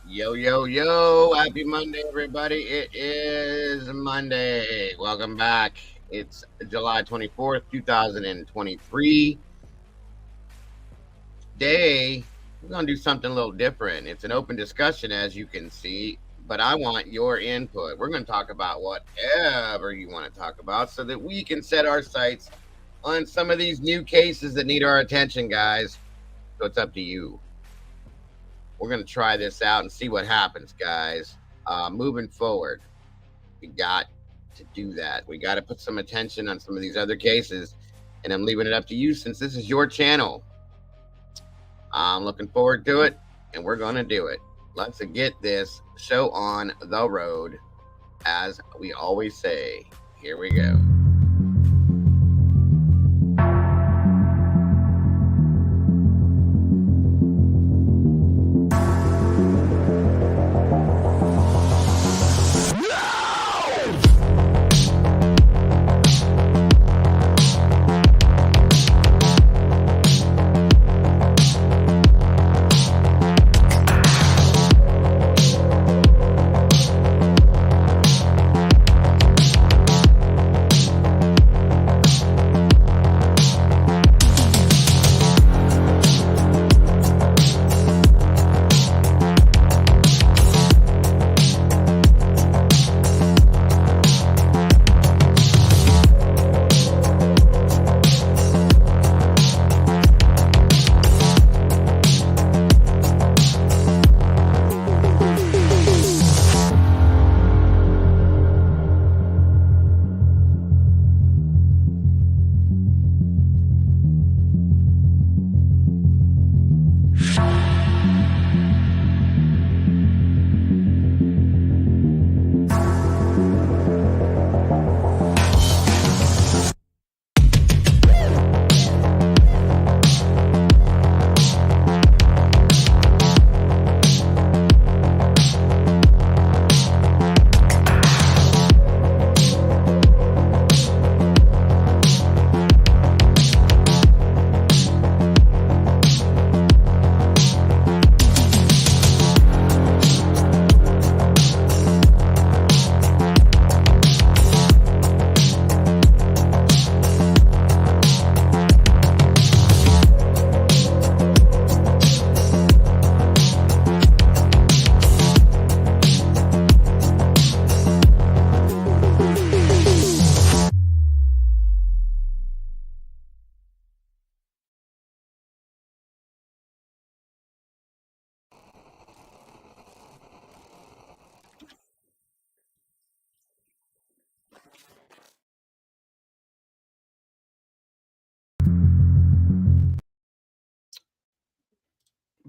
Yo, yo, yo. Happy Monday, everybody. It is Monday. Welcome back. It's July 24th, 2023. Today, we're going to do something a little different. It's an open discussion, as you can see, but I want your input. We're going to talk about whatever you want to talk about so that we can set our sights on some of these new cases that need our attention, guys. So it's up to you. We're going to try this out and see what happens, guys. Moving forward, we got to do that. We got to put some attention on some of these other cases, and I'm leaving it up to you since this is your channel. I'm looking forward to it, and we're going to do it. Let's get this show on the road, as we always say. Here we go.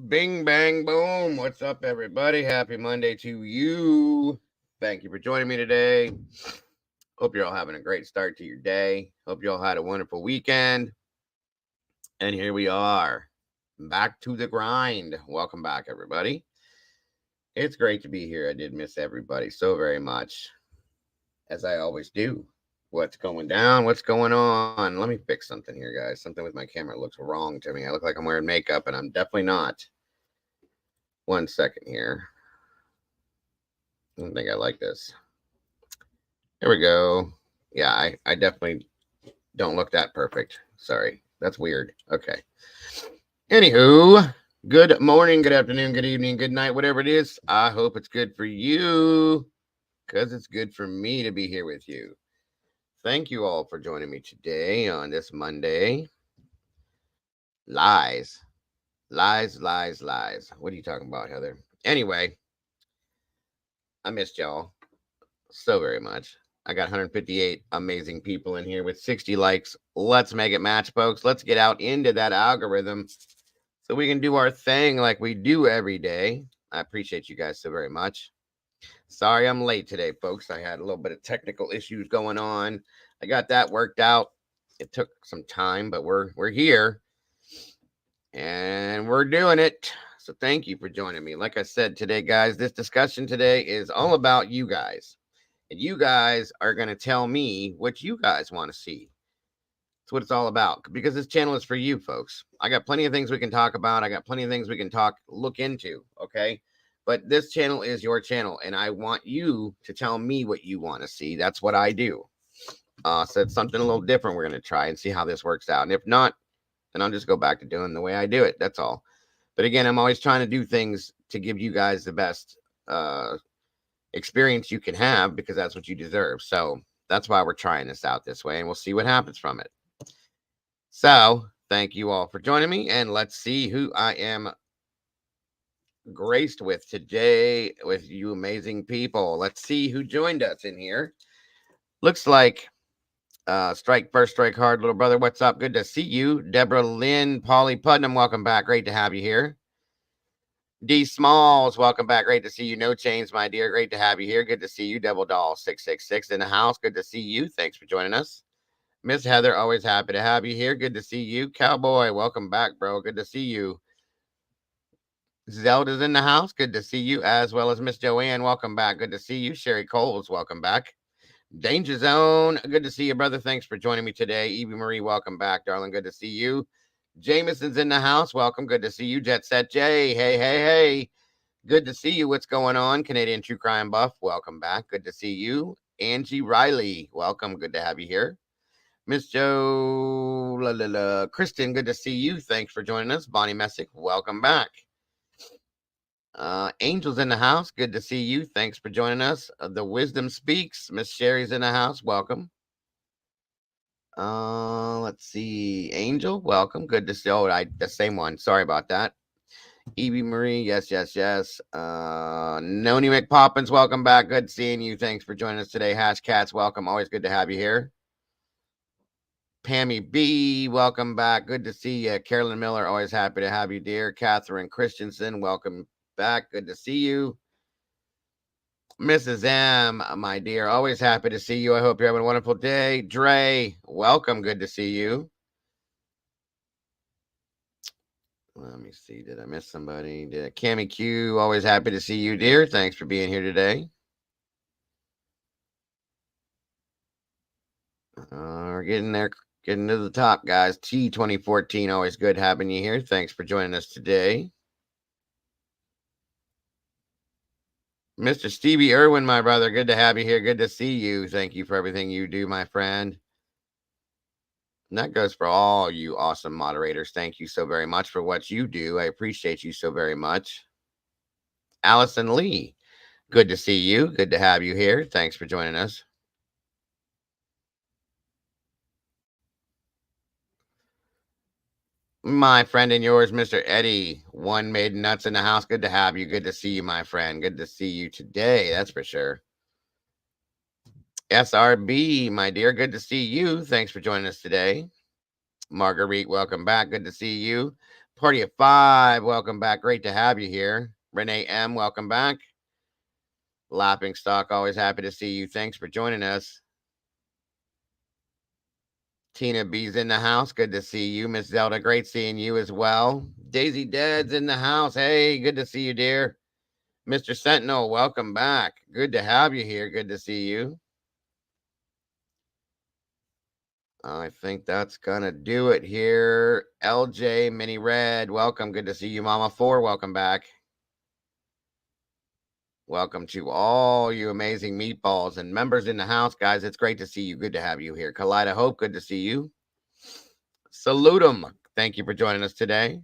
Bing, bang, boom. What's up, everybody? Happy Monday to you. Thank you for joining me today. Hope you're all having a great start to your day. Hope you all had a wonderful weekend. And here we are, back to the grind. Welcome back, everybody. It's great to be here. I did miss everybody so very much, as I always do. What's going down? What's going on? Let me fix something here, guys. Something with my camera looks wrong to me. I look like I'm wearing makeup, and I'm definitely not. 1 second here. I don't think I like this. There we go. Yeah, I definitely don't look that perfect. Sorry. That's weird. Okay. Anywho, good morning, good afternoon, good evening, good night, whatever it is. I hope it's good for you because it's good for me to be here with you. Thank you all for joining me today on this Monday. Lies, lies, lies, lies. What are you talking about, Heather? Anyway, I missed y'all so very much. I got 158 amazing people in here with 60 likes. Let's make it match, folks. Let's get out into that algorithm so we can do our thing like we do every day. I appreciate you guys so very much. Sorry I'm late today, folks. I had a little bit of technical issues going on. I got that worked out. It took some time, but we're here and we're doing it. So thank you for joining me. Like I said today, guys, this discussion today is all about you guys. And you guys are going to tell me what you guys want to see. That's what it's all about because this channel is for you, folks. I got plenty of things we can talk about. I got plenty of things we can look into. Okay. But this channel is your channel, and I want you to tell me what you want to see. That's what I do. So it's something a little different. We're going to try and see how this works out. And if not, then I'll just go back to doing the way I do it. That's all. But again, I'm always trying to do things to give you guys the best experience you can have because that's what you deserve. So that's why we're trying this out this way, and we'll see what happens from it. So thank you all for joining me, and let's see who I am graced with today with you amazing people. Let's see who joined us in here. Looks like strike first, strike hard, little brother. What's up? Good to see you. Deborah Lynn, Polly Putnam, welcome back. Great to have you here. D Smalls, welcome back. Great to see you. No Chains, my dear. Great to have you here. Good to see you. Double Doll 666 in the house. Good to see you. Thanks for joining us. Miss Heather, always happy to have you here. Good to see you. Cowboy, welcome back, bro. Good to see you. Zelda's in the house. Good to see you, as well as Miss Joanne. Welcome back. Good to see you. Sherry Coles, welcome back. Danger Zone, good to see you, brother. Thanks for joining me today. Evie Marie, welcome back, darling. Good to see you. Jameson's in the house. Welcome. Good to see you. Jet Set J. Hey, hey, hey. Good to see you. What's going on? Canadian True Crime Buff. Welcome back. Good to see you. Angie Riley. Welcome. Good to have you here. Miss Joe Kristen, good to see you. Thanks for joining us. Bonnie Messick, welcome back. Angel's in the house. Good to see you. Thanks for joining us. The Wisdom Speaks. Miss Sherry's in the house. Welcome. Let's see. Angel, welcome. Good to see. Oh, the same one. Sorry about that. Evie Marie, yes, yes, yes. Noni McPoppins, welcome back. Good seeing you. Thanks for joining us today. Hash Cats, welcome. Always good to have you here. Pammy B, welcome back. Good to see you. Carolyn Miller, always happy to have you, dear. Catherine Christensen, welcome back. Good to see you. Mrs. M, my dear, always happy to see you. I hope you're having a wonderful day. Dre, welcome. Good to see you. Let me see. Did I miss somebody? Cammy Q, always happy to see you, dear. Thanks for being here today. We're getting there, getting to the top, guys. T2014, always good having you here. Thanks for joining us today. Mr. Stevie Irwin, my brother, good to have you here. Good to see you. Thank you for everything you do, my friend. And that goes for all you awesome moderators. Thank you so very much for what you do. I appreciate you so very much. Allison Lee, good to see you. Good to have you here. Thanks for joining us. My friend and yours, Mr. Eddie, one made nuts in the house. Good to have you. Good to see you, my friend. Good to see you today. That's for sure. SRB, my dear, good to see you. Thanks for joining us today. Marguerite, welcome back. Good to see you. Party of Five, welcome back. Great to have you here. Renee M, welcome back. Lapping Stock, always happy to see you. Thanks for joining us. Tina B's in the house. Good to see you. Miss Zelda, great seeing you as well. Daisy Dead's in the house. Hey, good to see you, dear. Mr. Sentinel, welcome back. Good to have you here. Good to see you. I think that's going to do it here. LJ Mini Red, welcome. Good to see you. Mama 4, welcome back. Welcome to all you amazing meatballs and members in the house, guys. It's great to see you. Good to have you here. Kaleida Hope, good to see you. Salutum. Thank you for joining us today.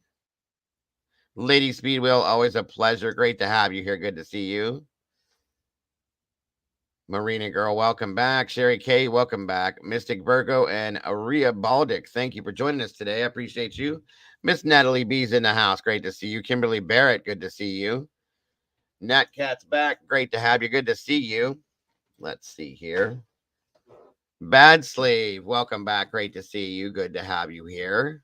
Lady Speedwheel, always a pleasure. Great to have you here. Good to see you. Marina Girl, welcome back. Sherry K, welcome back. Mystic Virgo and Aria Baldic, thank you for joining us today. I appreciate you. Miss Natalie B's in the house. Great to see you. Kimberly Barrett, good to see you. Nat Cat's back. Great to have you. Good to see you. Let's see here. Bad Slave, welcome back. Great to see you. Good to have you here.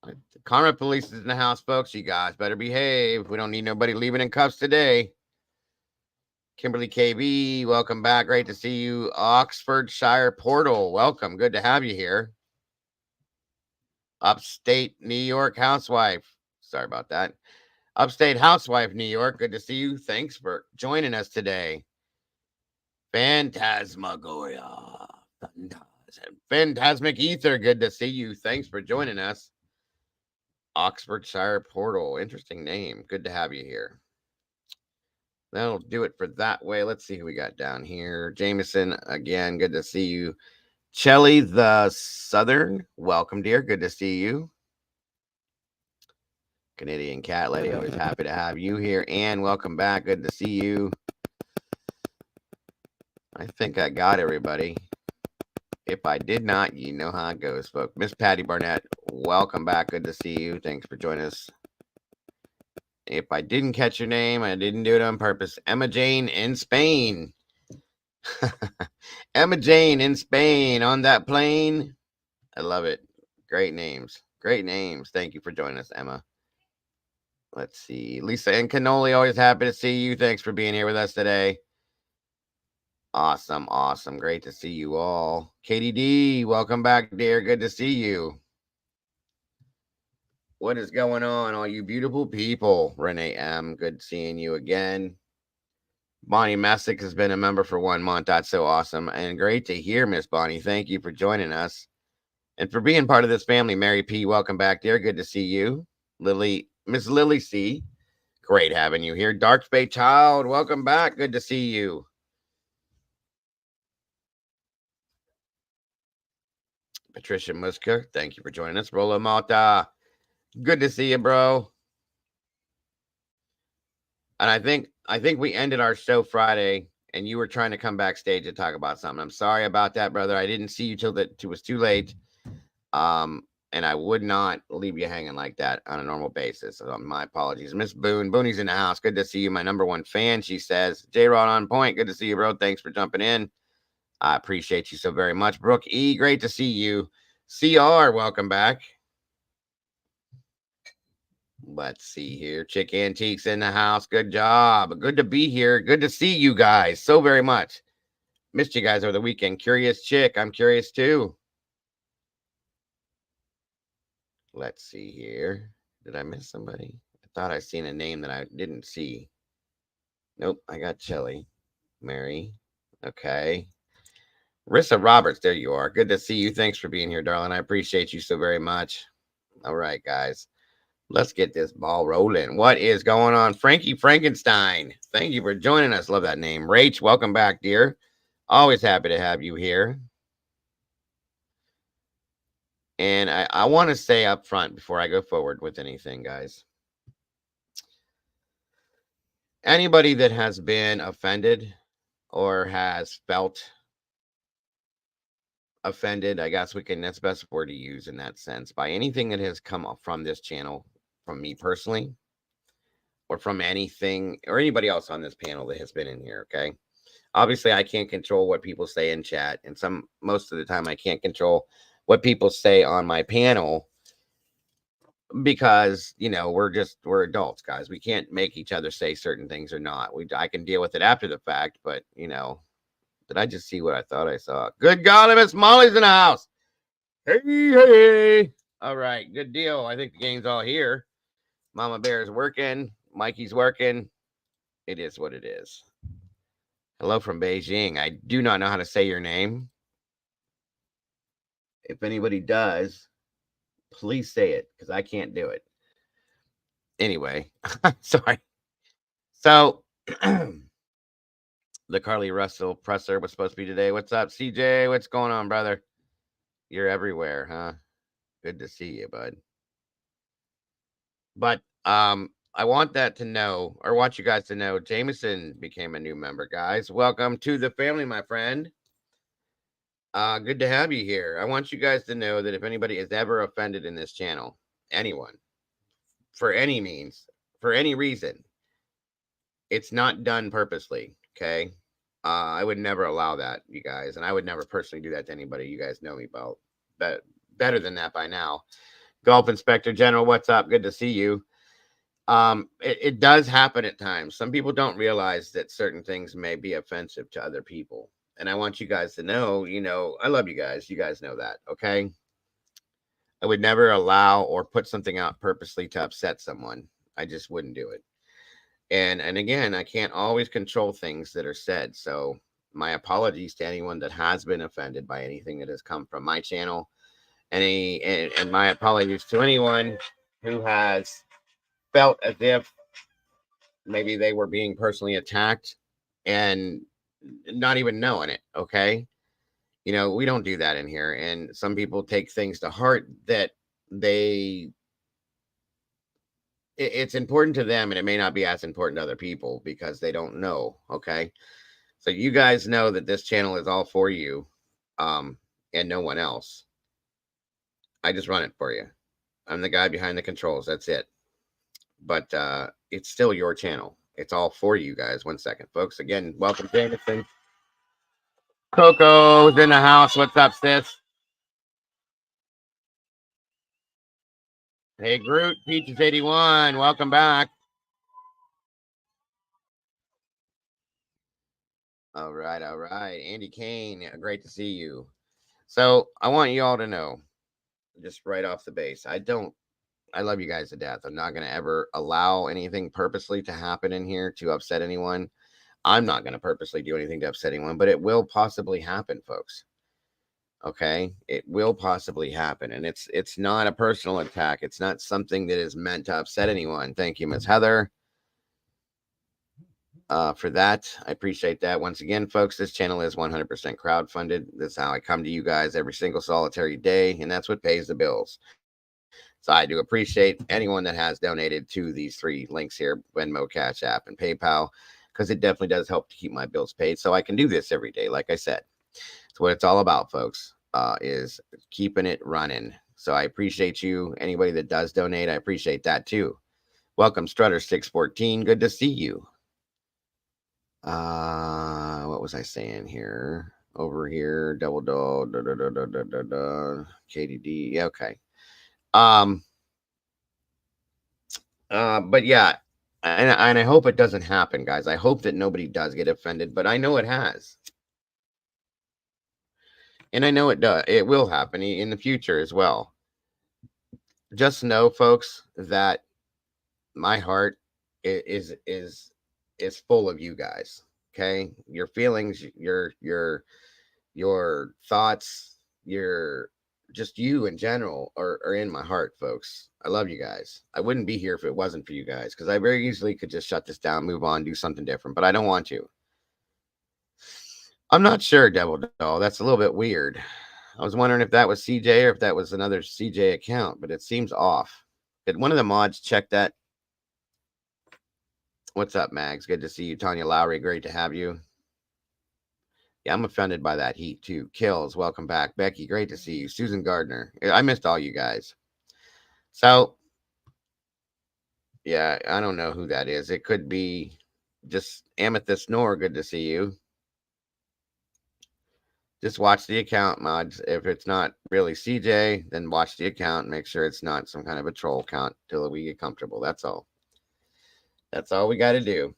The Karma Police is in the house, folks. You guys better behave. We don't need nobody leaving in cuffs today. Kimberly KB, welcome back. Great to see you. Oxfordshire Portal, welcome. Good to have you here. Upstate New York Housewife. Sorry about that. Upstate Housewife, New York. Good to see you. Thanks for joining us today. Phantasmagoria. Phantasmic Ether. Good to see you. Thanks for joining us. Oxfordshire Portal. Interesting name. Good to have you here. That'll do it for that way. Let's see who we got down here. Jameson, again, good to see you. Chelly the Southern, welcome, dear. Good to see you. Canadian Cat Lady, always happy to have you here. Ann, welcome back. Good to see you. I think I got everybody. If I did not, you know how it goes, folks. Miss Patty Barnett, welcome back. Good to see you. Thanks for joining us. If I didn't catch your name, I didn't do it on purpose. Emma Jane in Spain. Emma Jane in Spain on that plane. I love it. Great names. Great names. Thank you for joining us, Emma. Let's see. Lisa and Cannoli, always happy to see you. Thanks for being here with us today. Awesome. Awesome. Great to see you all. Katie D, welcome back, dear. Good to see you. What is going on, all you beautiful people? Renee M, good seeing you again. Bonnie Messick has been a member for 1 month. That's so awesome. And great to hear, Miss Bonnie. Thank you for joining us and for being part of this family. Mary P, welcome back, dear. Good to see you. Miss Lily C, great having you here. Dark Spade Child, welcome back. Good to see you. Patricia Muska, thank you for joining us. Rolo Malta, good to see you, bro. And I think we ended our show Friday, and you were trying to come backstage to talk about something. I'm sorry about that, brother. I didn't see you till it was too late. And I would not leave you hanging like that on a normal basis. So my apologies. Miss Boone, Boonie's in the house. Good to see you, my number one fan. She says, J-Rod on point. Good to see you, bro. Thanks for jumping in. I appreciate you so very much. Brooke E, great to see you. CR, welcome back. Let's see here. Chick Antiques in the house. Good job. Good to be here. Good to see you guys so very much. Missed you guys over the weekend. Curious Chick. I'm curious too. Let's see here. Did I miss somebody? I thought I seen a name that I didn't see. Nope. I got Shelly. Mary. Okay. Rissa Roberts. There you are. Good to see you. Thanks for being here, darling. I appreciate you so very much. All right, guys. Let's get this ball rolling. What is going on? Frankie Frankenstein. Thank you for joining us. Love that name. Rach, welcome back, dear. Always happy to have you here. And I want to say up front before I go forward with anything, guys. Anybody that has been offended or has felt offended, I guess that's the best word to use in that sense, by anything that has come up from this channel, from me personally, or from anything or anybody else on this panel that has been in here, okay? Obviously, I can't control what people say in chat, and most of the time I can't control what people say on my panel because, we're adults, guys. We can't make each other say certain things or not. I can deal with it after the fact, but, did I just see what I thought I saw? Good golly, Miss Molly's in the house. Hey. All right, good deal. I think the game's all here. Mama Bear is working. Mikey's working. It is what it is. Hello from Beijing. I do not know how to say your name. If anybody does, please say it because I can't do it. Anyway, sorry. So the Carlee Russell presser was supposed to be today. What's up, CJ? What's going on, brother? You're everywhere, huh? Good to see you, bud. But I want that to know, or want you guys to know, Jameson became a new member, guys. Welcome to the family, my friend. Good to have you here. I want you guys to know that if anybody is ever offended in this channel, anyone, for any means, for any reason, it's not done purposely. Okay. I would never allow that, you guys, and I would never personally do that to anybody. You guys know me about that better than that by now. Golf Inspector General, what's up? Good to see you. It does happen at times. Some people don't realize that certain things may be offensive to other people. And I want you guys to know, I love you guys. You guys know that, okay? I would never allow or put something out purposely to upset someone. I just wouldn't do it. And again, I can't always control things that are said. So my apologies to anyone that has been offended by anything that has come from my channel. And my apologies to anyone who has felt as if maybe they were being personally attacked and not even knowing it. Okay. We don't do that in here. And some people take things to heart that they, it's important to them and it may not be as important to other people because they don't know. Okay. So you guys know that this channel is all for you, and no one else. I just run it for you. I'm the guy behind the controls. That's it. But it's still your channel. It's all for you guys. 1 second, folks. Again, welcome, Jameson. Coco's in the house. What's up, sis? Hey, Groot. Peaches 81. Welcome back. All right. All right. Andy Kane. Great to see you. So I want you all to know, just right off the base, I love you guys to death. I'm not going to ever allow anything purposely to happen in here to upset anyone. I'm not going to purposely do anything to upset anyone, but it will possibly happen, folks. Okay, it will possibly happen, and it's not a personal attack. It's not something that is meant to upset anyone. Thank you, Miss Heather, for that. I appreciate that. Once again, folks, this channel is 100% crowdfunded. That's how I come to you guys every single solitary day, and that's what pays the bills. So I do appreciate anyone that has donated to these 3 links here: Venmo, Cash App, and PayPal, because it definitely does help to keep my bills paid, so I can do this every day. Like I said. It's what it's all about, folks, is keeping it running. So I appreciate you. Anybody that does donate, I appreciate that too. Welcome, Strutter614. Good to see you. What was I saying here? Over here, double dog, KDD. Yeah, okay. But yeah, and I hope it doesn't happen, guys. I hope that nobody does get offended, but I know it has. And I know it does. It will happen in the future as well. Just know, folks, that my heart is full of you guys. Okay, your feelings, your thoughts, your just you in general are in my heart, folks. I love you guys. I wouldn't be here if it wasn't for you guys, because I very easily could just shut this down, move on, do something different, but I don't want to. I'm not sure, Devil Doll. That's a little bit weird. I was wondering if that was CJ or if that was another CJ account, but it seems off. Did one of the mods check that? What's up, Mags? Good to see you. Tanya Lowry, great to have you. Yeah, I'm offended by that heat too. Kills, welcome back. Becky, great to see you. Susan Gardner, I missed all you guys. So, yeah, I don't know who that is. It could be just Amethyst Nor. Good to see you. Just watch the account, mods. If it's not really CJ, then watch the account and make sure it's not some kind of a troll account till we get comfortable. That's all. That's all we got to do.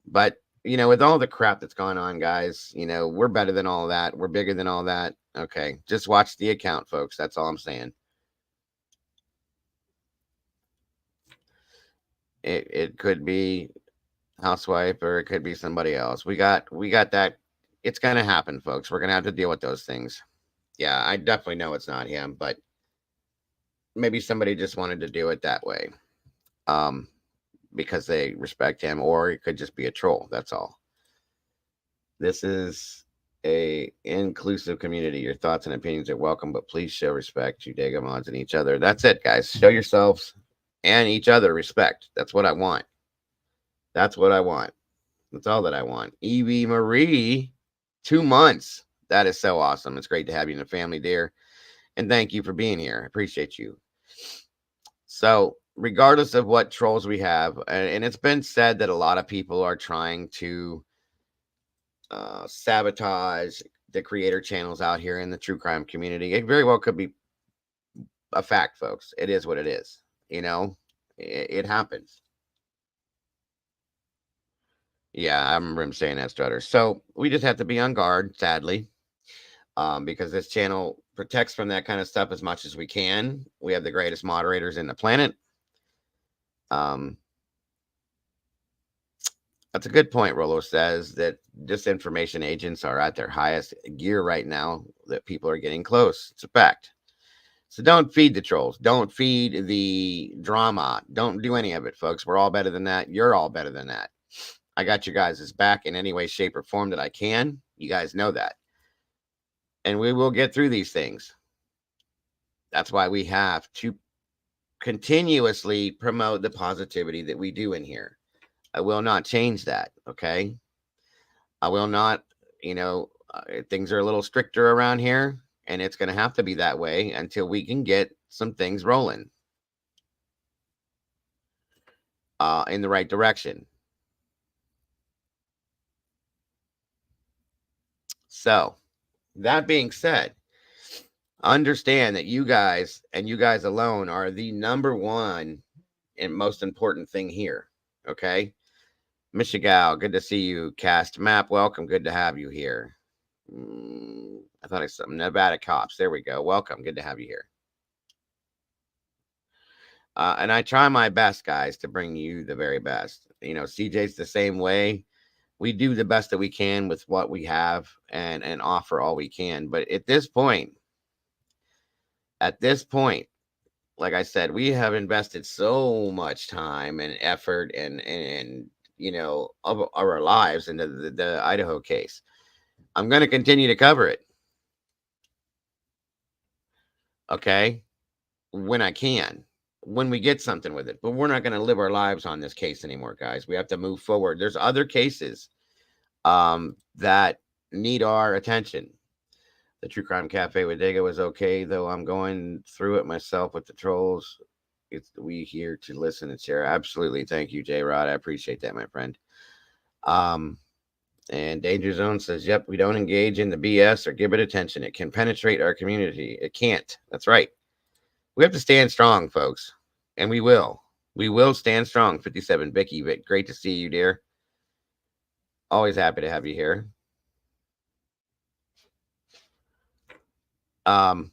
But, with all the crap that's going on, guys, we're better than all that. We're bigger than all that. Okay. Just watch the account, folks. That's all I'm saying. It could be housewife or it could be somebody else. We got that. It's going to happen, folks. We're going to have to deal with those things. Yeah, I definitely know it's not him, but maybe somebody just wanted to do it that way. um, because they respect him, or it could just be a troll. That's all. This is a inclusive community. Your thoughts and opinions are welcome, but please show respect to Dega mods and each other. That's it, guys. Show yourselves and each other respect. That's what I want. That's what I want. That's all that I want. Evie Marie, 2 months. That is so awesome. It's great to have you in the family, dear. And thank you for being here. I appreciate you. So, regardless of what trolls we have, and it's been said that a lot of people are trying to sabotage the creator channels out here in the true crime community. It very well could be a fact, folks. It is what it is. You know, it happens. Yeah, I remember him saying that, Strutter. So we just have to be on guard, sadly, because this channel protects from that kind of stuff as much as we can. We have the greatest moderators in the planet. Um, that's a good point. Rolo says that disinformation agents are at their highest gear right now, that people are getting close. It's a fact. So don't feed the trolls. Don't feed the drama. Don't do any of it, folks. We're all better than that. You're all better than that. I got you guys' back in any way, shape, or form that I can. You guys know that. And we will get through these things. That's why we have to continuously promote the positivity that we do in here. I will not change that. Okay. I will not, things are a little stricter around here, and it's going to have to be that way until we can get some things rolling in the right direction. So, that being said, understand that you guys and you guys alone are the number one and most important thing here. Okay. Michigal, good to see you. Cast Map, welcome. Good to have you here. I thought I saw Nevada Cops. There we go. Welcome. Good to have you here. And I try my best, guys, to bring you the very best. CJ's the same way. We do the best that we can with what we have and offer all we can. But at this point, like I said, we have invested so much time and effort and of our lives into the Idaho case. I'm going to continue to cover it. Okay. When I can, when we get something with it, but we're not going to live our lives on this case anymore, guys. We have to move forward. There's other cases that need our attention. The True Crime Cafe with Dega was okay, though I'm going through it myself with the trolls. We here to listen and share. Absolutely. Thank you, J Rod. I appreciate that, my friend. And Danger Zone says, yep, we don't engage in the BS or give it attention. It can penetrate our community. It can't. That's right. We have to stand strong, folks. And we will. We will stand strong. 57 Vicky, great to see you, dear. Always happy to have you here. And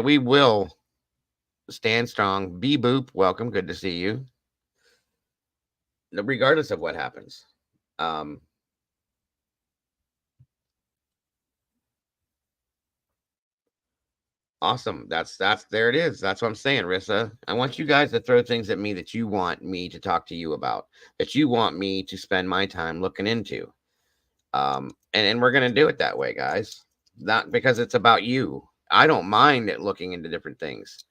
we will stand strong. Be boop, welcome. Good to see you. Regardless of what happens. Awesome. That's there it is. That's what I'm saying, Rissa. I want you guys to throw things at me that you want me to talk to you about, that you want me to spend my time looking into. And we're gonna do it that way, guys. Not because it's about you. I don't mind it looking into different things.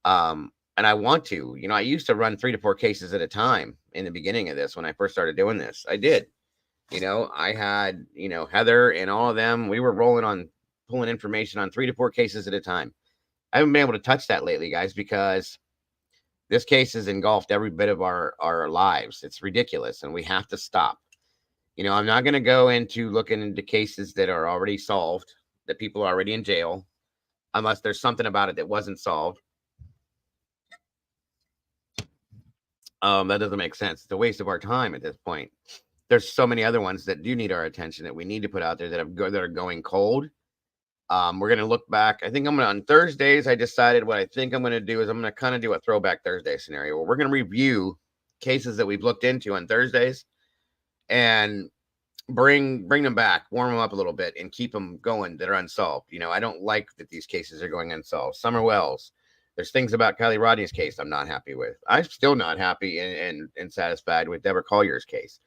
And I want to. I used to run 3 to 4 cases at a time in the beginning of this when I first started doing this. I did. I had, Heather and all of them. We were pulling information on 3 to 4 cases at a time. I haven't been able to touch that lately, guys, because this case has engulfed every bit of our lives. It's ridiculous, and we have to stop. I'm not going to go into looking into cases that are already solved, that people are already in jail, unless there's something about it that wasn't solved. That doesn't make sense. It's a waste of our time at this point. There's so many other ones that do need our attention that we need to put out there that are going cold. We're going to look back. I think on Thursdays, I decided what I think I'm going to do is I'm going to kind of do a throwback Thursday scenario where we're going to review cases that we've looked into on Thursdays and bring them back, warm them up a little bit, and keep them going that are unsolved. I don't like that these cases are going unsolved. Summer Wells, There's things about Kylie Rodney's case I'm not happy with. I'm still not happy and satisfied with Deborah Collier's case.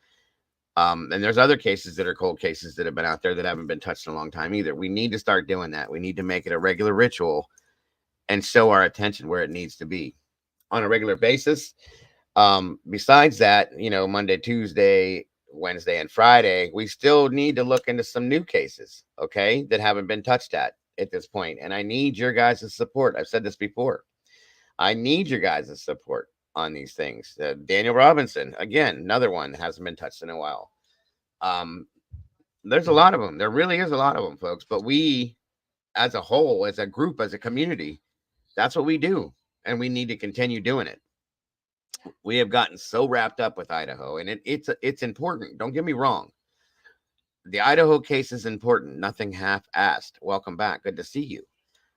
And there's other cases that are cold cases that have been out there that haven't been touched in a long time either. We need to start doing that. We need to make it a regular ritual and show our attention where it needs to be on a regular basis. Besides that, Monday, Tuesday, Wednesday, and Friday, we still need to look into some new cases, okay, that haven't been touched at this point. And I need your guys' support. I've said this before. I need your guys' support on these things. Daniel Robinson, again, another one hasn't been touched in a while. Um, there's a lot of them. There really is a lot of them, folks. But we, as a whole, as a group, as a community, that's what we do, and we need to continue doing it. We have gotten so wrapped up with Idaho, and it's important. Don't get me wrong. The Idaho case is important. Nothing half-assed. Welcome back. Good to see you.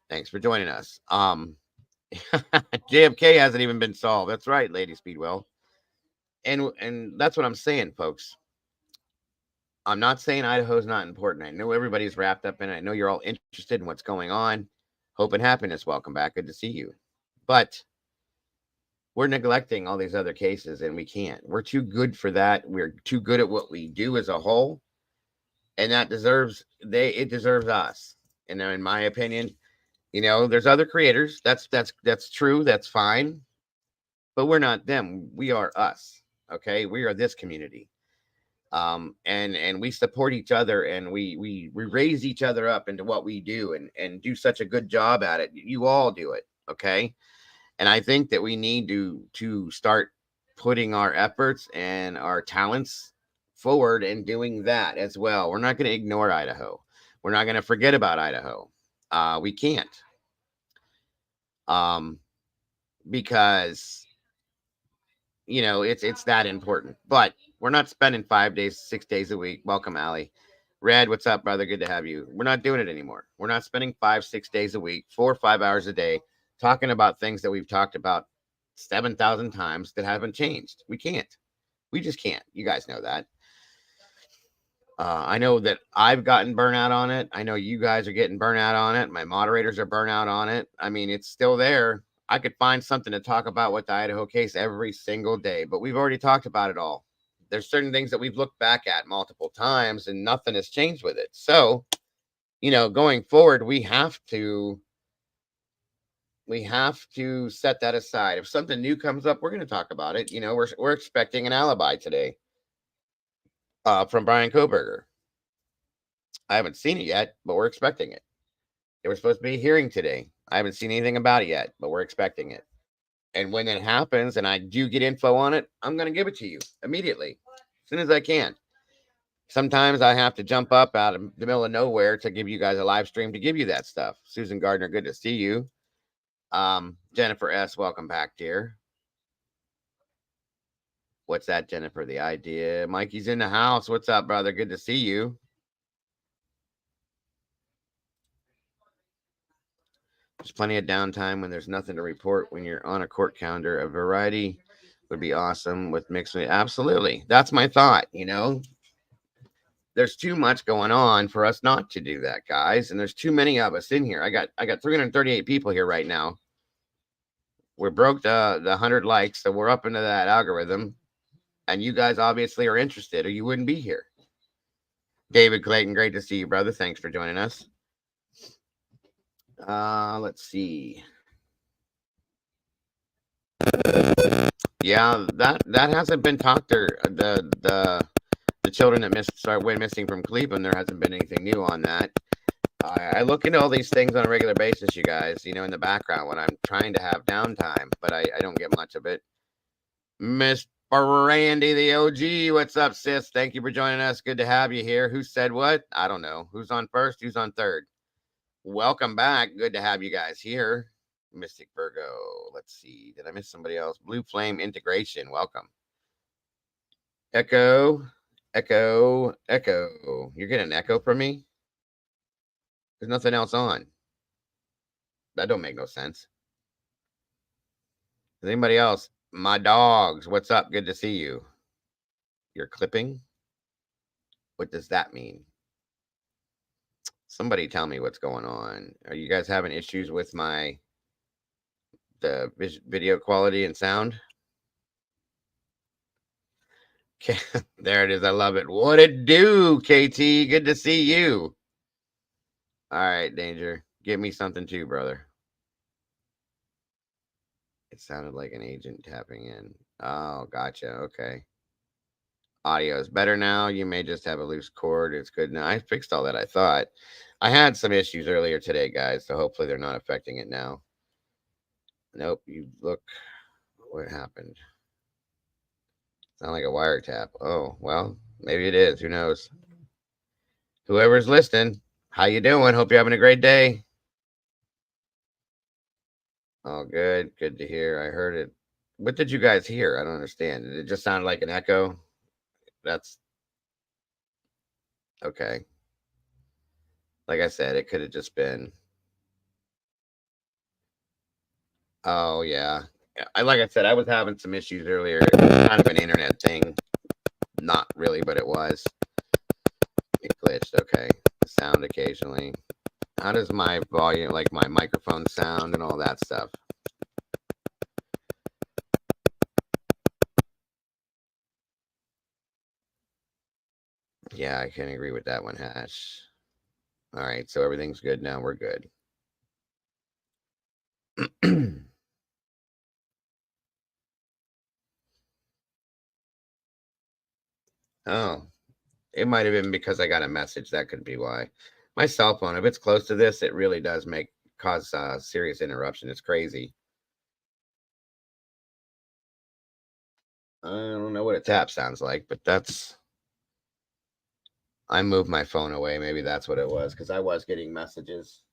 Thanks for joining us. JFK hasn't even been solved. That's right, Lady Speedwell. And that's what I'm saying, folks. I'm not saying Idaho's not important. I know everybody's wrapped up in it. I know you're all interested in what's going on. Hope and happiness. Welcome back. Good to see you. But we're neglecting all these other cases, and we can't. We're too good for that. We're too good at what we do as a whole, and that it deserves us. And in my opinion, there's other creators. That's true. That's fine. But we're not them. We are us. Okay, we are this community. And we support each other, and we raise each other up into what we do, and do such a good job at it. You all do it. Okay. And I think that we need to start putting our efforts and our talents forward and doing that as well. We're not going to ignore Idaho. We're not going to forget about Idaho. We can't. Because it's that important. But we're not spending 5 days, 6 days a week. Welcome, Allie. Red, what's up, brother? Good to have you. We're not doing it anymore. We're not spending 5, 6 days a week, 4 or 5 hours a day talking about things that we've talked about 7,000 times that haven't changed. We can't. We just can't. You guys know that. I know that I've gotten burnout on it. I know you guys are getting burnout on it. My moderators are burnout on it. I mean, it's still there. I could find something to talk about with the Idaho case every single day, but we've already talked about it all. There's certain things that we've looked back at multiple times, and nothing has changed with it. So, going forward, we have to set that aside. If something new comes up, we're going to talk about it. We're expecting an alibi today from Brian Koberger. I haven't seen it yet, but we're expecting it. They were supposed to be a hearing today. I haven't seen anything about it yet, but we're expecting it. And when it happens and I do get info on it, I'm going to give it to you immediately, as soon as I can. Sometimes I have to jump up out of the middle of nowhere to give you guys a live stream to give you that stuff. Susan Gardner, good to see you. Jennifer S., welcome back, dear. What's that, Jennifer? The idea. Mikey's in the house. What's up, brother? Good to see you. There's plenty of downtime when there's nothing to report when you're on a court calendar. A variety would be awesome with mixed. Absolutely. That's my thought. There's too much going on for us not to do that, guys. And there's too many of us in here. I got 338 people here right now. We broke the 100 likes, so we're up into that algorithm. And you guys obviously are interested, or you wouldn't be here. David Clayton, great to see you, brother. Thanks for joining us. Let's see. Yeah, that hasn't been talked. Or the children that went missing from Cleveland, there hasn't been anything new on that. I look into all these things on a regular basis, you guys, in the background when I'm trying to have downtime, but I don't get much of it. Miss Randy, the OG, what's up, sis? Thank you for joining us. Good to have you here. Who said what? I don't know. Who's on first? Who's on third? Welcome back. Good to have you guys here. Mystic Virgo. Let's see. Did I miss somebody else? Blue Flame Integration. Welcome. Echo. You're getting an echo from me? There's nothing else on. That don't make no sense. Is anybody else? My dogs. What's up? Good to see you. You're clipping? What does that mean? Somebody tell me what's going on. Are you guys having issues with my the video quality and sound. Okay, there it is. I love it. What it do, KT? Good to see you. All right, Danger. Give me something too, brother. It sounded like an agent tapping in. Oh, gotcha. Okay. Audio is better now. You may just have a loose cord. It's good now. I fixed all that, I thought. I had some issues earlier today, guys, so hopefully they're not affecting it now. Nope. You look. What happened? Sound like a wiretap. Oh, well, maybe it is. Who knows? Whoever's listening, how you doing? Hope you're having a great day. Oh, good. Good to hear. I heard it. What did you guys hear? I don't understand. It just sounded like an echo. That's okay. Like I said, it could have just been. Oh yeah. I like I said, I was having some issues earlier. It was kind of an internet thing. Not really, but it was. It glitched. Okay. Sound occasionally. How does my volume, like my microphone sound and all that stuff? Yeah, I can agree with that one, Hash. All right, so everything's good now. We're good. Oh, it might have been because I got a message. That could be why. My cell phone, if it's close to this, it really does make cause serious interruption. It's crazy. I don't know what a tap sounds like, but that's. I moved my phone away. Maybe that's what it was because I was getting messages.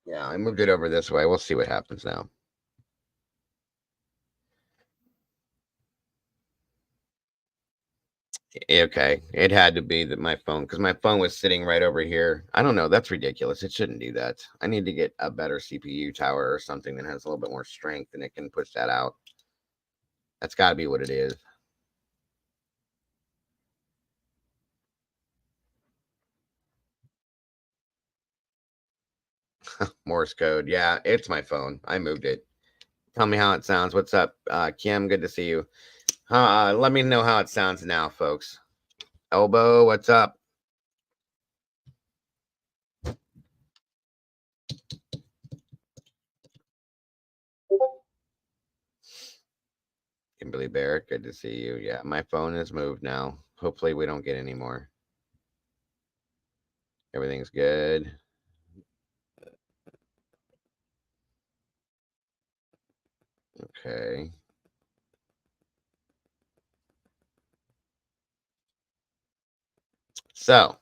Yeah, I moved it over this way. We'll see what happens now. Okay, it had to be that my phone because my phone was sitting right over here. I don't know. That's ridiculous. It shouldn't do that. I need to get a better CPU tower or something that has a little bit more strength and it can push that out. That's got to be what it is. Morse code. Yeah, it's my phone. I moved it. Tell me how it sounds. What's up, Kim? Good to see you. Let me know how it sounds now, folks. Elbow, what's up? Kimberly Barrett, good to see you. Yeah, my phone is moved now. Hopefully, we don't get any more. Everything's good. Okay. So,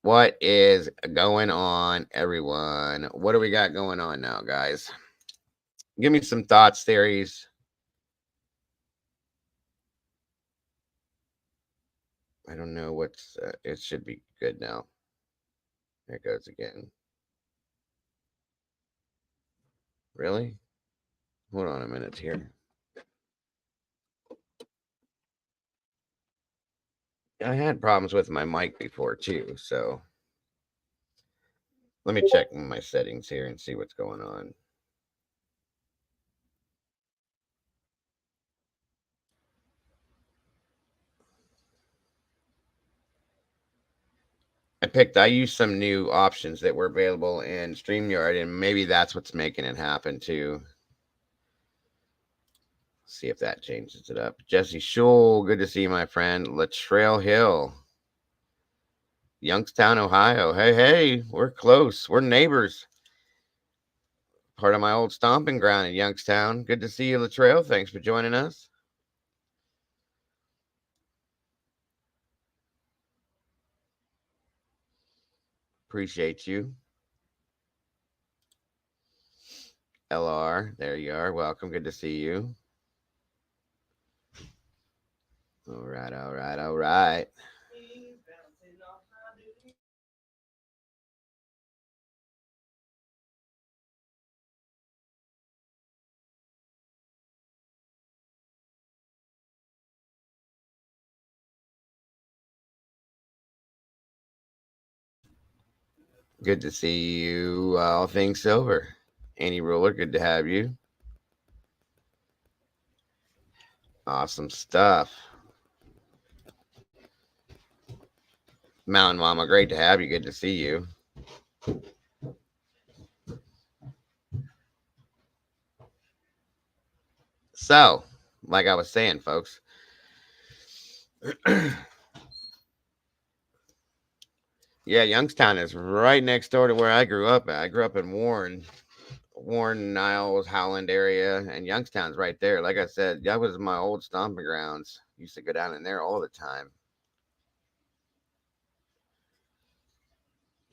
what is going on, everyone? What do we got going on now, guys? Give me some thoughts, theories. I don't know what's. It should be good now. There it goes again. Really? Hold on a minute here. I had problems with my mic before too, so let me check my settings here and see what's going on. I used some new options that were available in StreamYard, and maybe that's what's making it happen too. See if that changes it up. Jesse Schul, good to see you, my friend. Latrell Hill, Youngstown, Ohio. Hey, hey, we're close. We're neighbors. Part of my old stomping ground in Youngstown. Good to see you, Latrell. Thanks for joining us. Appreciate you. LR, there you are. Welcome. Good to see you. All right, all right, all right. Good to see you, all things silver. Annie Ruler, good to have you. Awesome stuff. Mountain Mama, great to have you. Good to see you. So, like I was saying, folks, yeah, Youngstown is right next door to where I grew up at. I grew up in Warren, Niles, Howland area, and Youngstown's right there. Like I said, that was my old stomping grounds. Used to go down in there all the time.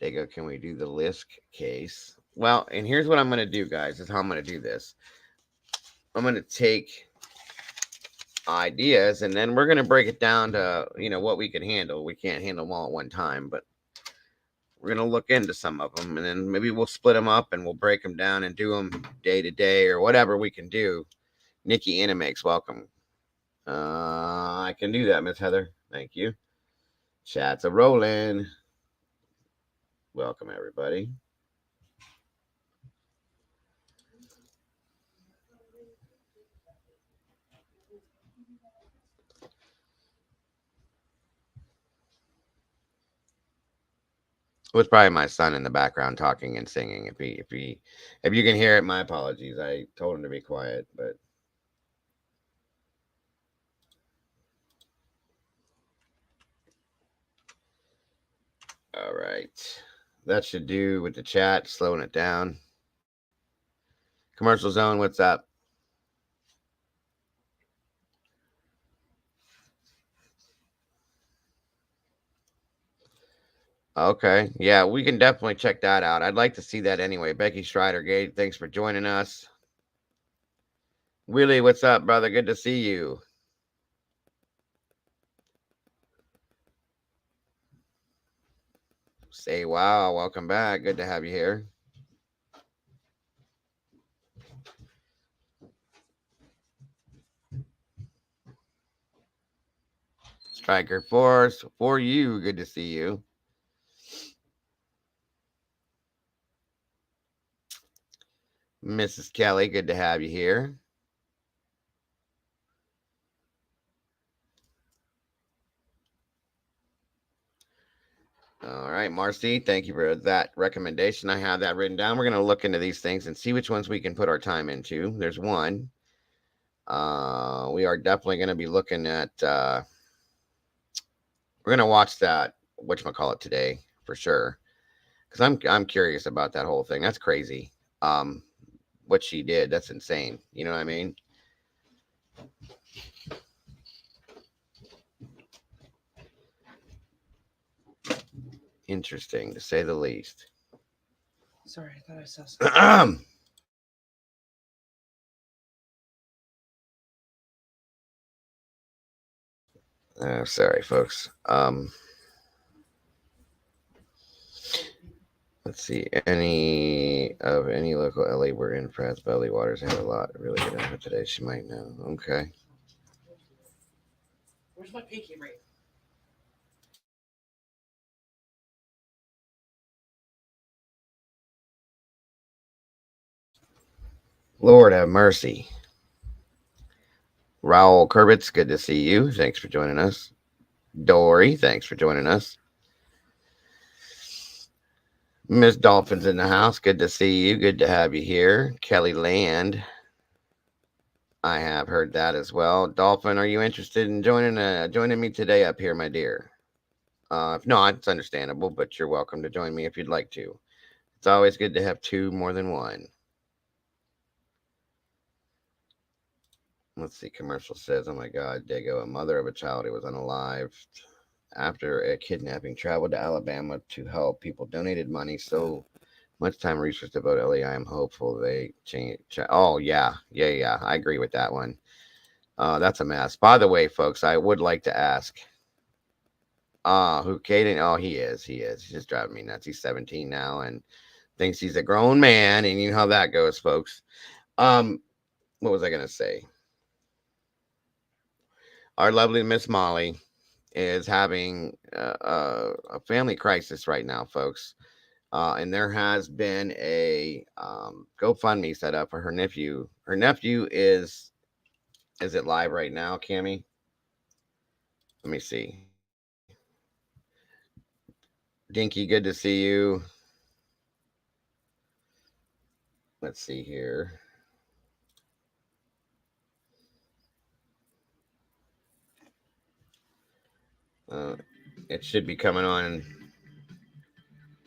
They go, can we do the Lisk case? Well, and here's what I'm going to do, guys. This is how I'm going to do this. I'm going to take ideas and then we're going to break it down to, what we can handle. We can't handle them all at one time, but we're going to look into some of them and then maybe we'll split them up and we'll break them down and do them day to day or whatever we can do. Nikki Animakes, welcome. I can do that, Miss Heather. Thank you. Chats a rolling. Welcome, everybody. It was probably my son in the background talking and singing. If you can hear it, my apologies. I told him to be quiet, but all right. That should do with the chat, slowing it down. Commercial zone, what's up? Okay. Yeah, we can definitely check that out. I'd like to see that anyway. Becky Strider Gate, thanks for joining us. Willie, what's up, brother? Good to see you. Say wow, welcome back. Good to have you here. Striker Force, for you, good to see you. Mrs. Kelly, good to have you here. All right, Marcy, thank you for that recommendation. I have that written down. We're going to look into these things and see which ones we can put our time into. There's one. We are definitely going to be looking at. We're going to watch that whatchamacallit today for sure, because I'm curious about that whole thing. That's crazy. Um, what she did, that's insane. You know what I mean? Interesting to say the least. Sorry, I thought I saw something. Sorry, folks. Let's see. Any local LA we're in France, Belly Waters had a lot really good info today. She might know. Okay. Where's my pinky ring? Lord have mercy. Raul Kurbitz, good to see you. Thanks for joining us. Dory, thanks for joining us. Miss Dolphins in the house, good to see you. Good to have you here. Kelly Land, I have heard that as well. Dolphin, are you interested in joining me today up here, my dear? If not, it's understandable, but you're welcome to join me if you'd like to. It's always good to have two more than one. Let's see. Commercial says, "Oh my God, Dago, a mother of a child who was unalived after a kidnapping, traveled to Alabama to help people. Donated money. So much time and research about Ellie. I am hopeful they change. Oh yeah. I agree with that one. That's a mess. By the way, folks, I would like to ask. Who Caden? Oh, he is. He is. He's just driving me nuts. He's 17 now and thinks he's a grown man, and you know how that goes, folks. What was I gonna say? Our lovely Miss Molly is having a family crisis right now, folks. And there has been a GoFundMe set up for her nephew. Her nephew is it live right now, Cammy? Let me see. Dinky, good to see you. Let's see here. Uh, it should be coming on.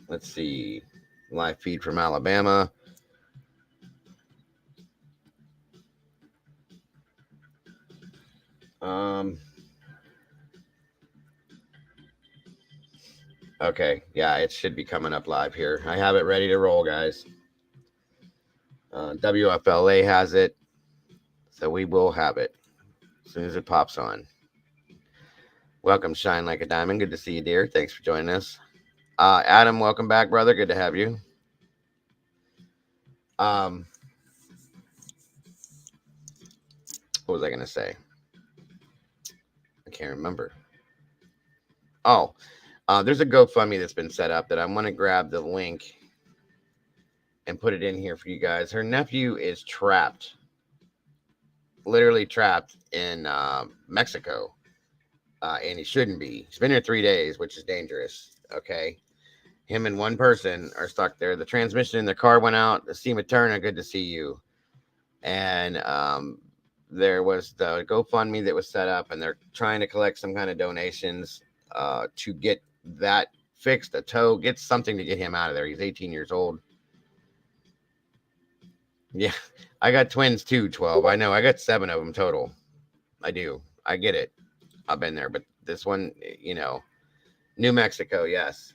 Let's see. Live feed from Alabama. Um, okay. Yeah, it should be coming up live here. I have it ready to roll, guys. WFLA has it. So we will have it as soon as it pops on. Welcome, Shine Like a Diamond. Good to see you, dear. Thanks for joining us. Adam, welcome back, brother. Good to have you. Um, what was I going to say? I can't remember. Oh, there's a GoFundMe that's been set up that I want to grab the link and put it in here for you guys. Her nephew is trapped, literally trapped in Mexico, and he shouldn't be. He's been here 3 days, which is dangerous. Okay. Him and one person are stuck there. The transmission in the car went out. The Steve Materna, good to see you. And there was the GoFundMe that was set up, and they're trying to collect some kind of donations to get that fixed, a tow, get something to get him out of there. He's 18 years old. Yeah, I got twins too, 12. I know. I got 7 of them total. I do. I get it. I've been there, but this one, New Mexico, yes.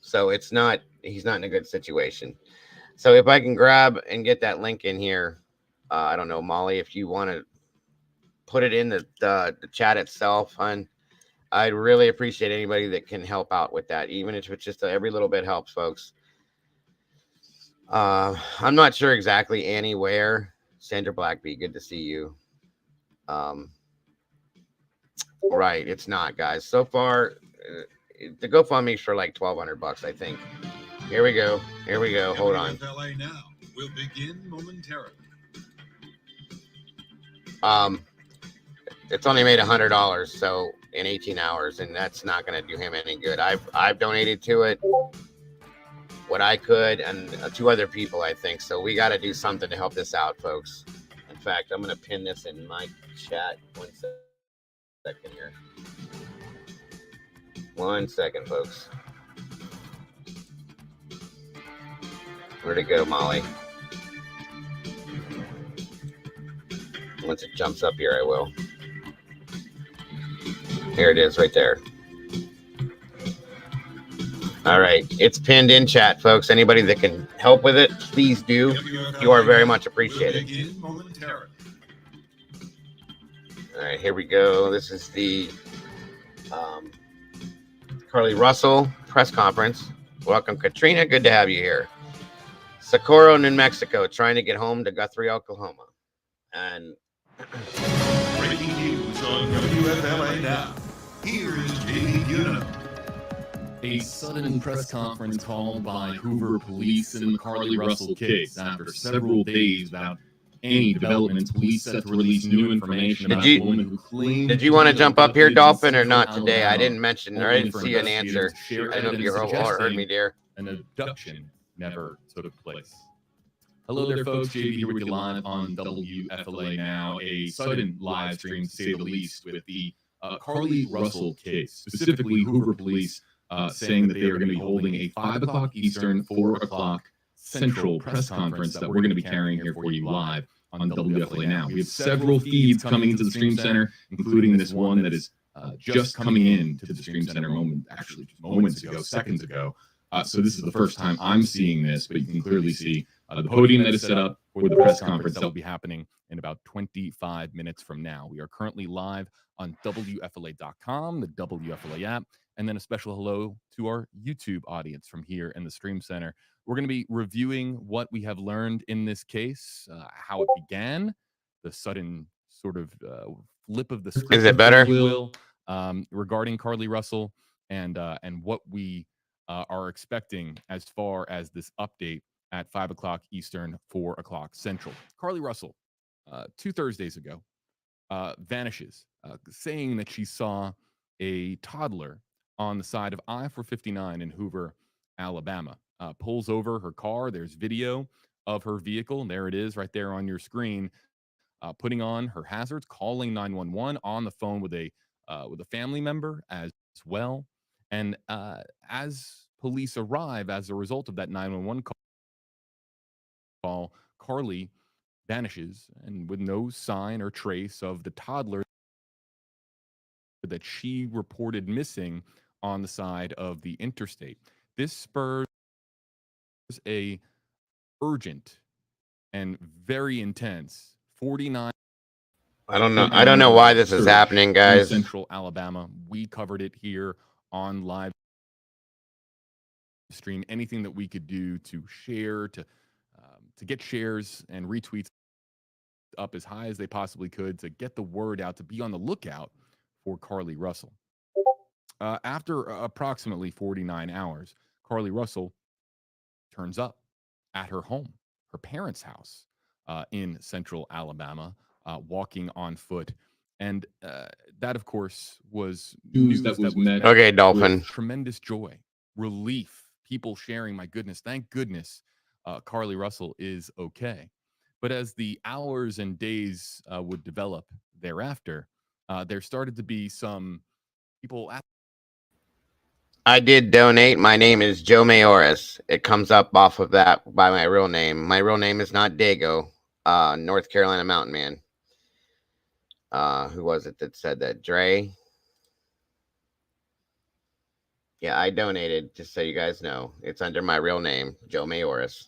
So he's not in a good situation. So if I can grab and get that link in here, I don't know, Molly, if you want to put it in the chat itself, hon, I'd really appreciate anybody that can help out with that, even if it's just every little bit helps, folks. I'm not sure exactly anywhere. Sandra Blackbee, good to see you. Um, right, it's not, guys. So far, the GoFundMe's for like $1,200, I think. Here we go. Here we go. Hold on. WFLA now will begin momentarily. It's only made $100, so in 18 hours, and that's not going to do him any good. I've donated to it what I could, and 2 other people, I think. So we got to do something to help this out, folks. In fact, I'm going to pin this in my chat. 1 second here. 1 second, folks. Where'd it go, Molly? Once it jumps up here, I will. Here it is, right there. All right, it's pinned in chat, folks. Anybody that can help with it, please do. You are very much appreciated. All right, here we go. This is the Carlee Russell press conference. Welcome, Katrina. Good to have you here. Socorro, New Mexico, trying to get home to Guthrie, Oklahoma. And breaking news on WFLA now. Here is JD Buno. A sudden press conference called by Hoover police in the Carlee Russell case after several days without any developments. Police set to release new information about a woman who claimed. Did you want to jump up here, Dolphin, or not today? I didn't mention, or I didn't see an answer. I don't know if you heard me, dear. An abduction never took place. Hello there, folks. JB here with you live on WFLA now. A sudden live stream, to say the least, with the Carlee Russell case, specifically Hoover police saying that they are going to be holding a 5 o'clock Eastern, 4 o'clock Central press conference that we're going to be carrying here for you live on WFLA now. We have several feeds coming into the Stream Center, including this one that is just coming in to the Stream Center moments ago, seconds ago. So this is the first time I'm seeing this, but you can clearly see the podium that is set up for the press conference that will be happening in about 25 minutes from now. We are currently live on WFLA.com, the WFLA app, and then a special hello to our YouTube audience from here in the Stream Center. We're going to be reviewing what we have learned in this case, how it began, the sudden sort of flip of the script. Is it better? Will, regarding Carlee Russell, and what we are expecting as far as this update at 5 o'clock Eastern, 4 o'clock Central. Carlee Russell, 2 Thursdays ago, vanishes, saying that she saw a toddler on the side of I-459 in Hoover, Alabama. Pulls over her car. There's video of her vehicle. And there it is right there on your screen, putting on her hazards, calling 911 on the phone with a family member as well. And as police arrive as a result of that 911 call, Carlee vanishes, and with no sign or trace of the toddler that she reported missing on the side of the interstate. This spurs a urgent and very intense 49. I don't know why this is happening, guys. In Central Alabama. We covered it here on live stream. Anything that we could do to share, to get shares and retweets up as high as they possibly could, to get the word out, to be on the lookout for Carlee Russell. After approximately 49 hours, Carlee Russell turns up at her home, her parents' house in Central Alabama, walking on foot. And that, of course, was news that was met Okay, Dolphin. with tremendous joy, relief, people sharing, my goodness, thank goodness Carlee Russell is okay. But as the hours and days would develop thereafter, there started to be some people. I did donate. My name is Joe Mayoris. It comes up off of that by my real name. My real name is not Dago, North Carolina Mountain Man. Who was it that said that? Dre? Yeah, I donated, just so you guys know. It's under my real name, Joe Mayoris.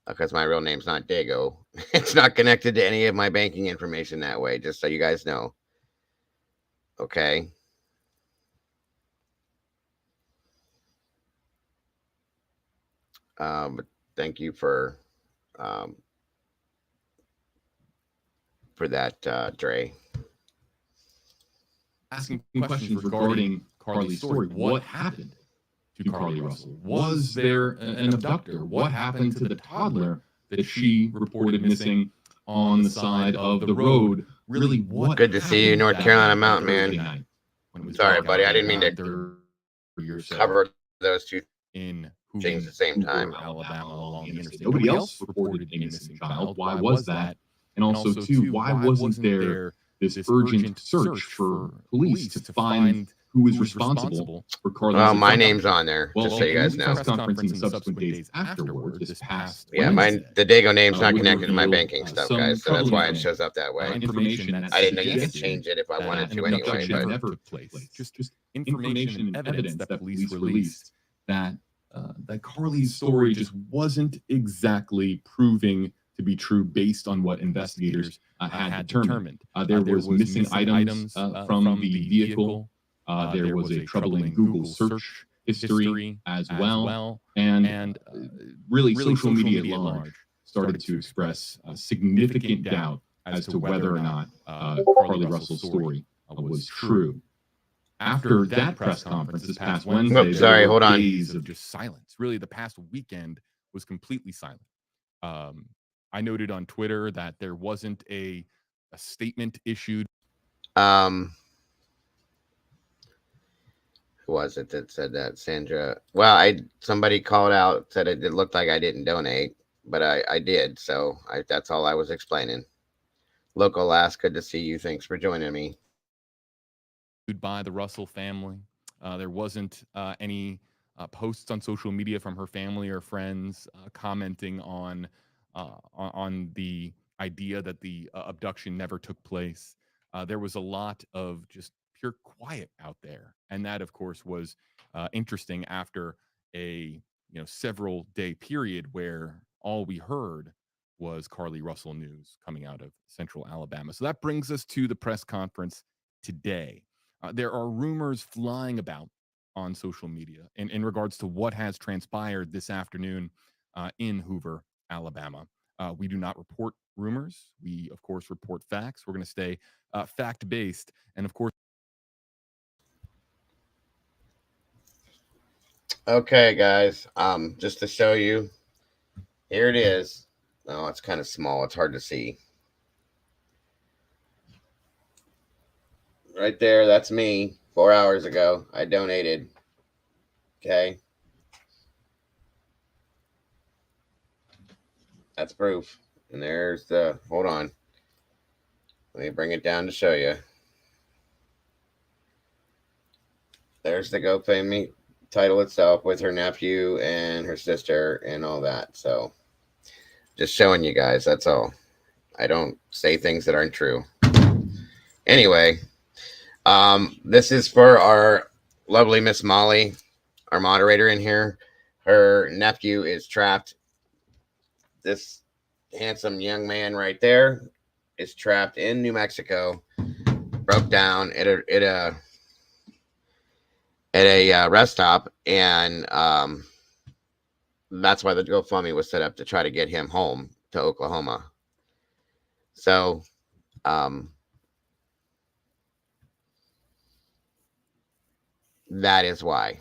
Because my real name's not Dago. It's not connected to any of my banking information that way, just so you guys know. Okay. But thank you for that, Dre. Asking questions regarding Carlee's story. What happened to Carlee Russell? Was there an abductor? What happened to the toddler that she reported missing on the side of the road? Really, what? Good to see you, North Carolina Mountain Man. Sorry, buddy. I didn't mean to cover those two in things at the same time. Alabama, along the interstate. Nobody else reported a missing child. Why was that? And also, too, why wasn't there this urgent search for police to find who was responsible for Carlee's Well, my name's on there, just so you guys know. Press conference in subsequent days afterwards, this past Yeah, the Dago name's not connected to my banking stuff, guys, so that's why it shows up that way. Information I didn't know you could change it if I wanted to anyway. But never took place. Just information and evidence that police released that that Carlee's story just wasn't exactly proving to be true based on what investigators had determined. There was missing items from the vehicle. There was a troubling Google search history as well. And really, social media at large started to express significant doubt as to whether or not Carlee Russell's story was true. After that press conference this past Wednesday, there were days of just silence. Really, the past weekend was completely silent. I noted on Twitter that there wasn't a statement issued. Who was it that said that? Sandra. Well, somebody called out, said it looked like I didn't donate, but I did. So that's all I was explaining. Local Alaska, good to see you. Thanks for joining me. By the Russell family. There wasn't any posts on social media from her family or friends commenting on the idea that the abduction never took place. There was a lot of just pure quiet out there, and that, of course, was interesting after a several day period where all we heard was Carlee Russell news coming out of Central Alabama. So that brings us to the press conference today. There are rumors flying about on social media in regards to what has transpired this afternoon in Hoover, Alabama. We do not report rumors. We, of course, report facts. We're going to stay fact-based. And, of course, Okay, guys. Just to show you, here it is. Oh, it's kind of small. It's hard to see. Right there, that's me. 4 hours ago, I donated. Okay, that's proof. And there's the. Hold on. Let me bring it down to show you. There's the GoFundMe title itself with her nephew and her sister and all that. So just showing you guys. That's all. I don't say things that aren't true. Anyway, this is for our lovely Miss Molly, our moderator in here. Her nephew is trapped. This handsome young man right there is trapped in New Mexico. Broke down at a rest stop, and that's why the GoFundMe was set up to try to get him home to Oklahoma. So, um, that is why.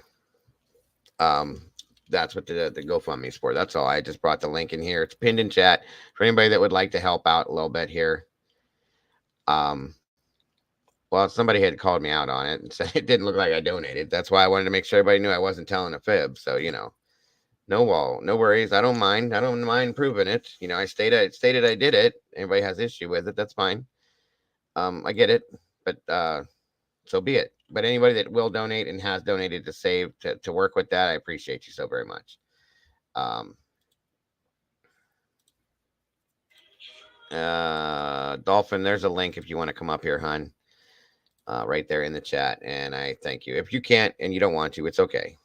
Um, that's what the GoFundMe is for. That's all. I just brought the link in here. It's pinned in chat for anybody that would like to help out a little bit here. Um, well, somebody had called me out on it and said it didn't look like I donated. That's why I wanted to make sure everybody knew I wasn't telling a fib. So, no worries. I don't mind. I don't mind proving it. I stated I did it. Anybody has issue with it, that's fine. I get it, but so be it. But anybody that will donate and has donated to save to work with that, I appreciate you so very much. Um, Dolphin, there's a link if you want to come up here, hon. Right there in the chat, and I thank you. If you can't and you don't want to, it's okay.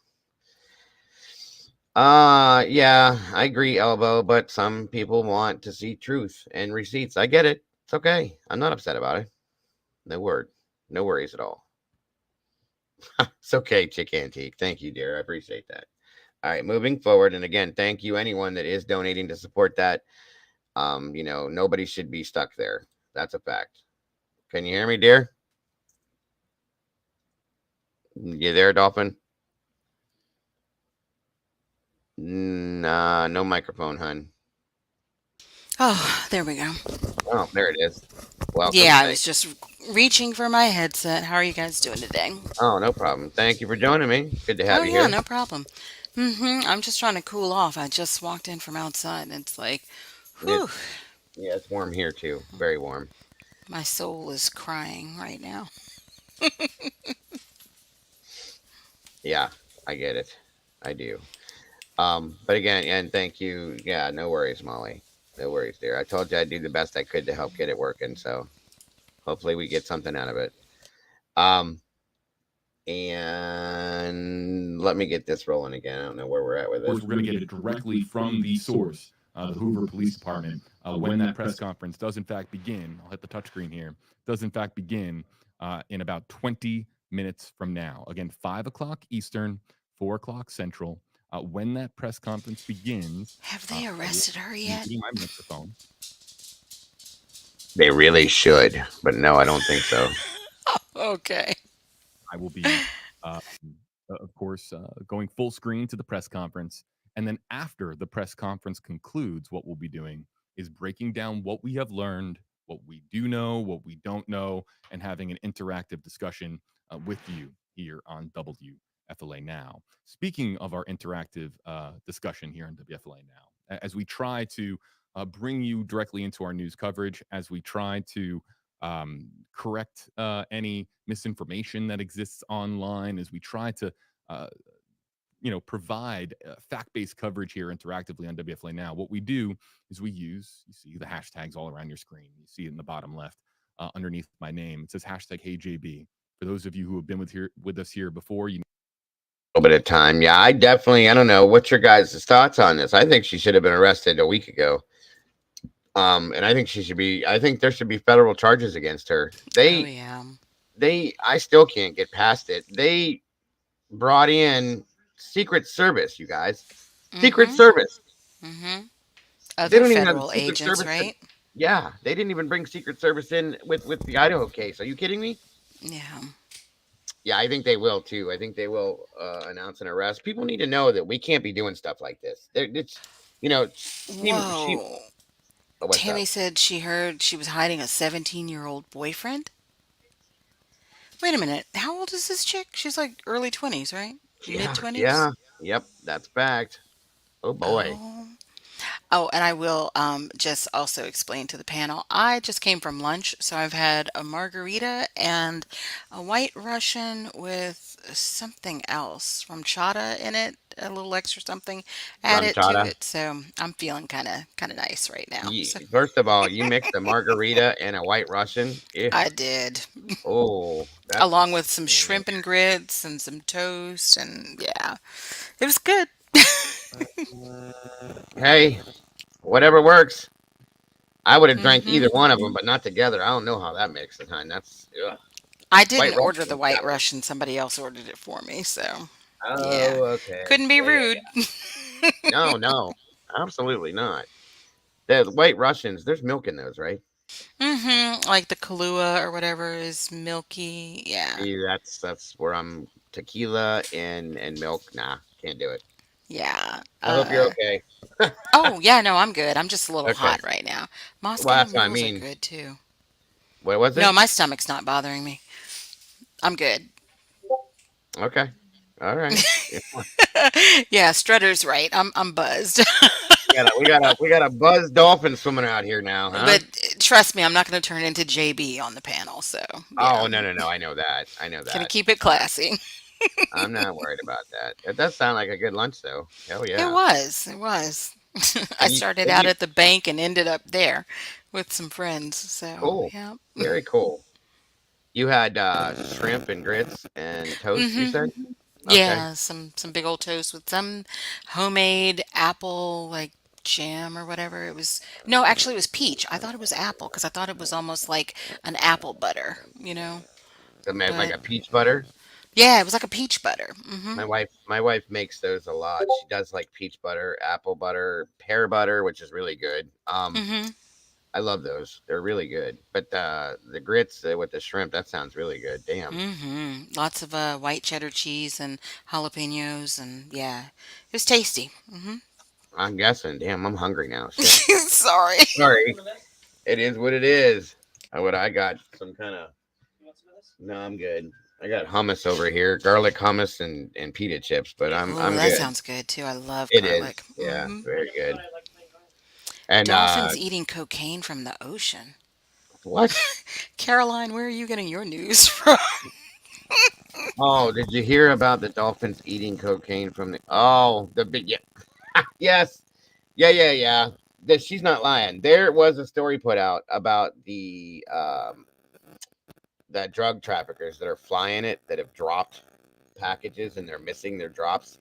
Yeah, I agree, Elbow, but some people want to see truth and receipts. I get it. It's okay. I'm not upset about it. No word. No worries at all. It's okay, Chick Antique. Thank you, dear. I appreciate that. All right, moving forward, and again, thank you anyone that is donating to support that. Nobody should be stuck there. That's a fact. Can you hear me, dear? You there, Dolphin? Nah, no microphone, hun. Oh, there we go. Oh, there it is. Welcome. Yeah, I was just reaching for my headset. How are you guys doing today? Oh, no problem. Thank you for joining me. Good to Oh have you yeah, here. no problem. I'm just trying to cool off. I just walked in from outside and it's like, whew, It's Yeah, it's warm here too. Very warm. my soul is crying right now. Yeah, I get it. I do. But again, and thank you. Yeah, no worries, Molly. No worries, dear. I told you I'd do the best I could to help get it working. So hopefully we get something out of it. Um, and let me get this rolling again. I don't know where we're at with Of course, it. we're going to get it directly from the source, the Hoover Police Department, when that press conference does in fact begin. I'll hit the touchscreen here. Does in fact begin in about 20 minutes from now. Again, 5 o'clock Eastern, 4 o'clock Central. When that press conference begins, Have they arrested her yet? muting my microphone. They really should, but no, I don't think so. Okay. I will be, of course, going full screen to the press conference. And then after the press conference concludes, what we'll be doing is breaking down what we have learned, what we do know, what we don't know, and having an interactive discussion with you here on WFLA Now. Speaking of our interactive discussion here on WFLA Now, as we try to bring you directly into our news coverage, as we try to correct any misinformation that exists online, as we try to provide fact-based coverage here interactively on WFLA Now. What we do is you see the hashtags all around your screen. You see it in the bottom left underneath my name. It says hashtag HeyJB. For those of you who have been with us here before, you know, A little bit of time. Yeah, I don't know. What's your guys' thoughts on this? I think she should have been arrested a week ago. And I think there should be federal charges against her. Oh yeah. I still can't get past it. They brought in Secret Service, you guys. Secret Mhm. Service. Mhm. They Other don't even have federal Secret agents, Service. right? Yeah, they didn't even bring Secret Service in with the Idaho case. Are you kidding me? Yeah. Yeah, I think they will too. I think they will announce an arrest. People need to know that we can't be doing stuff like this. It's, she. Whoa. Oh, what's Tammy up? said she heard she was hiding a 17-year-old boyfriend. Wait a minute. How old is this chick? She's like early 20s, right? Mid Yeah, 20s? yeah, yep, that's fact. Oh boy, Oh. Oh, and I will just also explain to the panel. I just came from lunch, so I've had a margarita and a white Russian with something else from chata in it, a little extra something rum added to chata. it. So I'm feeling kind of nice right now. So First of all, you mixed a margarita and a white Russian. Yeah. I did, Oh, that's along with some disgusting. shrimp and grits and some toast, and yeah, it was good. Hey, whatever works. I would have drank hmm either one of them, but not together. I don't know how that mixes, hon. That's ugh. I White didn't order the Russian's white got to. Russian. Somebody else ordered it for me. So yeah, Oh, okay. couldn't be Yeah, yeah, rude. yeah. No, no, absolutely not. The white Russians, there's milk in those, right? Like the Kahlua or whatever is milky. Yeah. See, that's where I'm tequila and milk. Nah, can't do it. Yeah. I hope you're okay. Oh, yeah, no, I'm good. I'm just a little Okay. hot right now. Well, Moscow that's what I mules are mean. good too. What was No, it? my stomach's not bothering me. I'm good. Okay. All right. Yeah. Yeah, Strutter's right. I'm buzzed. We got a buzz dolphin swimming out here now, huh? But trust me, I'm not going to turn into JB on the panel. So, Oh yeah. no, no, no! I know that. I know Gonna that. keep it classy. I'm not worried about that. It does sound like a good lunch, though. Hell It yeah! was. It was. I And you, started and out you, at the bank and ended up there with some friends. So, cool, yeah. very cool. You had shrimp and grits and toast. You hmm said okay. Yeah, some big old toast with some homemade apple like jam or whatever. It was no, actually it was peach. I thought it was apple because I thought it was almost like an apple butter, you know. So made like But a peach butter. yeah, it was like a peach butter. My wife makes those a lot. She does like peach butter, apple butter, pear butter, which is really good. Mhm. I love those. They're really good. But the grits with the shrimp, that sounds really good. Damn. Lots of white cheddar cheese and jalapenos and yeah, it was tasty. I'm guessing. Damn, I'm hungry now. Shit. Sorry. Sorry. It is what it is. What I got some kind of. No, I'm good. I got hummus over here, garlic hummus and pita chips, but I'm Oh, I'm that good. sounds good too. I love It is. garlic. Yeah, very good. And Dolphins eating cocaine from the ocean. what? Caroline, where are you getting your news from? Oh, did you hear about the dolphins eating cocaine from the? Oh, the big yeah. Yes. Yeah, yeah, yeah. She's not lying. There was a story put out about the drug traffickers that are flying it that have dropped packages and they're missing their drops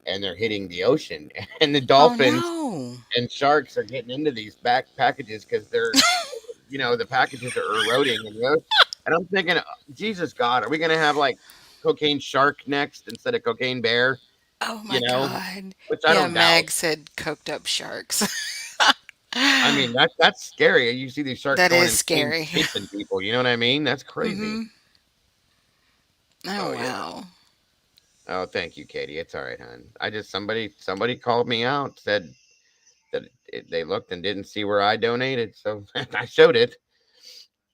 and they're hitting the ocean and the Oh dolphins no. and sharks are getting into these back packages because they're the packages are eroding in the ocean. And I'm thinking, Jesus God, are we gonna have like cocaine shark next instead of cocaine bear? Oh You my know, God. which I Yeah, don't doubt. Mag said coked up sharks. I mean, that's scary. You see these sharks That going is insane, scary. chasing people. You know what I mean? That's crazy. hmm Oh Oh yeah. wow. Oh, thank you, Katie. It's all right, hon. I just somebody called me out, said that they looked and didn't see where I donated, so I showed it.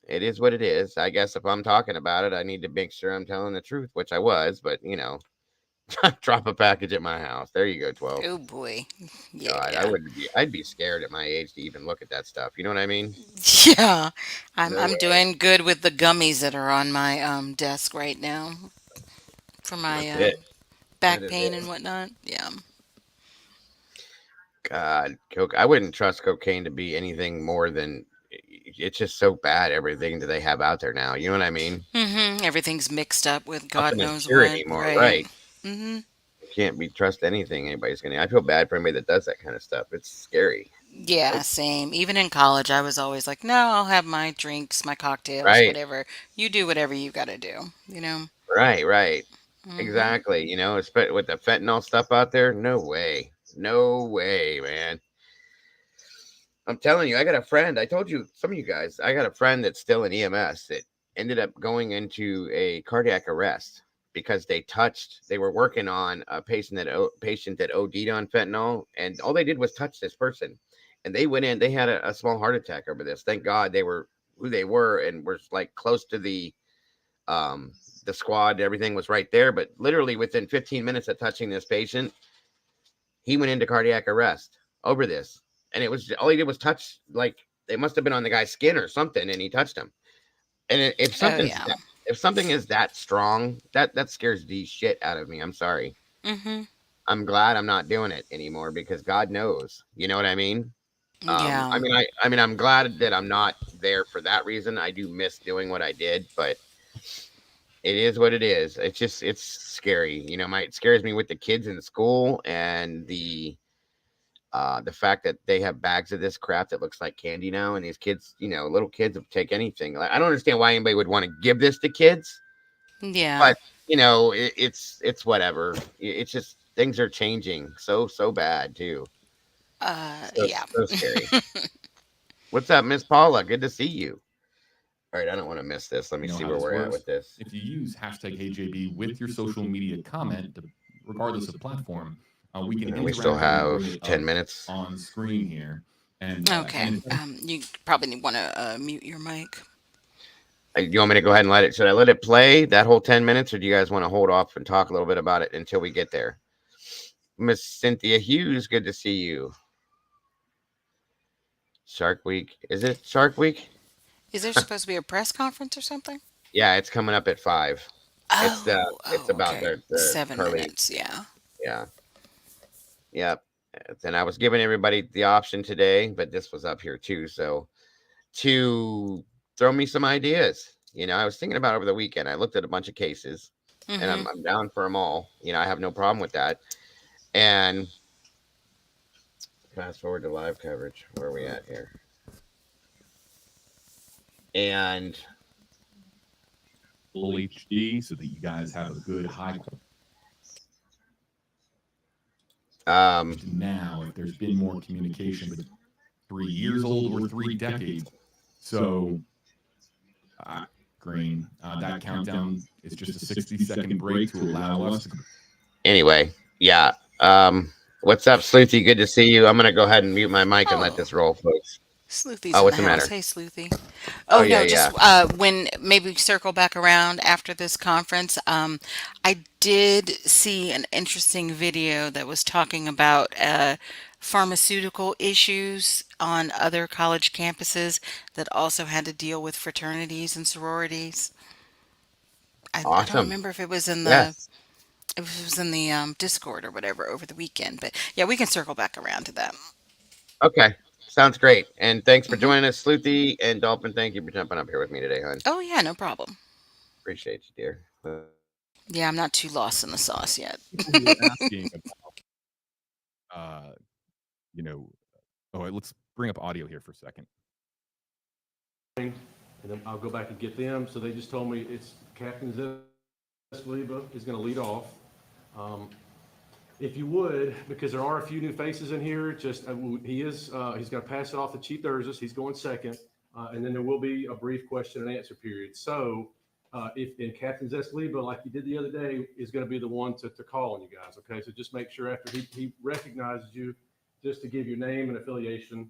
It is what it is. I guess if I'm talking about it, I need to make sure I'm telling the truth, which I was. But drop a package at my house. There you go, 12. Oh boy. God, I Yeah. wouldn't be. I'd be scared at my age to even look at that stuff. You know what I mean? Yeah. I'm No I'm way. doing good with the gummies that are on my desk right now for my That's it. That back is pain and it. whatnot. Yeah. God, coke. I wouldn't trust cocaine to be anything more than. It's just so bad. Everything that they have out there now. You know what I mean? Everything's mixed up with God Nothing is knows pure what. anymore, Right. right? hmm You can't be trust anything anybody's gonna. I feel bad for anybody that does that kind of stuff. It's scary. Yeah, Nope. same. Even in college, I was always like, no, I'll have my drinks, my cocktails, Right, whatever. You do whatever you got to do, you know? right, right. hmm Exactly. With the fentanyl stuff out there, no way, no way, man. I'm telling you, I got a friend. I told you, some of you guys, I got a friend that's still in EMS that ended up going into a cardiac arrest. because they were working on a patient that OD'd on fentanyl, and all they did was touch this person, and they went in. They had a small heart attack over this. Thank God they were who they were and were like close to the squad. Everything was right there, but literally within 15 minutes of touching this patient, he went into cardiac arrest over this. And it was all he did was touch, like they must have been on the guy's skin or something, and he touched him. And Oh yeah. if something is that strong, that scares the shit out of me. I'm sorry. Mhm. I'm glad I'm not doing it anymore because God knows. You know what I mean? Yeah. I'm glad that I'm not there for that reason. I do miss doing what I did, but it is what it is. It's scary. It scares me with the kids in school and the fact that they have bags of this crap that looks like candy now, and these kids, little kids will take anything. Like, I don't understand why anybody would want to give this to kids, Yeah. but it's whatever. It's just things are changing so bad too. Yeah. So scary. What's up, Miss Paula? Good to see you. All right, I don't want to miss this. Let me You know see how where this we're at works. with this. If you use hashtag HeyJB with your social media comment, regardless of platform, we can We still interactively bring have it 10 up minutes. on screen here. Okay. And You probably want to mute your mic. You want me to go ahead and let it? Should I let it play that whole 10 minutes, or do you guys want to hold off and talk a little bit about it until we get there? Miss Cynthia Hughes, good to see you. Shark Week. Is it Shark Week? Is there supposed to be a press conference or something? Yeah, it's coming up at 5. It's Oh, about okay. the 7 minutes. Carlee. Yeah. Yeah. Yep. And I was giving everybody the option today, but this was up here too. So to throw me some ideas. I was thinking about over the weekend. I looked at a bunch of cases, and Mhm. I'm down for them all. I have no problem with that. And fast forward to live coverage. Where are we at here? And full HD so that you guys have a good high now. If there's been more communication, but 3 years old or 3 decades, so Green, that countdown is just a 60-second break to allow us to. anyway, yeah. What's up, Sleuthy? Good to see you. I'm gonna go ahead and mute my mic and let Oh, this roll, folks. Sleuthy's Oh, in the what's the house. matter? Hey, Sleuthy. Oh Oh yeah, no, yeah. just when maybe we circle back around after this conference. I did see an interesting video that was talking about pharmaceutical issues on other college campuses that also had to deal with fraternities and sororities. I don't Awesome. remember if it was in the Yes. if it was in the Discord or whatever over the weekend, but yeah, we can circle back around to that. Okay. Sounds great. And thanks for Hmm. joining us, Sleuthy and Dolphin. Thank you for jumping up here with me today, hon. Oh yeah, no problem. Appreciate you, dear. Yeah, I'm not too lost in the sauce yet. People were asking about, uh, you know, oh, let's bring up audio here for a second. And then I'll go back and get them. So they just told me it's Captain Zesliba is going to lead off. Um, if you would, because there are a few new faces in here, just he's going to pass it off to Chief Thursday. He's going second, and then there will be a brief question and answer period. So if and Captain Zesliba, like you did the other day, is going to be the one to call on you guys. Okay, so just make sure after he recognizes you, just to give your name and affiliation,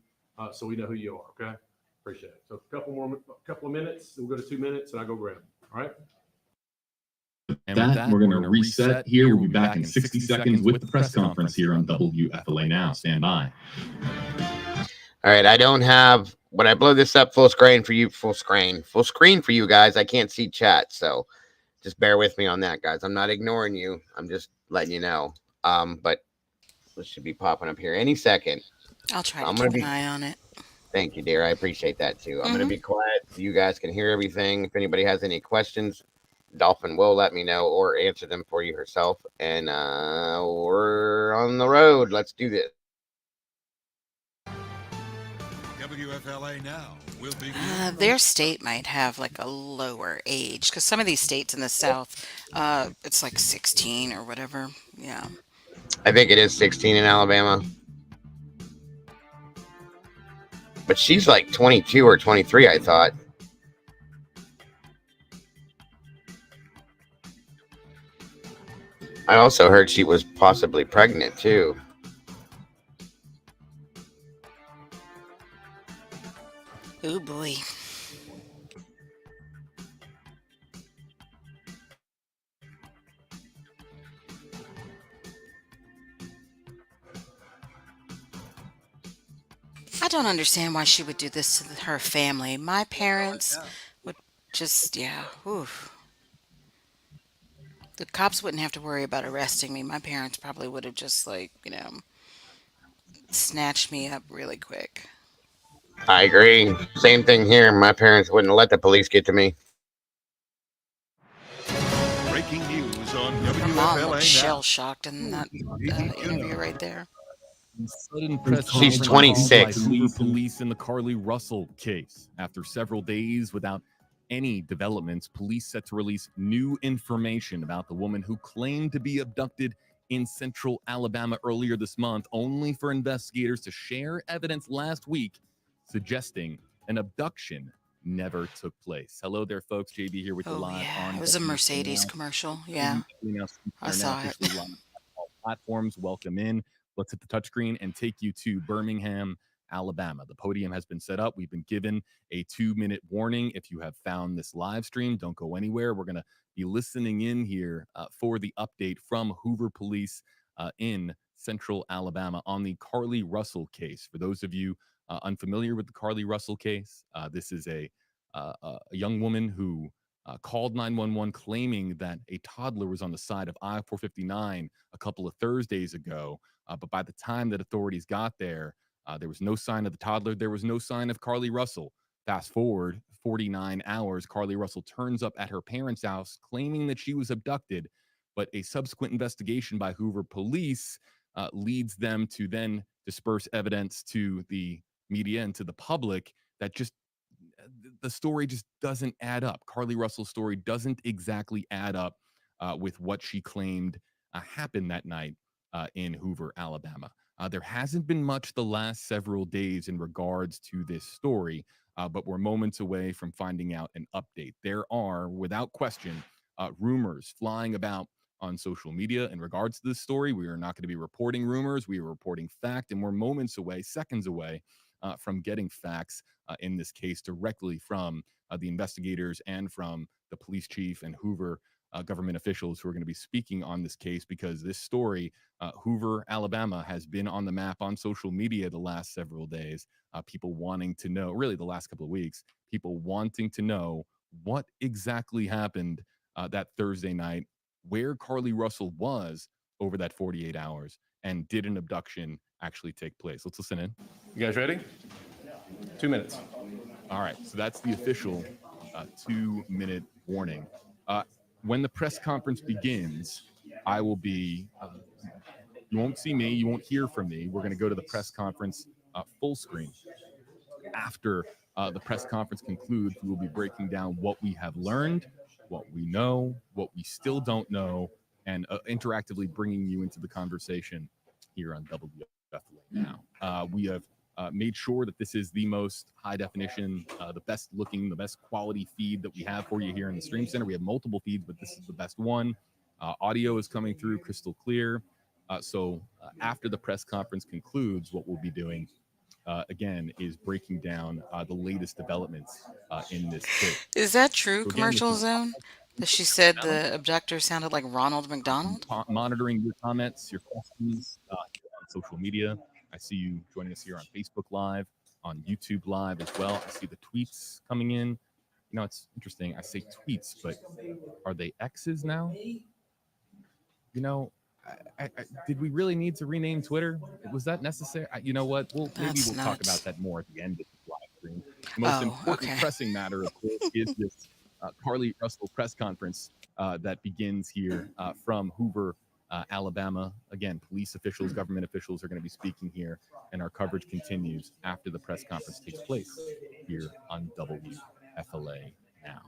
so we know who you are. Okay. Appreciate it. So a couple of minutes. We'll go to 2 minutes, and I'll go grab them. All right. And with that, we're going to reset here. We'll be back in 60 seconds with the press conference here on WFLA Now. Stand by. All right. I don't have when I blow this up full screen for you, full screen for you guys. I can't see chat, so just bear with me on that, guys. I'm not ignoring you. I'm just letting you know. But this should be popping up here any second. I'll try So to I'm gonna keep an be. eye on it. Thank you, dear. I appreciate that too. I'm gonna Hmm. be quiet so you guys can hear everything. If anybody has any questions, Dolphin will let me know or answer them for you herself. And we're on the road. Let's do this. WFLA Now will begin. Their state might have like a lower age because some of these states in the South, it's like 16 or whatever. Yeah. I think it is 16 in Alabama, but she's like 22 or 23. I thought. I also heard she was possibly pregnant too. Oh boy. I don't understand why she would do this to her family. My parents would just, yeah, oof. The cops wouldn't have to worry about arresting me. My parents probably would have just, like, snatched me up really quick. I agree. Same thing here. My parents wouldn't let the police get to me. Breaking news on Her mom looked WFLA now. shell shocked in that Need to interview know. right there. Sudden press She's conference called by 26. Hoover police in the Carlee Russell case. After several days without any developments, police set to release new information about the woman who claimed to be abducted in central Alabama earlier this month, only for investigators to share evidence last week suggesting an abduction never took place. Hello there, folks. JB here with you Oh, live yeah. on It was a WFLA Mercedes Now. commercial. Yeah, We I are now saw it. officially live on all platforms. Welcome in. Let's hit the touchscreen and take you to Birmingham, Alabama. The podium has been set up. We've been given a 2-minute warning. If you have found this live stream, don't go anywhere. We're going to be listening in here for the update from Hoover Police in central Alabama on the Carlee Russell case. For those of you unfamiliar with the Carlee Russell case, this is a young woman who called 911 claiming that a toddler was on the side of I 459 a couple of Thursdays ago. But by the time that authorities got there was no sign of the toddler. There was no sign of Carlee Russell. Fast forward 49 hours, Carlee Russell turns up at her parents' house claiming that she was abducted. But a subsequent investigation by Hoover police leads them to then disperse evidence to the media and to the public that just the story just doesn't add up. Carlee Russell's story doesn't exactly add up with what she claimed happened that night in Hoover, Alabama. There hasn't been much the last several days in regards to this story, but we're moments away from finding out an update. There are, without question, rumors flying about on social media in regards to this story. We are not going to be reporting rumors. We are reporting fact, and we're moments away, seconds away from getting facts in this case directly from the investigators and from the police chief and Hoover government officials who are going to be speaking on this case, because this story, Hoover, Alabama, has been on the map on social media the last several days. People wanting to know, really the last couple of weeks, people wanting to know what exactly happened that Thursday night, where Carlee Russell was over that 48 hours, and did an abduction actually take place. Let's listen in. You guys ready? 2 minutes. All right, so that's the official 2-minute warning. When the press conference begins, I will be, you won't see me, you won't hear from me. We're going to go to the press conference full screen. After the press conference concludes, we will be breaking down what we have learned, what we know, what we still don't know, and interactively bringing you into the conversation here on WFLA Now. We have made sure that this is the most high definition, the best looking, the best quality feed that we have for you here in the Stream Center. We have multiple feeds, but this is the best one. Audio is coming through crystal clear. So after the press conference concludes, what we'll be doing again is breaking down the latest developments in this case. Is that true, So again, this Commercial is Zone? That she said the abductor sounded like Ronald McDonald? monitoring your comments, your questions here on social media. I see you joining us here on Facebook Live, on YouTube Live as well. I see the tweets coming in. You know, it's interesting. I say tweets, but are they X's now? You know, did we really need to rename Twitter? Was that necessary? You know what? Maybe That's we'll talk nuts. about that more at the end of the live stream. The most Oh, important okay. pressing matter, of course, is this Carlee Russell press conference that begins here from Hoover, Alabama. Again, police officials, government officials are going to be speaking here, and our coverage continues after the press conference takes place here on WFLA Now.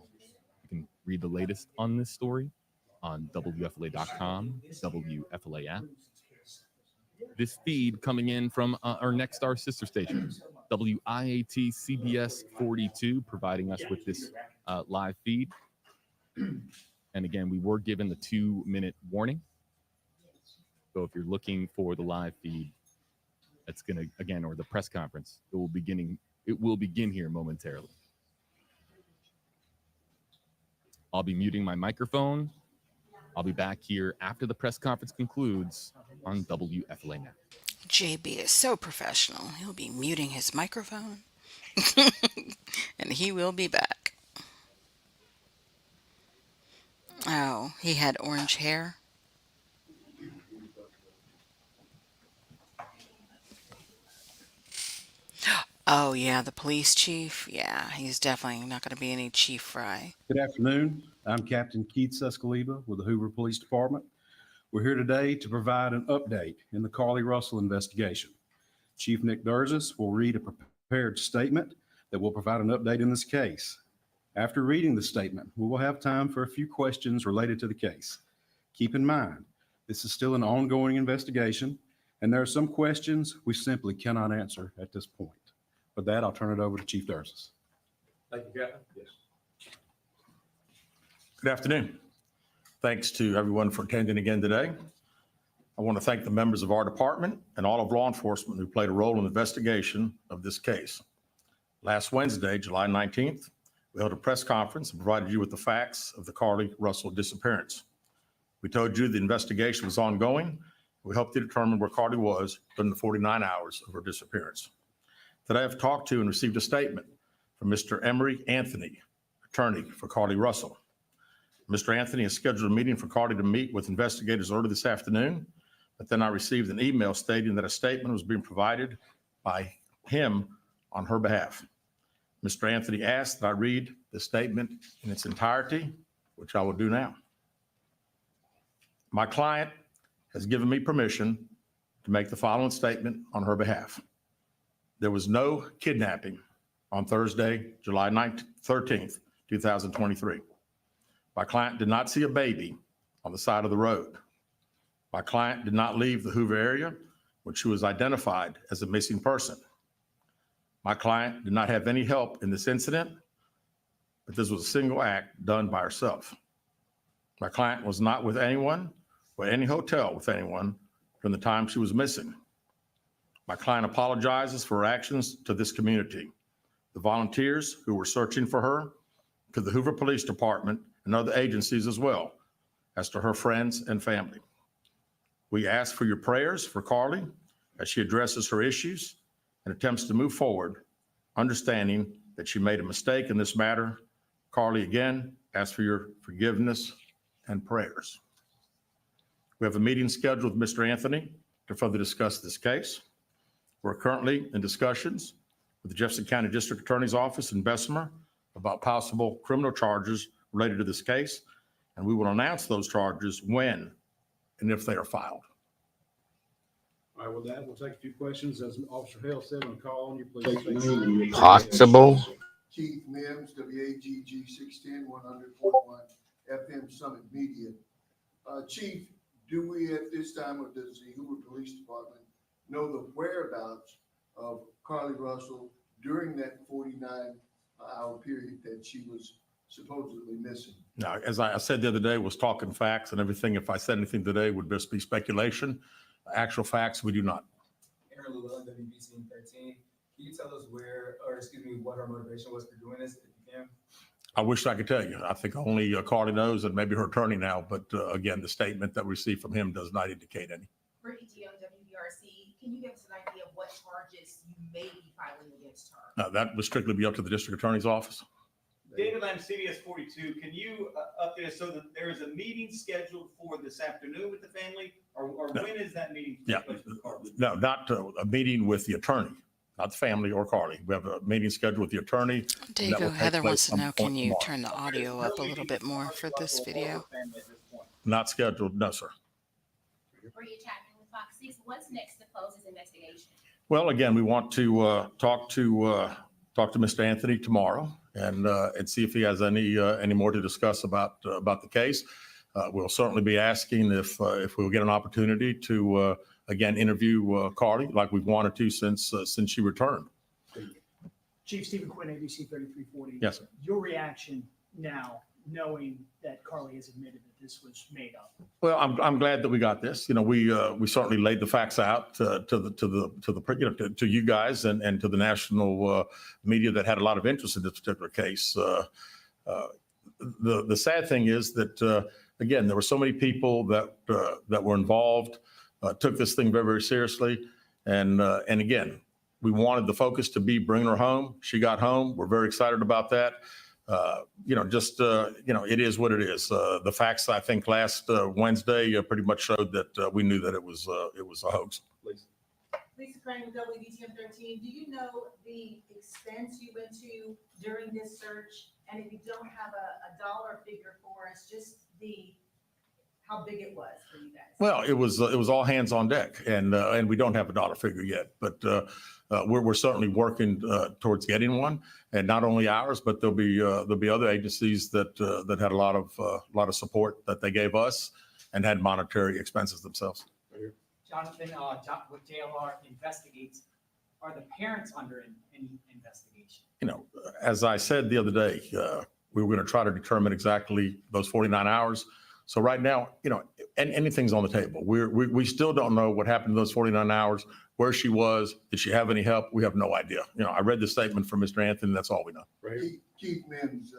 You can read the latest on this story on WFLA.com, WFLA app. This feed coming in from our next star sister station, WIAT CBS 42, providing us with this live feed. And again, we were given the 2-minute warning. So if you're looking for the live feed, that's going to, again, or the press conference, it will begin here momentarily. I'll be muting my microphone. I'll be back here after the press conference concludes on WFLA Now. JB is so professional. He'll be muting his microphone. And he will be back. Oh, he had orange hair. Oh, yeah, the police chief. Yeah, he's definitely not going to be any Chief Fry. Good afternoon. I'm Captain Keith Suscaleba with the Hoover Police Department. We're here today to provide an update in the Carlee Russell investigation. Chief Nick Durzis will read a prepared statement that will provide an update in this case. After reading the statement, we will have time for a few questions related to the case. Keep in mind, this is still an ongoing investigation, and there are some questions we simply cannot answer at this point. With that, I'll turn it over to Chief Durzis. Thank you, Captain. Yes. Good afternoon. Thanks to everyone for attending again today. I want to thank the members of our department and all of law enforcement who played a role in the investigation of this case. Last Wednesday, July 19th, we held a press conference and provided you with the facts of the Carlee Russell disappearance. We told you the investigation was ongoing. We helped you determine where Carlee was during the 49 hours of her disappearance. Today, I've talked to and received a statement from Mr. Emery Anthony, attorney for Carlee Russell. Mr. Anthony has scheduled a meeting for Carlee to meet with investigators early this afternoon, but then I received an email stating that a statement was being provided by him on her behalf. Mr. Anthony asked that I read the statement in its entirety, which I will do now. My client has given me permission to make the following statement on her behalf. There was no kidnapping on Thursday, July 13th, 2023. My client did not see a baby on the side of the road. My client did not leave the Hoover area when she was identified as a missing person. My client did not have any help in this incident, but this was a single act done by herself. My client was not with anyone or any hotel with anyone from the time she was missing. My client apologizes for her actions to this community, the volunteers who were searching for her, to the Hoover Police Department and other agencies as well, as to her friends and family. We ask for your prayers for Carlee as she addresses her issues and attempts to move forward, understanding that she made a mistake in this matter. Carlee, again, ask for your forgiveness and prayers. We have a meeting scheduled with Mr. Anthony to further discuss this case. We're currently in discussions with the Jefferson County District Attorney's Office in Bessemer about possible criminal charges related to this case, and we will announce those charges when and if they are filed. All right, with that, we'll take a few questions. As Officer Hale said, I'm calling you, please state your name. Possible. Keith Mims, WAGG 610 100.1 FM Summit Media. Chief, do we at this time, or does the Hoover Police Department know the whereabouts of Carlee Russell during that 49-hour period that she was supposedly missing? Now, as I said the other day, was talking facts and everything. If I said anything today, would just be speculation. Actual facts, we do not. Aaron Llewellyn, WBC 13. Can you tell us what her motivation was for doing this, if you can? I wish I could tell you. I think only Carlee knows, and maybe her attorney now. But again, the statement that we received from him does not indicate any. Brittany G on WBRC, can you give us an idea of what charges you may be filing against her? That would strictly be up to the district attorney's office. David Lamb, CBS 42, can you update us so that there is a meeting scheduled for this afternoon with the family, or No. when is that meeting? Yeah, no, not a meeting with the attorney, not the family or Carlee. We have a meeting scheduled with the attorney. Dago, Heather wants to know, can you turn the audio up a little bit more for this video? Not scheduled, no, sir. Bria Chapman with Fox 6, what's next to close this investigation? Well, again, we want to talk to Mr. Anthony tomorrow and see if he has any more to discuss about the case. We'll certainly be asking if we'll get an opportunity to again interview Carlee like we've wanted to since she returned. Chief Stephen Quinn, ABC 3340. Yes, sir. Your reaction now, knowing that Carlee has admitted that this was made up? Well, I'm glad that we got this. You know, we certainly laid the facts out to you guys and to the national media that had a lot of interest in this particular case. The sad thing is that again, there were so many people that were involved, took this thing very, very seriously, and again, we wanted the focus to be bringing her home. She got home. We're very excited about that. It is what it is. The facts, I think, last Wednesday pretty much showed that we knew that it was a hoax. Lisa Crane with WBTM 13. Do you know the expense you went to during this search? And if you don't have a dollar figure for us, just how big it was for you guys? Well, it was all hands on deck, and we don't have a dollar figure yet, but we're certainly working towards getting one, and not only ours, but there'll be other agencies that had a lot of support that they gave us and had monetary expenses themselves. Jonathan, what JLR investigates, are the parents under any investigation? You know, as I said the other day, we were going to try to determine exactly those 49 hours. So right now, you know, anything's on the table. We still don't know what happened to those 49 hours, where she was. Did she have any help? We have no idea. You know, I read the statement from Mr. Anthony. That's all we know. Keith Mims,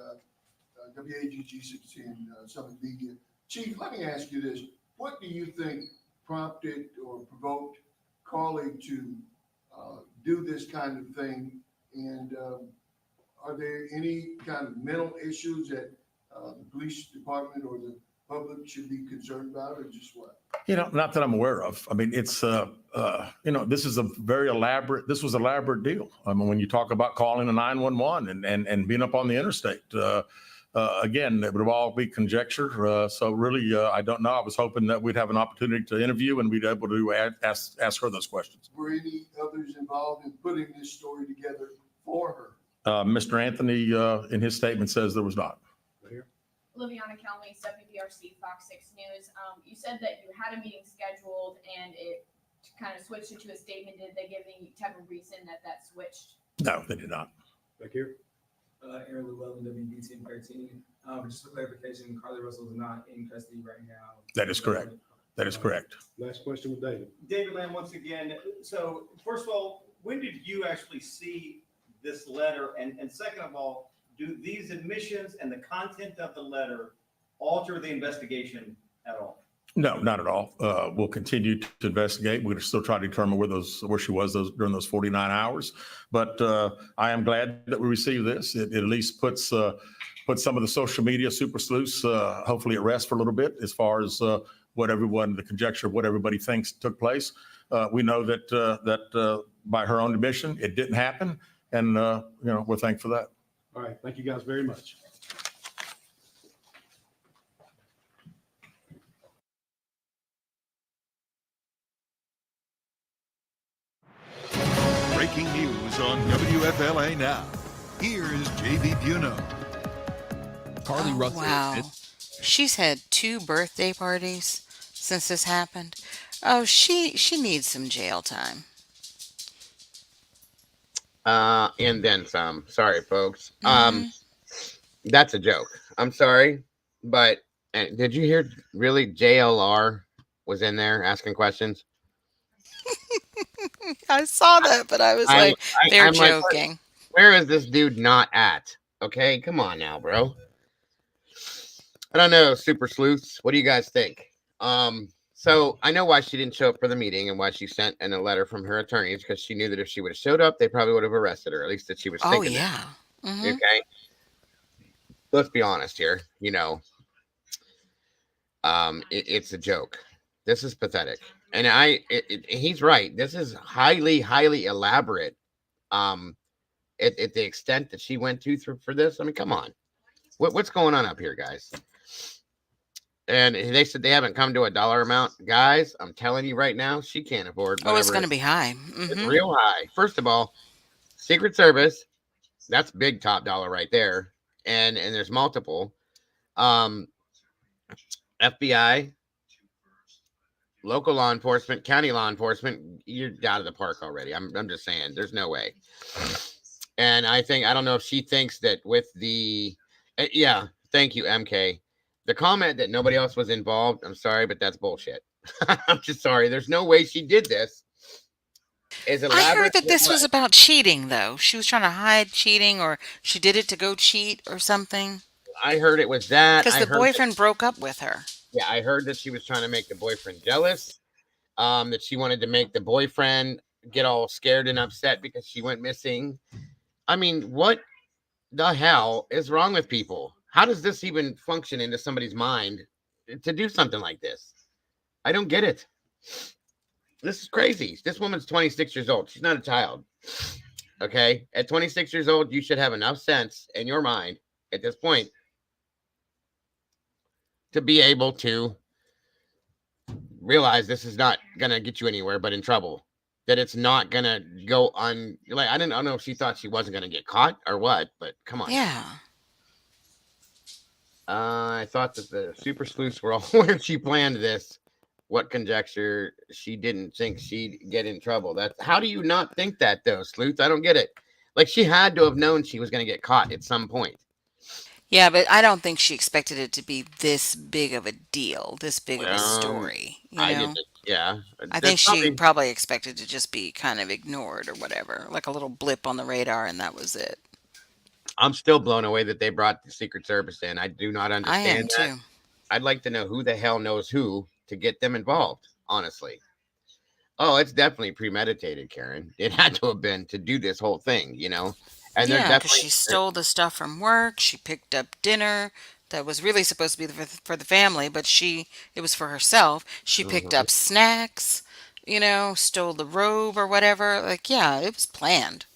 WAGG 16 Summit Media. Chief, let me ask you this. What do you think prompted or provoked Carlee to do this kind of thing? And are there any kind of mental issues that the police department or the public should be concerned about, or just what? You know, not that I'm aware of. I mean, it's, this is this was elaborate deal. I mean, when you talk about calling a 911 and being up on the interstate, again, it would all be conjecture. So really, I don't know. I was hoping that we'd have an opportunity to interview and we'd be able to ask her those questions. Were any others involved in putting this story together for her? Mr. Anthony, in his statement, says there was not. Liviana Calmes, WBRC, Fox 6 News. You said that you had a meeting scheduled and it kind of switched into a statement. Did they give any type of reason that switched? No, they did not. Back here. Aaron Llewellyn, WBTM 13. Just for clarification, Carlee Russell is not in custody right now. That is correct. That is correct. Last question with David. David Lamb, once again. So first of all, when did you actually see this letter? And second of all, do these admissions and the content of the letter alter the investigation at all? No, not at all. We'll continue to investigate. We're still trying to determine where she was during those 49 hours. But I am glad that we received this. It at least puts some of the social media super sleuths hopefully at rest for a little bit as far as the conjecture of what everybody thinks took place. We know that by her own admission, it didn't happen. And, we're thankful for that. All right. Thank you guys very much. Breaking news on WFLA Now. Here is JV Buno. Carlee Russell. Wow. She's had 2 birthday parties since this happened. Oh, she needs some jail time. And then some. Sorry, folks. That's a joke. I'm sorry, but did you hear? Really, JLR was in there asking questions. I saw that, but I was they're joking. Like, where is this dude not at? Okay, come on now, bro. I don't know, super sleuths. What do you guys think? So I know why she didn't show up for the meeting and why she sent in a letter from her attorneys, because she knew that if she would have showed up, they probably would have arrested her. At least that she was thinking. Oh yeah. Mm-hmm. Okay. Let's be honest here. It's a joke. This is pathetic. And he's right. This is highly, highly elaborate. At the extent that she went to for this. I mean, come on. What's going on up here, guys? And they said they haven't come to a dollar amount. Guys, I'm telling you right now, she can't afford. Oh, it's going to be high. Mm-hmm. It's real high. First of all, Secret Service, that's big top dollar right there. And there's multiple. FBI, local law enforcement, county law enforcement, you're out of the park already. I'm just saying, there's no way. And I don't know if she thinks that with the, Thank you, MK. The comment that nobody else was involved, I'm sorry, but that's bullshit. I'm just sorry. There's no way she did this. As I heard elaborate that as it this was was, about cheating, though. She was trying to hide cheating, or she did it to go cheat or something. I heard it was that. Because I the heard that, boyfriend broke up with her. yeah, I heard that she was trying to make the boyfriend jealous. That she wanted to make the boyfriend get all scared and upset because she went missing. I mean, what the hell is wrong with people? How does this even function into somebody's mind to do something like this? I don't get it. This is crazy. This woman's 26 years old. She's not a child. Okay. At 26 years old, you should have enough sense in your mind at this point to be able to realize this is not going to get you anywhere but in trouble. That it's not going to go on. Like, I don't know if she thought she wasn't going to get caught or what, but come on. Yeah. I thought that the super sleuths were all where she planned this. What conjecture she didn't think she'd get in trouble. That's how do you not think that though, sleuth? I don't get it. Like she had to have known she was going to get caught at some point. Yeah, but I don't think she expected it to be this big of a deal, this big of a story, you I didn't. know? Yeah, I there's think she probably. probably expected to just be kind of ignored or whatever, like a little blip on the radar, and that was it. I'm still blown away that they brought the Secret Service in. I do not I am understand that. too. I'd like to know who the hell knows who to get them involved. Honestly. Oh, it's definitely premeditated, Karen. It had to have been to do this whole thing, and they're Yeah, because definitely. she stole the stuff from work. She picked up dinner that was really supposed to be for the family, but it was for herself. She picked Mhm. up snacks, stole the robe or whatever. Like, yeah, it was planned.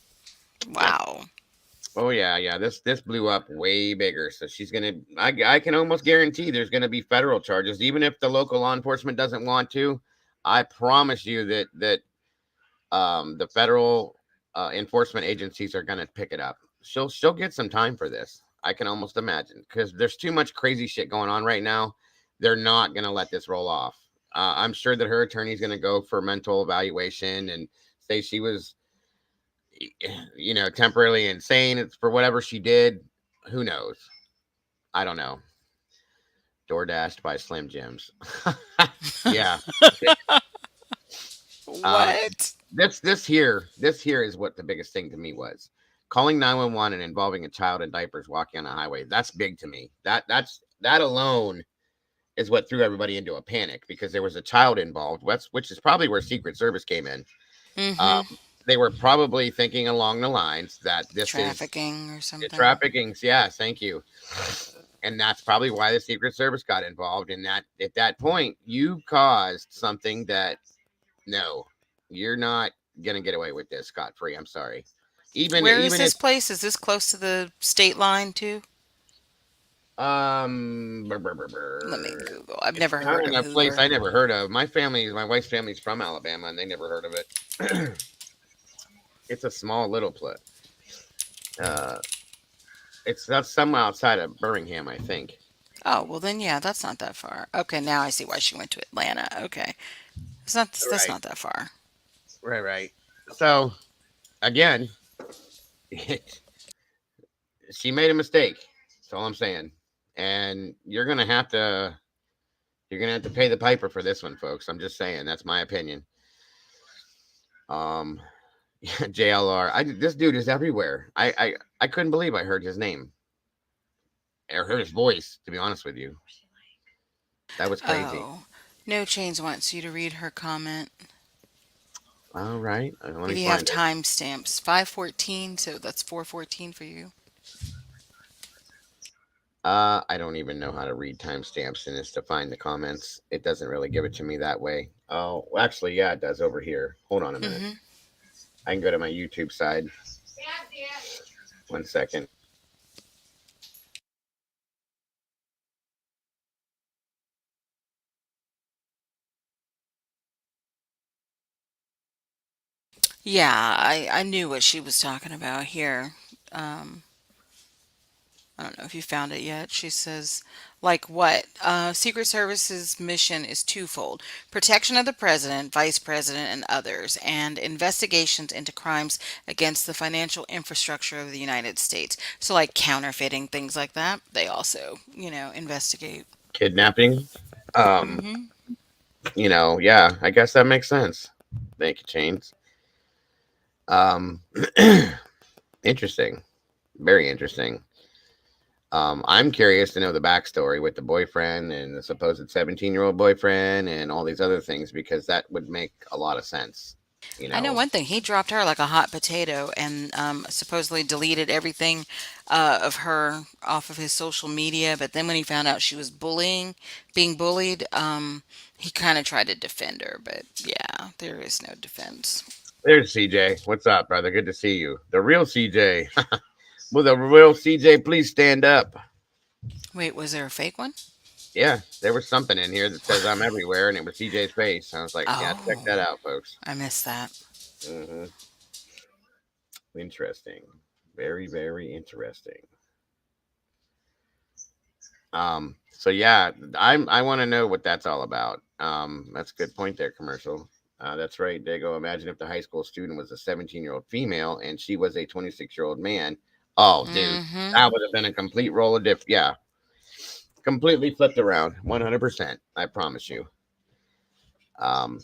Yep. Wow. Oh yeah, yeah. This blew up way bigger. So she's gonna. I can almost guarantee there's gonna be federal charges, even if the local law enforcement doesn't want to. I promise you that the federal enforcement agencies are gonna pick it up. She'll get some time for this. I can almost imagine because there's too much crazy shit going on right now. They're not gonna let this roll off. I'm sure that her attorney's gonna go for mental evaluation and say she was temporarily insane. It's for whatever she did. Who knows? I don't know. Door dashed by Slim Jims. Yeah. Uh, What? this here is what the biggest thing to me was. Calling 911 and involving a child in diapers walking on a highway. That's big to me. That alone is what threw everybody into a panic because there was a child involved, which is probably where Secret Service came in. Mm-hmm. Um, they were probably thinking along the lines that this is Trafficking or something. trafficking. Yes, thank you. And that's probably why the Secret Service got involved. In that, at that point, you caused something that no, you're not gonna get away with this scot free. I'm sorry. Even Where is even if this place? Is this close to the state line too? brr, brr, brr, Let me brr. Google. I've It's never not heard in of a place Hoover. I never heard of. My wife's family's from Alabama, and they never heard of it. It's a small little place. Uh, it's that's somewhere outside of Birmingham, I think. Oh, well then yeah, that's not that far. Okay, now I see why she went to Atlanta. Okay. That's Right, not that far. right, right. So again, she made a mistake. That's all I'm saying. And you're gonna have to pay the piper for this one, folks. I'm just saying. That's my opinion. Um, JLR. This dude is everywhere. I couldn't believe I heard his name or heard his voice. To be honest with you, that was crazy. Oh. No Chains wants you to read her comment. All right, let If me you have find it. timestamps, 5:14, so that's 4:14 for you. I don't even know how to read timestamps in this to find the comments. It doesn't really give it to me that way. Oh, well, actually, yeah, it does over here. Hold on a minute. Mm-hmm. I can go to my YouTube side. 1 second. Yeah, I knew what she was talking about here. Um, I don't know if you found it yet. She says, like what? Secret Service's mission is twofold: protection of the president, vice president, and others, and investigations into crimes against the financial infrastructure of the United States. So, like counterfeiting, things like that, they also, investigate. Kidnapping. Um, Hmm. yeah, I guess that makes sense. Thank you, Chains. Um, interesting. Very interesting. I'm curious to know the backstory with the boyfriend and the supposed 17-year-old boyfriend and all these other things because that would make a lot of sense. You I know know, one thing. He dropped her like a hot potato and supposedly deleted everything of her off of his social media. But then when he found out she was being bullied, he kind of tried to defend her. But yeah, there is no defense. there's CJ. What's up, brother? Good to see you. The real CJ. Will the real CJ please stand up? Wait, was there a fake one? Yeah, there was something in here that says I'm everywhere, and it was CJ's face. I was like, yeah, check Oh, that out, folks. I missed that. Hmm. Interesting. Very, very interesting. So yeah, I want to know what that's all about. That's a good point there, commercial. That's right, Dago. Imagine if the high school student was a 17-year-old female and she was a 26-year-old man. Oh, dude, Mm-hmm. that would have been a complete roll of dip. Yeah, completely flipped around, 100%. I promise you. Um,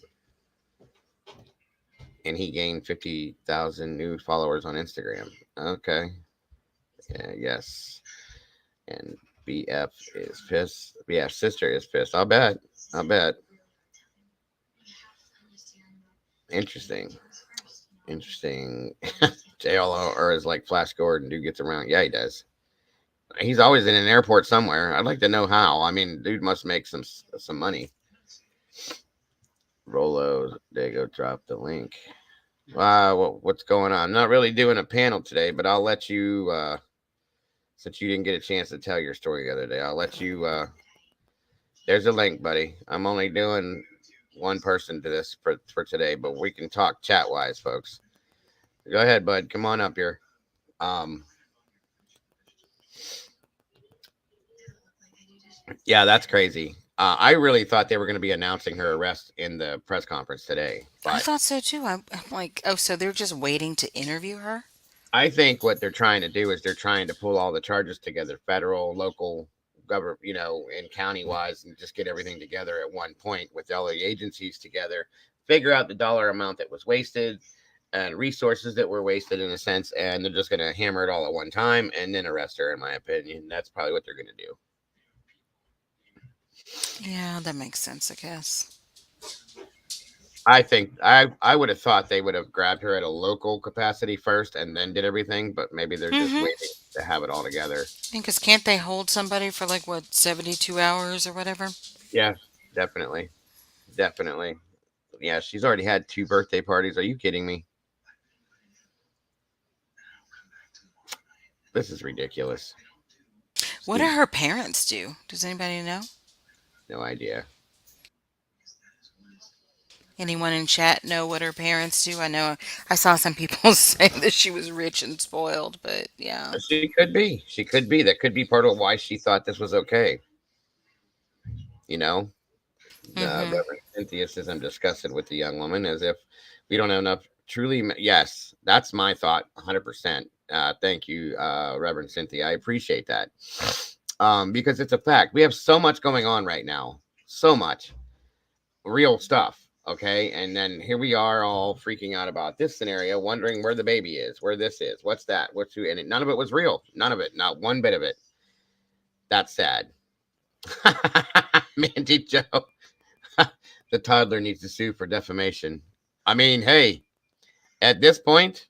and he gained 50,000 new followers on Instagram. Okay. Yeah, yes. And BF is pissed. BF's sister is pissed. I'll bet. I'll bet. Interesting. Interesting. JLO or is like Flash Gordon, dude gets around. Yeah, he does. He's always in an airport somewhere. I'd like to know how. I mean, dude must make some money. Rolo, Dago drop the link. What's going on? I'm not really doing a panel today, but I'll let you. Since you didn't get a chance to tell your story the other day, I'll let you. There's a link, buddy. I'm only doing one person to this for today, but we can talk chat wise, folks. Go ahead, bud. Come on up here. Um, yeah, that's crazy. I really thought they were going to be announcing her arrest in the press conference today, I but thought so too. I'm like, oh, so they're just waiting to interview her? I think what they're trying to do is they're trying to pull all the charges together, federal, local, government, and county wise, and just get everything together at one point with all the agencies together, figure out the dollar amount that was wasted and resources that were wasted in a sense, and they're just going to hammer it all at one time and then arrest her. In my opinion, that's probably what they're going to do. Yeah, that makes sense, I guess. I think I would have thought they would have grabbed her at a local capacity first and then did everything, but maybe they're just Mm-hmm. waiting to have it all together. Because can't they hold somebody for like what, 72 hours or whatever? Yeah, definitely, definitely. Yeah, she's already had two birthday parties. Are you kidding me? This is ridiculous. What do Steve, her parents do? Does anybody know? no idea. Anyone in chat know what her parents do? I know I saw some people say that she was rich and spoiled, but yeah. She could be. She could be. That could be part of why she thought this was okay. You know, Mm-hmm. Reverend Cynthia says I'm disgusted with the young woman as if we don't have enough. Truly, yes, that's my thought. 100%. Thank you, Reverend Cynthia. I appreciate that. Because it's a fact. We have so much going on right now. So much real stuff. Okay. And then here we are all freaking out about this scenario, wondering where the baby is, where this is, what's that, what's who, and none of it was real. None of it. Not one bit of it. That's sad. Mandy Joe. The toddler needs to sue for defamation. I mean, hey, at this point,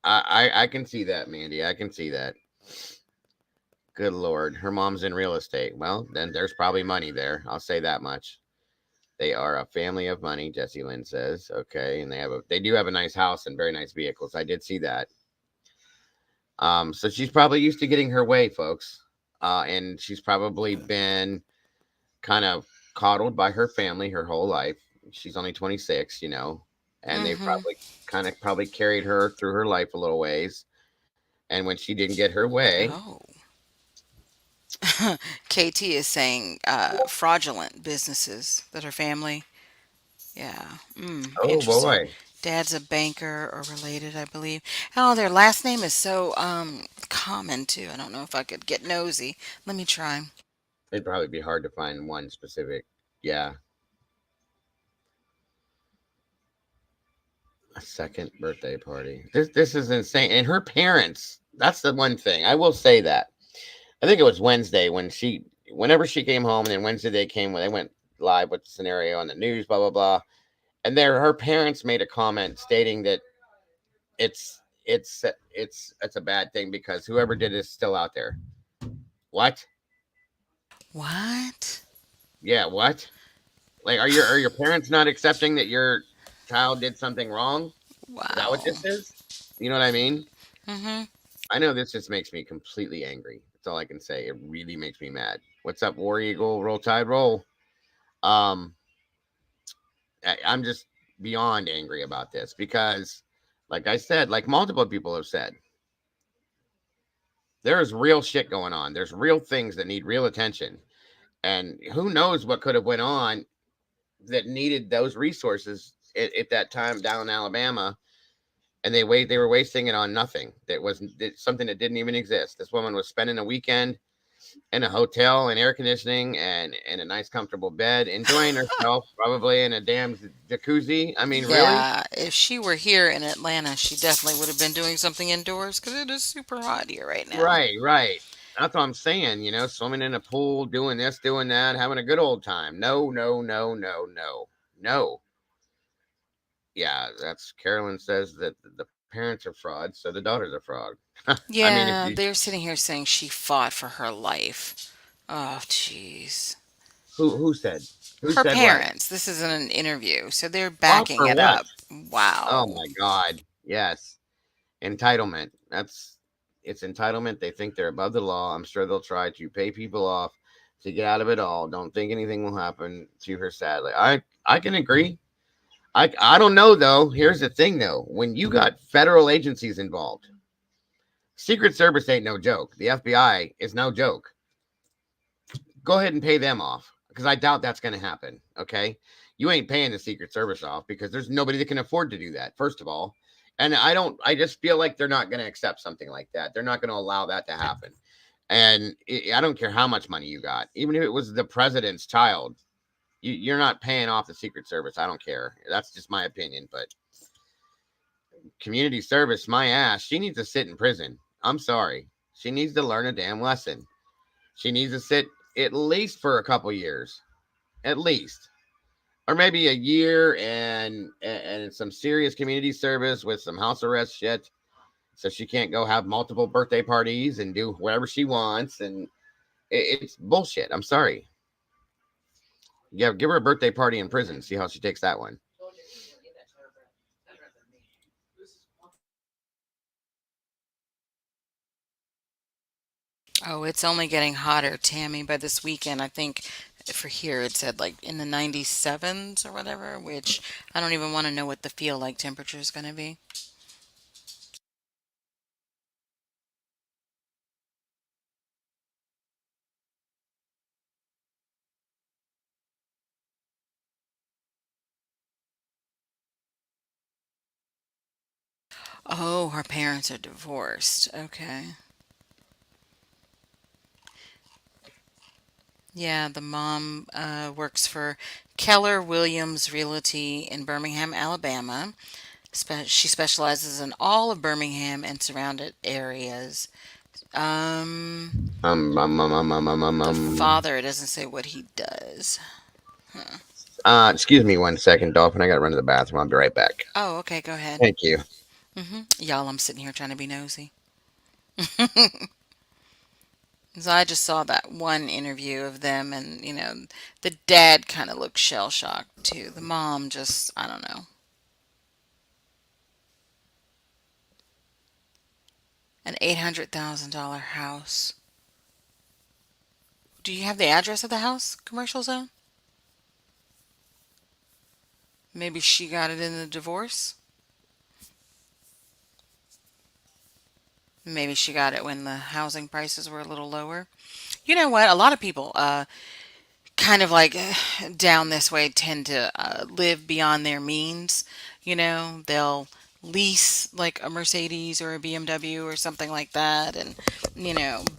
I can see that, Mandy. I can see that. Good Lord. Her mom's in real estate. Well, then there's probably money there. I'll say that much. They are a family of money, Jesse Lynn says. Okay, and they do have a nice house and very nice vehicles. I did see that. So she's probably used to getting her way, folks. And she's probably been kind of coddled by her family her whole life. She's only 26, and they Mm-hmm. probably carried her through her life a little ways. And when she didn't get her way, Oh. KT is saying fraudulent businesses that her family. Yeah. Oh Interesting. boy. Dad's a banker or related, I believe. Oh, their last name is so common too. I don't know if I could get nosy. Let me try. It'd probably be hard to find one specific. Yeah, a second birthday party. This is insane. And her parents. That's the one thing I will say that. I think it was Wednesday whenever she came home, and then Wednesday they came when they went live with the scenario on the news. Blah blah blah. And there, her parents made a comment stating that it's a bad thing because whoever did it is still out there. What? What? Yeah, what? Like, are your parents not accepting that your child did something wrong? Is that what Wow. this is? You know what I mean? Mm-hmm. I know this just makes me completely angry. That's all I can say. It really makes me mad. What's up, War Eagle? Roll Tide, roll. Um, I'm just beyond angry about this because, like I said, like multiple people have said, there is real shit going on. There's real things that need real attention, and who knows what could have went on that needed those resources at that time down in Alabama, and they were wasting it on nothing. That was something that didn't even exist. This woman was spending a weekend in a hotel and air conditioning and in a nice comfortable bed, enjoying herself, probably in a damn jacuzzi. I mean, really? Yeah, if she were here in Atlanta, she definitely would have been doing something indoors because it is super hot here right now. Right, right. That's what I'm saying. Swimming in a pool, doing this, doing that, having a good old time. No, no, no, no, no, no. Yeah, that's Carolyn says that the parents are frauds, so the daughter's a fraud. I mean, if Yeah, you they're sitting here saying she fought for her life. Oh, jeez. who said Her what? parents. This isn't an interview, so they're Fought backing for it what? up. Oh Wow. my God. Yes. Entitlement. It's entitlement. They think they're above the law. I'm sure they'll try to pay people off to get out of it all. Don't think anything will happen to her sadly. I can agree. I don't know though. Here's the thing though. When you got federal agencies involved, Secret Service ain't no joke. The FBI is no joke. Go ahead and pay them off because I doubt that's going to happen. Okay. You ain't paying the Secret Service off because there's nobody that can afford to do that, first of all. And I just feel like they're not going to accept something like that. They're not going to allow that to happen. And I don't care how much money you got, even if it was the president's child, you're not paying off the Secret Service. I don't care. That's just my opinion. But community service, my ass, she needs to sit in prison. I'm sorry. She needs to learn a damn lesson. She needs to sit at least for a couple years, at least, or maybe a year and some serious community service with some house arrest shit, so she can't go have multiple birthday parties and do whatever she wants. And it's bullshit. I'm sorry. Yeah, give her a birthday party in prison. See how she takes that one. Oh, it's only getting hotter, Tammy, by this weekend. I think for here it said like in the 97s or whatever, which I don't even want to know what the feel like temperature is going to be. Oh, her parents are divorced. Okay. Yeah, the mom works for Keller Williams Realty in Birmingham, Alabama. She specializes in all of Birmingham and surrounded areas. Um, Um, um, um, um, um, um, um, the um. father, it doesn't say what he does. Huh. Excuse me 1 second, Dolphin. I got to run to the bathroom. I'll be right back. Oh, okay, go ahead. Thank you. Y'all, I'm sitting here trying to be nosy. So I just saw that one interview of them, and the dad kind of looked shell shocked too. The mom just, I don't know. An $800,000 house. Do you have the address of the house, commercial zone? Maybe she got it in the divorce. Maybe she got it when the housing prices were a little lower. You know what? A lot of people kind of like down this way tend to live beyond their means. They'll lease like a Mercedes or a BMW or something like that, and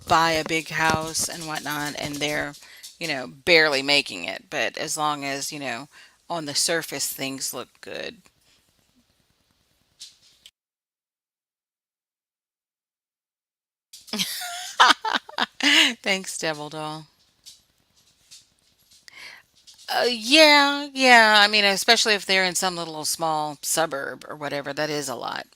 buy a big house and whatnot, and they're barely making it. But as long as on the surface things look good. Thanks, Devil Doll. Yeah, yeah. I mean, especially if they're in some little small suburb or whatever, that is a lot.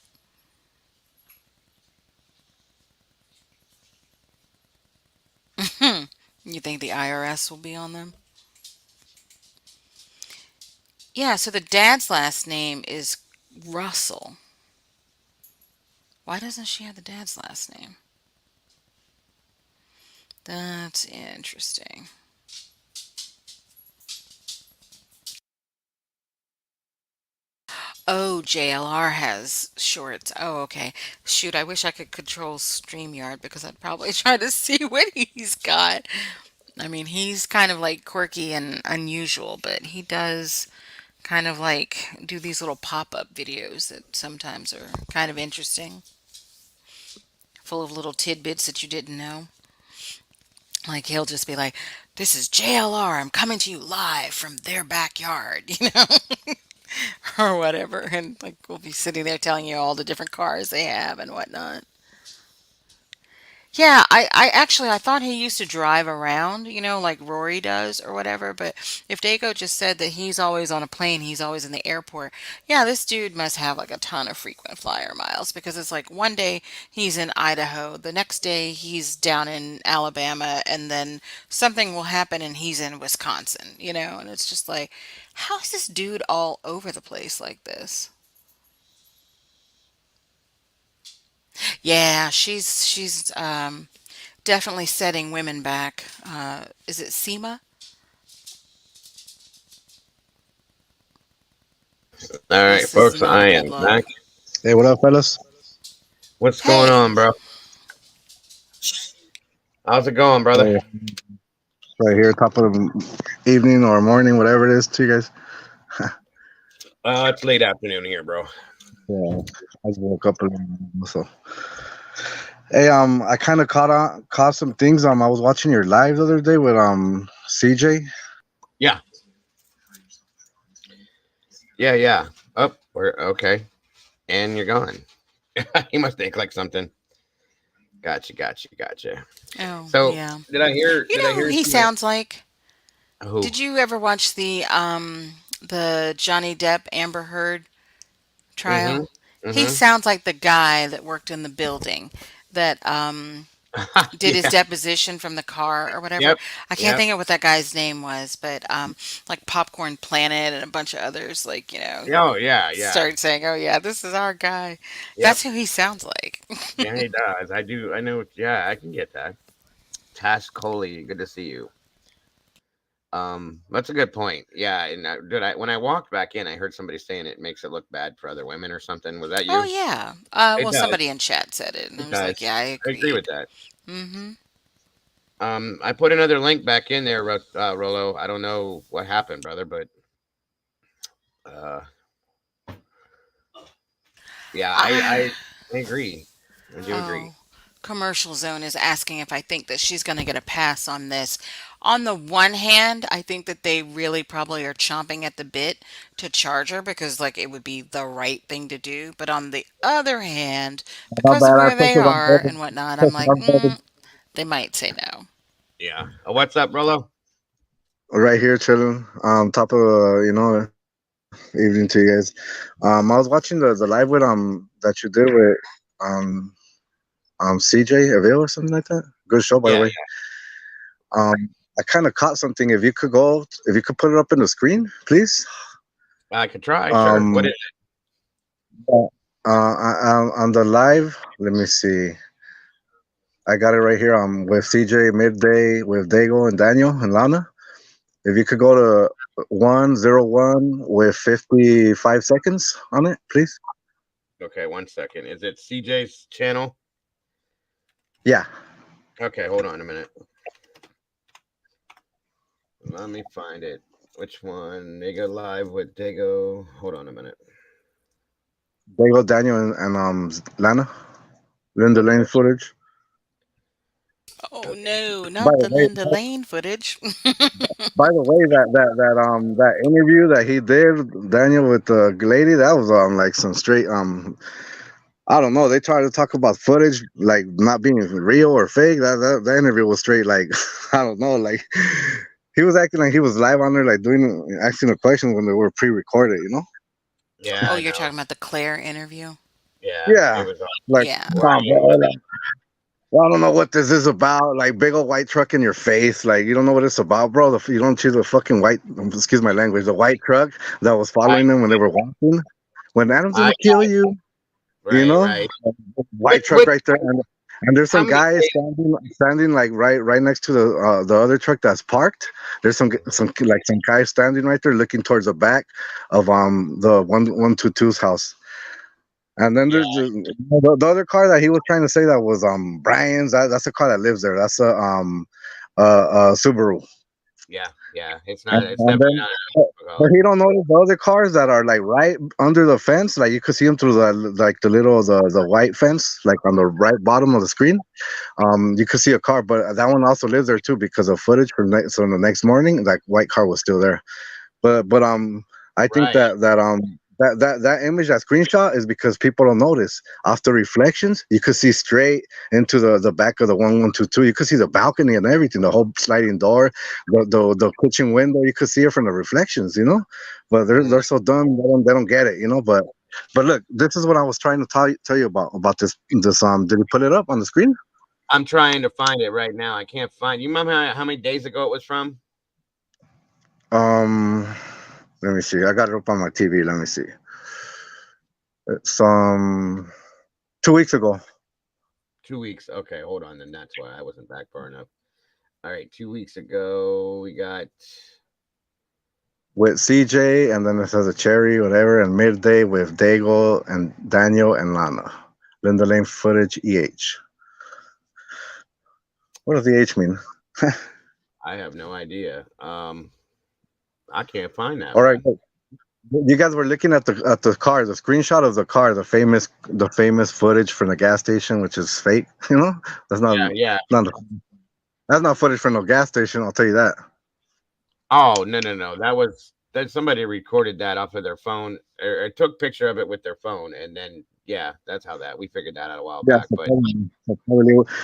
You think the IRS will be on them? Yeah, so the dad's last name is Russell. Why doesn't she have the dad's last name? That's interesting. Oh, JLR has shorts. Oh, okay. Shoot, I wish I could control StreamYard because I'd probably try to see what he's got. I mean, he's kind of like quirky and unusual, but he does kind of like do these little pop-up videos that sometimes are kind of interesting, full of little tidbits that you didn't know. Like he'll just be like, "This is JLR. I'm coming to you live from their backyard," or whatever, and like we'll be sitting there telling you all the different cars they have and whatnot. Yeah, I actually I thought he used to drive around, like Rory does or whatever, but if Dago just said that he's always on a plane, he's always in the airport. Yeah, this dude must have like a ton of frequent flyer miles because it's like one day he's in Idaho, the next day he's down in Alabama, and then something will happen and he's in Wisconsin, and it's just like, how is this dude all over the place like this? Yeah, she's definitely setting women back. Is it SEMA? All right, This is folks, not a I good am look. back. Hey, what up, fellas? What's going Hey. on, bro? How's it going, brother? Hey, right here, top of the evening or morning, whatever it is to you guys. It's late afternoon here, bro. Yeah, I just woke up a little bit, so. Hey, I kind of caught some things. I was watching your live the other day with CJ. Yeah, yeah. Oh, we're okay. And you're gone. You must think like something. Gotcha. Oh, So yeah. did I hear? You Did I know who hear? he sounds like? Who? Did you ever watch the Johnny Depp Amber Heard Mm-hmm. trial? He Mm-hmm. sounds like the guy that worked in the building that did his Yeah. deposition from the car or whatever. Yep. I can't Yep. think of what that guy's name was, but like Popcorn Planet and a bunch of others, like Oh yeah. started saying, "Oh yeah, this is our guy." Yep. That's who he sounds like. Yeah, he does. I do. I know. Yeah, I can get that. Tash Coley, good to see you. That's a good point. Yeah, and when I walked back in, I heard somebody saying it makes it look bad for other women or something. Was that Oh you? yeah. It Well, does. somebody in chat said it, and I It was like, does. "Yeah, I I agree with agreed." that. Mm-hmm. I put another link back in there, Rolo. I don't know what happened, brother, but uh, yeah, I agree. I do agree. Oh, Commercial Zone is asking if I think that she's going to get a pass on this. On the one hand, I think that they really probably are chomping at the bit to charge her because, like, it would be the right thing to do. But on the other hand, Not because of bad. I where they posted are on and whatnot, I'm posted like, on they might say no. Yeah. What's up, Rolo? right here, chilling. Top of evening to you guys. I was watching the live with that you did with um CJ Avil or something like that. Good show, by the Yeah, way. I kind of caught something. If you could put it up in the screen, please. I could try. Sure. What Um, is on the live, let me see. I got it right here. With CJ midday with Dago and Daniel and Lana. If you could go to 101 with 55 seconds on it, please. it? Okay, 1 second. Is it CJ's channel? Yeah. Okay, hold on a minute. Let me find it. Which one? They go live with Dago. Hold on a minute. Diego, Daniel, and Lana, Linda Lane footage. Oh no, By not the the way, Linda Lane footage. that interview that he did, Daniel, with the lady, that was like some straight I don't know. They tried to talk about footage like not being real or fake. That interview was straight like I don't know. Like he was acting like he was live on there, like doing asking the questions when they were pre-recorded. You know? Yeah, Oh, I you're know. talking about the Claire interview? Yeah, it Yeah. was all Like, Yeah. come on, right. bro. Like, I don't know what this is about. Like big old white truck in your face. Like you don't know what it's about, bro. You don't see the fucking white. Excuse my language. The white truck that was following them when they were walking. When Adam's I gonna kill you, you right, know, right. white truck With right there, and there's how some many guy days? standing like right next to the other truck that's parked. There's some guy standing right there looking towards the back of the 122's house. And then Yeah, the other car that he was trying to say that was Brian's. That's the car that lives there. That's a Subaru. yeah, yeah. It's not. It's And definitely then, not. but he don't notice the other cars that are like right under the fence. Like you could see them through the white fence, like on the right bottom of the screen. You could see a car, but that one also lives there too because of footage from so the next morning, that white car was still there. But I think Right. that image, that screenshot, is because people don't notice. After reflections, you could see straight into the back of the 1122. You could see the balcony and everything, the whole sliding door, the kitchen window. You could see it from the reflections, you know. But Mhm. they're so dumb, they don't get it, you know. But look, this is what I was trying to tell you about this. Did you put it up on the screen? I'm trying to find it right now. I can't find. You remember how many days ago it was from? Um, Let me see. I got it up on my TV. Let me see. It's 2 weeks ago. 2 weeks. Okay, hold on. Then that's why I wasn't back far enough. All right, 2 weeks ago we got. With CJ, and then it says a cherry, whatever, and midday with Dago and Daniel and Lana. Linda Lane footage EH. What does EH mean? I have no idea. I can't find that All right, one. look, you guys were looking at the car, the screenshot of the car, the famous footage from the gas station, which is fake. You know, that's Yeah, yeah. not that's not footage from no gas station. I'll tell you that. Oh no, no, no. That somebody recorded that off of their phone or took picture of it with their phone, and then yeah, that's how that we figured that out a while Yeah, back. But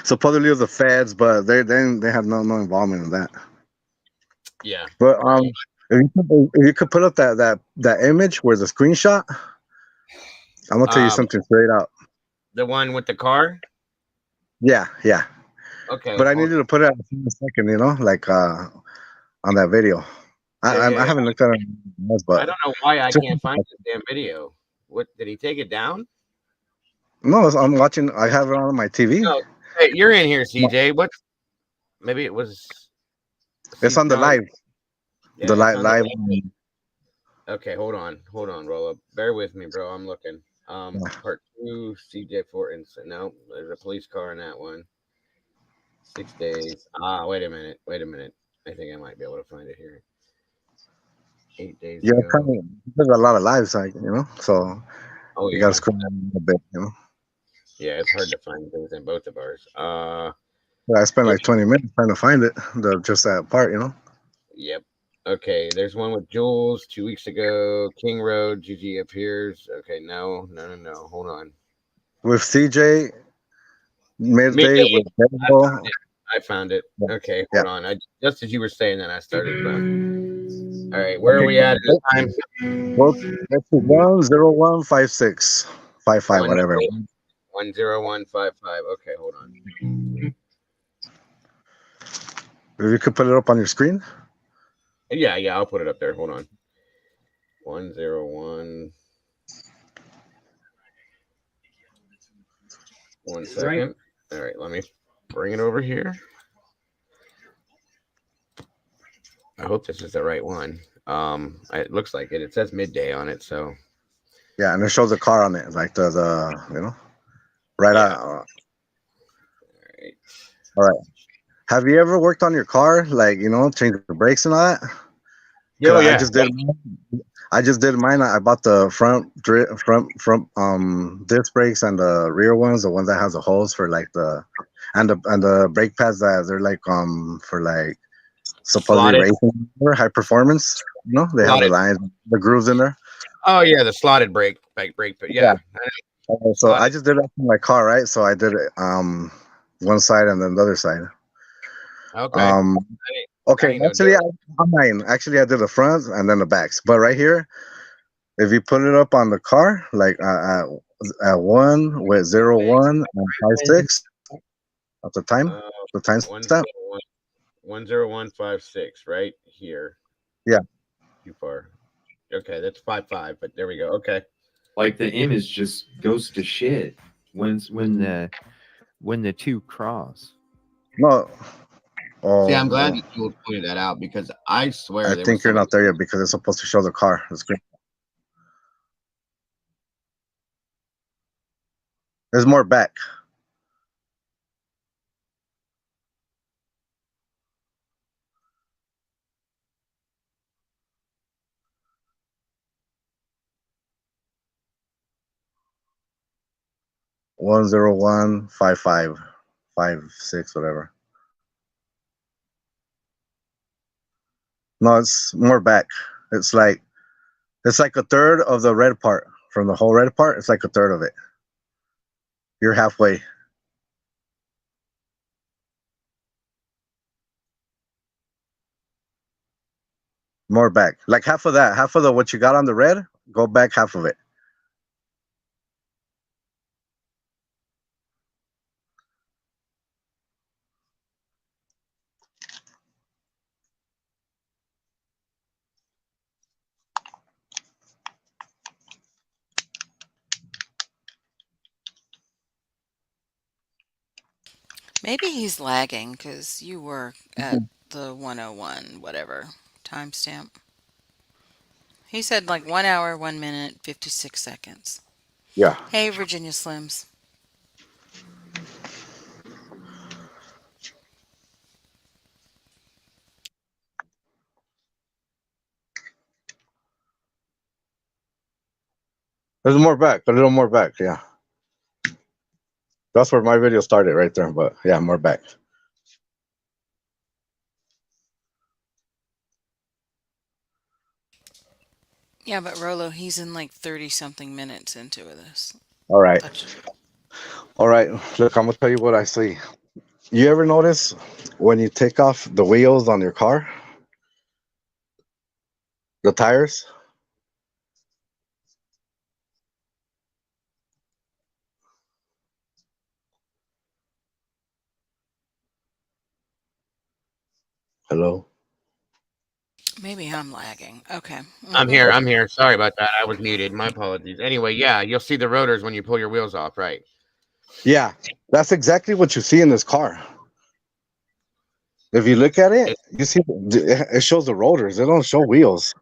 supposedly it was the feds, but they have no involvement in that. yeah, But right. if you could put up that image where the screenshot, I'm gonna tell you Um, something straight out. the one with the car. Yeah, yeah. Okay, But I need hold. you to put it up in a second, like on that video. I Yeah, I, yeah, I yeah. haven't looked at it, I but don't know why I just, can't find this damn video. What did he take it down? no, I'm watching. I have it on my TV. No, hey, you're in here, CJ. What? Maybe it was. It's See, on the no, live, yeah, it's on the. live. Okay, hold on, roll up. Bear with me, bro. I'm looking. Part two, CJ Fortin. No, there's a police car in that one. 6 days. Ah, wait a minute. I think I might be able to find it here. 8 days Yeah, ago. there's a lot of lives, so Oh you gotta yeah, scroll down a bit. yeah. It's hard to find things in both of ours. Yeah, I spent Here. like 20 minutes trying to find it, just that part. Yep. Okay, there's one with Jules 2 weeks ago. King Road. Gigi appears. Okay, no, no, no, no. Hold on. With CJ, midday Midday. with I found Daniel. it. I found it. Yeah. Okay, Yeah. hold on. Just as you were saying that, I started from. All right, where are Okay. we at in the time? Well, let's see, 1015655, One whatever. 10155. Okay, hold on. If you could put it up on your screen. Yeah, yeah, I'll put it up there. Hold on. 101. 1 second. All right, let me bring it over here. I hope this is the right one. It looks like it. It says midday on it, so Yeah, and it shows a car on it, like right yeah. out. All right. All right. Have you ever worked on your car, like change the brakes and all that? Cause Oh I yeah. just did. I just did mine. I bought the front disc brakes and the rear ones, the ones that has the holes for like the brake pads that they're like for like supposedly Slotted. racing or high performance. They have the Slotted. lines, the grooves in there. Oh yeah, the slotted brake. But Yeah. yeah, So I slotted. just did that for my car, right? So I did it one side and then the other side. Okay. Um I okay, ain't no actually dope. on mine. Actually I did the front and then the backs. But right here, if you put it up on the car, like at 1 with 01 and 56 at Uh, the time one stamp. zero one 10156 right here. Yeah. Too far. Okay, that's 55. But there we go. Okay. Like the image just goes to shit when the two cross. No. See, Oh, I'm glad that you pointed that out because I I swear there was think you're somebody. not there yet because it's supposed to show the car. It's good. There's more back. One zero one five five 56 whatever. No, it's more back. It's like a third of the red part from the whole red part. It's like a third of it. You're halfway. More back. Like half of that. Half of the what you got on the red. Go back half of it. Maybe he's lagging because you were at the 101 whatever timestamp. He said like 1 hour, 1 minute, 56 seconds. Yeah. Hey, Virginia Slims. There's more back. A little more back. Yeah. That's where my video started right there. But yeah, more back. Yeah, but Rolo, he's in like 30 something minutes into this. All right. Touch. All right. Look, I'm gonna tell you what I see. You ever notice when you take off the wheels on your car, the tires? Hello. Maybe I'm lagging. Okay. I'm here. Mm-hmm. I'm here. Sorry about that. I was muted. My apologies. Anyway, yeah, you'll see the rotors when you pull your wheels off, right? Yeah, that's exactly what you see in this car. If you look at it, It, you see it shows the rotors. It don't show wheels.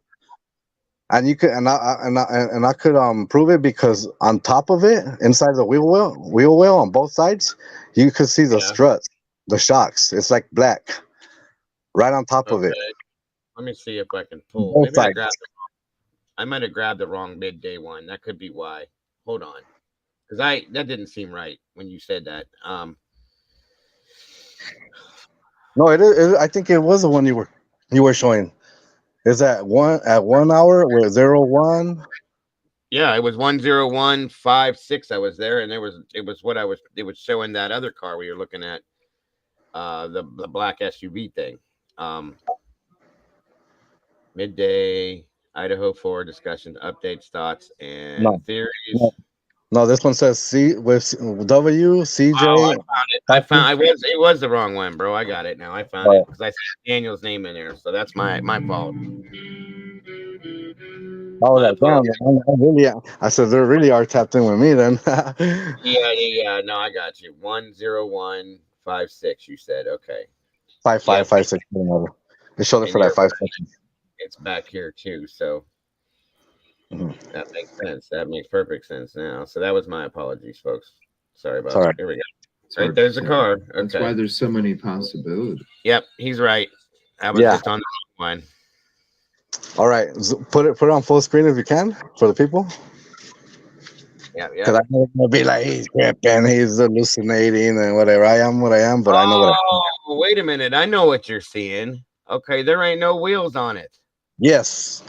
And you could and I could prove it because on top of it, inside the wheel well on both sides, you could see the yeah. struts, the shocks. It's like black right on top of it, Okay. Let me see if I can pull. both Maybe sides. I might have grabbed the wrong midday one. That could be why. Hold on, because that didn't seem right when you said that. No, I think it was the one you were showing. Is that one at 1 hour with 01? Yeah, it was 10156. I was there, and it was what I was. It was showing that other car we were looking at, the black SUV thing. Um, Midday Idaho 4 discussion, updates, thoughts, and No, theories. no, no. This one says C with W Oh, I CJ. found it. Copy. It was the wrong one, bro. I got it now. I found it because I see Daniel's name in there, so that's my fault. I was My like, damn, apologies. I said, they really are tapped in with me then. Yeah. No, I got you. 10156. You said okay. Five, five, Yep, 5, 6, whatever. It showed it and for like you're 5 seconds. it's back here too, so Mhm. that makes sense. That makes perfect sense now. So that was my apologies, folks. Sorry It's about all that. right. Here we go. Right there's the car. That's Okay. why there's so many possibilities. Yep, he's right. I was Yeah. just on the one. All right. Put it on full screen if you can for the people. Yeah, Because yeah. I know it's gonna be like he's tripping, he's hallucinating, and whatever. I am what I am, but I know what I am. Oh, wait a minute. I know what you're seeing. Okay, there ain't no wheels on it. Yes.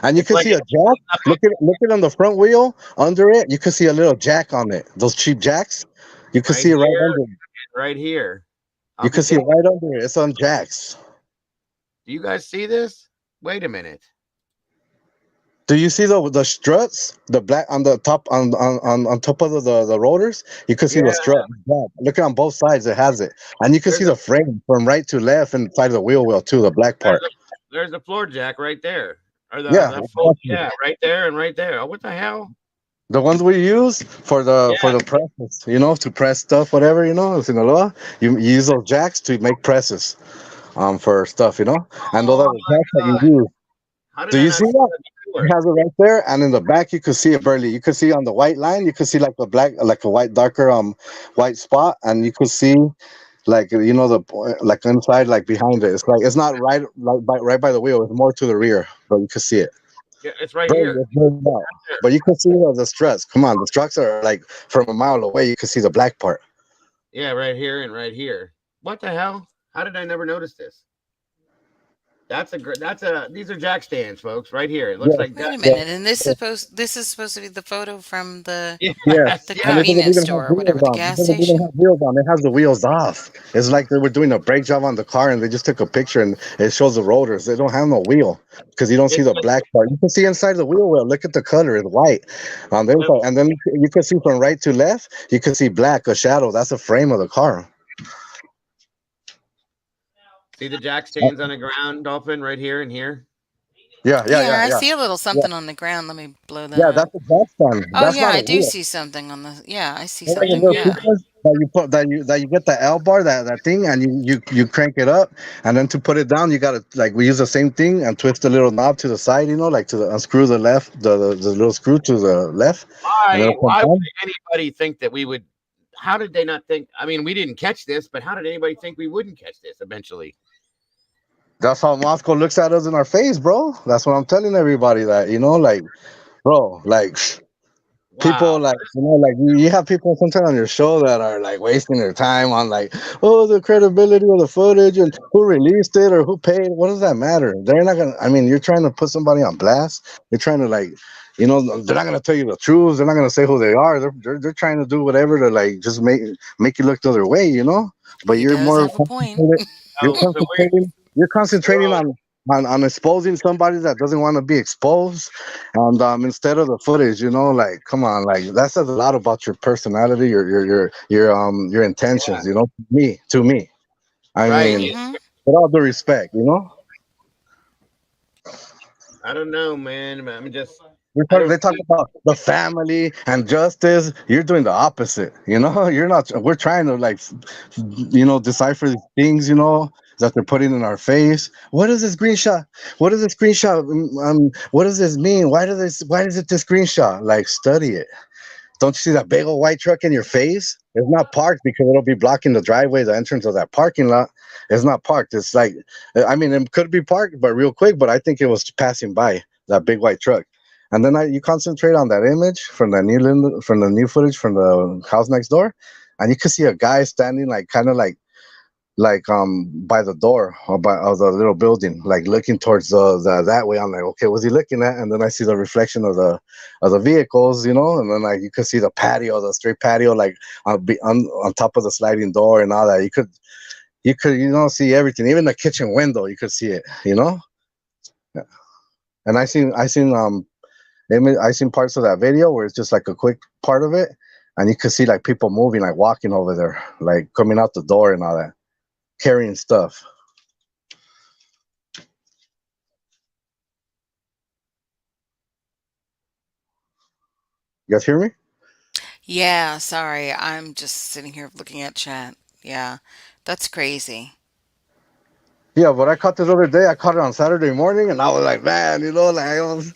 And you It's can like see a jack. Look at on the front wheel under it. You can see a little jack on it. Those cheap jacks. You can right see it right here, under it. right here. I'll You be can see it damned. right under it. It's on jacks. Do you guys see this? Wait a minute. Do you see the struts? The black on the top on top of the rotors. You can see Yeah, the strut. Yeah. Look on both sides. It has it, and you can see there's a the frame from right to left and side of the wheel well too. The black there's part. a there's a floor jack right there. Or Yeah, the full, exactly. yeah, right there and right there. Oh, what the hell? The ones we use for Yeah, the presses, to press stuff, whatever, in Sinaloa, you use those jacks to make presses, for stuff, and those oh are the jacks that my you god. use. How did Do I you not see see that? that It before? has it right there, and in the back you could see it barely. You could see on the white line, you could see like like a white darker white spot, and you could see like like inside, like behind it. It's like it's not right by the wheel. It's more to the rear, but you could see it. Yeah, it's right Very, here. it's very well. But you can see the struts. Come on, the struts are like from a mile away. You can see the black part. Yeah, right here and right here. What the hell? How did I never notice this? These are jack stands, folks, right here. It looks Yes, like Wait jack. a yes, minute, and this is supposed to be the photo from the Yes, the and it yes. doesn't convenience even have store or wheels whatever, the on. It gas doesn't even station. have wheels on. It has the wheels off. It's like they were doing a brake job on the car, and they just took a picture, and it shows the rotors. They don't have no wheel because you don't see It's the like black part. You can see inside the wheel well. Look at the color; it's white. yep. And then you can see from right to left. You can see black, a shadow. That's the frame of the car. See the jack stands on the ground, Dolphin, right here and here. Yeah, yeah, Yeah, yeah, I yeah, see a little yeah, something on the ground. Let me blow that yeah. up. That's a jack stand. Oh That's yeah, not a I do wheel. see something on the. Yeah, I see They're like a You something. little get Yeah. speakers that you get the L bar, that thing, and you crank it up, and then to put it down you gotta, like, we use the same thing and twist the little knob to the side, like to unscrew the left, the little screw to the left, and it'll come why would down. anybody think that we would how did they not think I mean we didn't catch this, but how did anybody think we wouldn't catch this eventually? That's how Moscow looks at us in our face, bro. That's what I'm telling everybody, that, like, bro, like, people, Wow. like, like, you have people sometimes on your show that are like wasting their time on, like, oh, the credibility of the footage and who released it or who paid. What does that matter? They're not gonna, I mean, you're trying to put somebody on blast. You're trying to, like, they're not gonna tell you the truth. They're not gonna say who they are. They're trying to do whatever to, like, just make you look the other way, but He you're does more have a point. concentrated, you're Oh, so we're concentrating so on exposing somebody that doesn't want to be exposed, and instead of the footage, like, come on, like, that says a lot about your personality, your intentions, to me, I right. mean, Mm-hmm. with all due respect, I don't know, man. I'm just I They don't talk see about the family and justice. You're doing the opposite. You're not. We're trying to, like, decipher these things. That they're putting in our face. What is this screenshot? What is this screenshot? What does this mean? Why is it this screenshot? Like, study it. Don't you see that big old white truck in your face? It's not parked because it'll be blocking the driveway, the entrance of that parking lot. It's not parked. It's like, I mean, it could be parked, but real quick. But I think it was passing by, that big white truck. And then you concentrate on that image from from the new footage from the house next door, and you can see a guy standing, like, kind of like by the door of the little building, like looking towards the that way. I'm like, okay, what's he looking at? And then I see the reflection of the vehicles, and then, like, you could see the patio, the straight patio, like, on top of the sliding door and all that. You could see everything, even the kitchen window. You could see it, Yeah. And I seen parts of that video where it's just like a quick part of it, and you could see, like, people moving, like walking over there, like coming out the door and all that, carrying stuff. You guys hear me? Yeah, sorry. I'm just sitting here looking at chat. Yeah, that's crazy. Yeah, but I caught this other day. I caught it on Saturday morning, and I was like, man, like, I was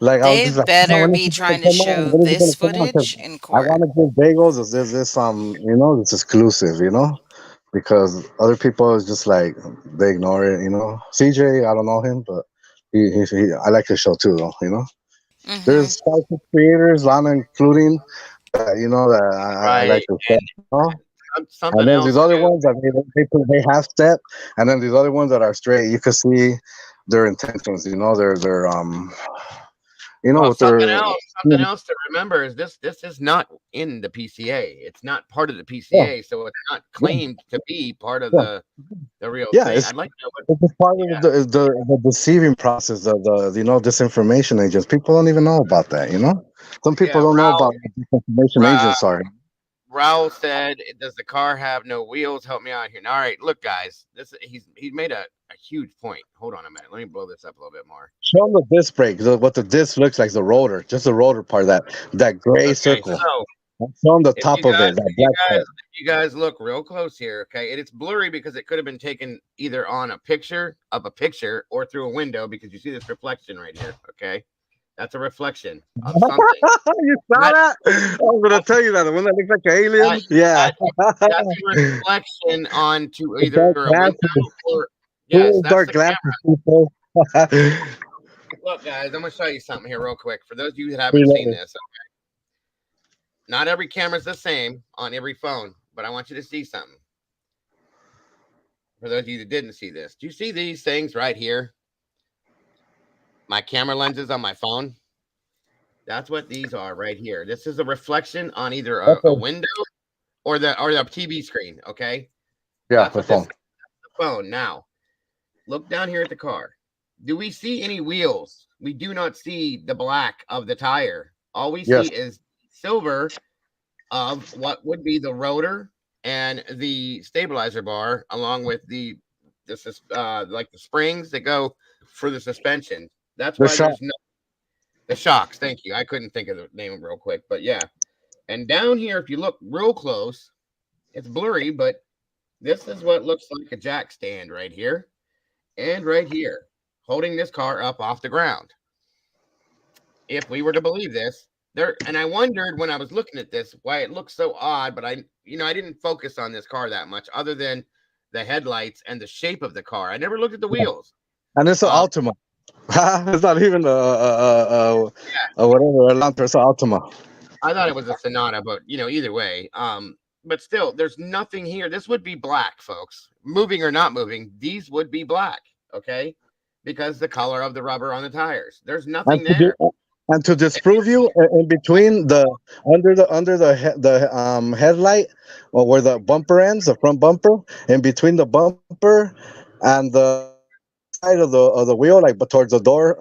Like I was They just like, better when is be he gonna trying to come out? show When is he gonna this come out? 'Cause footage in I court. want to give bagels. Is this it's exclusive, because other people is just like they ignore it, CJ, I don't know him, but I like his show too, though. Hmm. There's 5 creators, Lana including, that that I Right. like to show, and Something there's these else other too. ones that they half step, and then these other ones that are straight. You can see their intentions, Well, with their. something else to remember is this is not in the PCA. It's not part of the Yeah, PCA, so it's not yeah, claimed to be part of yeah, the real yeah. thing. I'd like to know what. It's just part Yeah. of the deceiving process of the disinformation agents. People don't even know about that. Some people Yeah, don't know about what disinformation Ra- agents are. Raul said, "Does the car have no wheels? Help me out here." All right, look, guys, he made a huge point. Hold on a minute. Let me blow this up a little bit more. Show them the disc brake. What the disc looks like, the rotor, just the rotor part, that gray Okay, circle. so Show them the top of it, that black part. if you guys look real close here, okay, and it's blurry because it could have been taken either on a picture or through a window because you see this reflection right here. Okay, that's a reflection of something. You saw that? I was gonna tell you that the one that looks like an alien. That, Yeah. that's a reflection onto The either dark a window glasses. or Who yes, wears that's dark the glasses, camera. people? Look, guys, I'm gonna show you something here real quick. For those of you that haven't seen Reloaded. this, not every camera's the same on every phone, but I want you to see something. For those of you that didn't see this, do you see these things right here? My camera lenses on my phone. That's what these are right here. This is a reflection on either a Okay. window or the TV screen. Okay, Yeah, that's the what this phone. is. The phone. Now, look down here at the car. Do we see any wheels? We do not see the black of the tire. All we see Yes. is silver of what would be the rotor and the stabilizer bar, along with like the springs that go for the suspension. That's The why shot. there's no the shocks. Thank you. I couldn't think of the name real quick, but yeah. And down here, if you look real close, it's blurry, but this is what looks like a jack stand right here and right here, holding this car up off the ground. If we were to believe this, and I wondered when I was looking at this why it looks so odd, but I didn't focus on this car that much other than the headlights and the shape of the car. I never looked at the wheels. And it's an Um, Altima. It's not even a whatever, a Lantra. It's an Altima. I thought it was a Sonata, but either way, but still, there's nothing here. This would be black, folks. Moving or not moving, these would be black, okay? Because the color of the rubber on the tires. There's And nothing to there. disprove you, in between the headlight, or where the bumper ends, the front bumper, in between the bumper and the inside of the wheel, like but towards the door,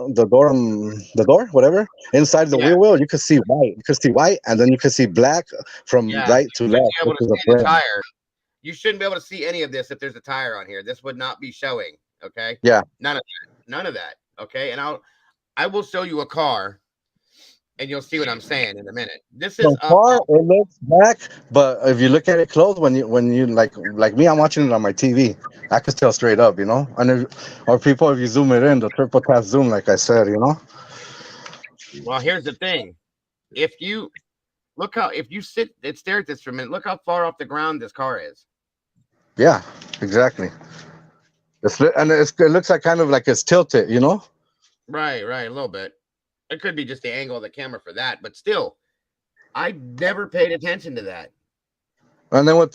whatever, inside the Yeah, wheel well, you can see white. You can see white, and then you can see black from yeah. right You to shouldn't left, be able which to is the see the frame. tire. You shouldn't be able to see any of this if there's a tire on here. This would not be showing. Okay, Yeah. none of that. None of that. Okay, and I will show you a car, and you'll see what I'm saying in a minute. This is From up. far, it looks black, but if you look at it close, when you like me, I'm watching it on my TV. I can tell straight up, And or people, if you zoom it in, the triple tap zoom, like I said. Well, here's the thing. If you if you sit and stare at this for a minute, look how far off the ground this car is. Yeah, exactly. It looks like kind of like it's tilted. Right, a little bit. It could be just the angle of the camera for that, but still, I never paid attention to that. And then what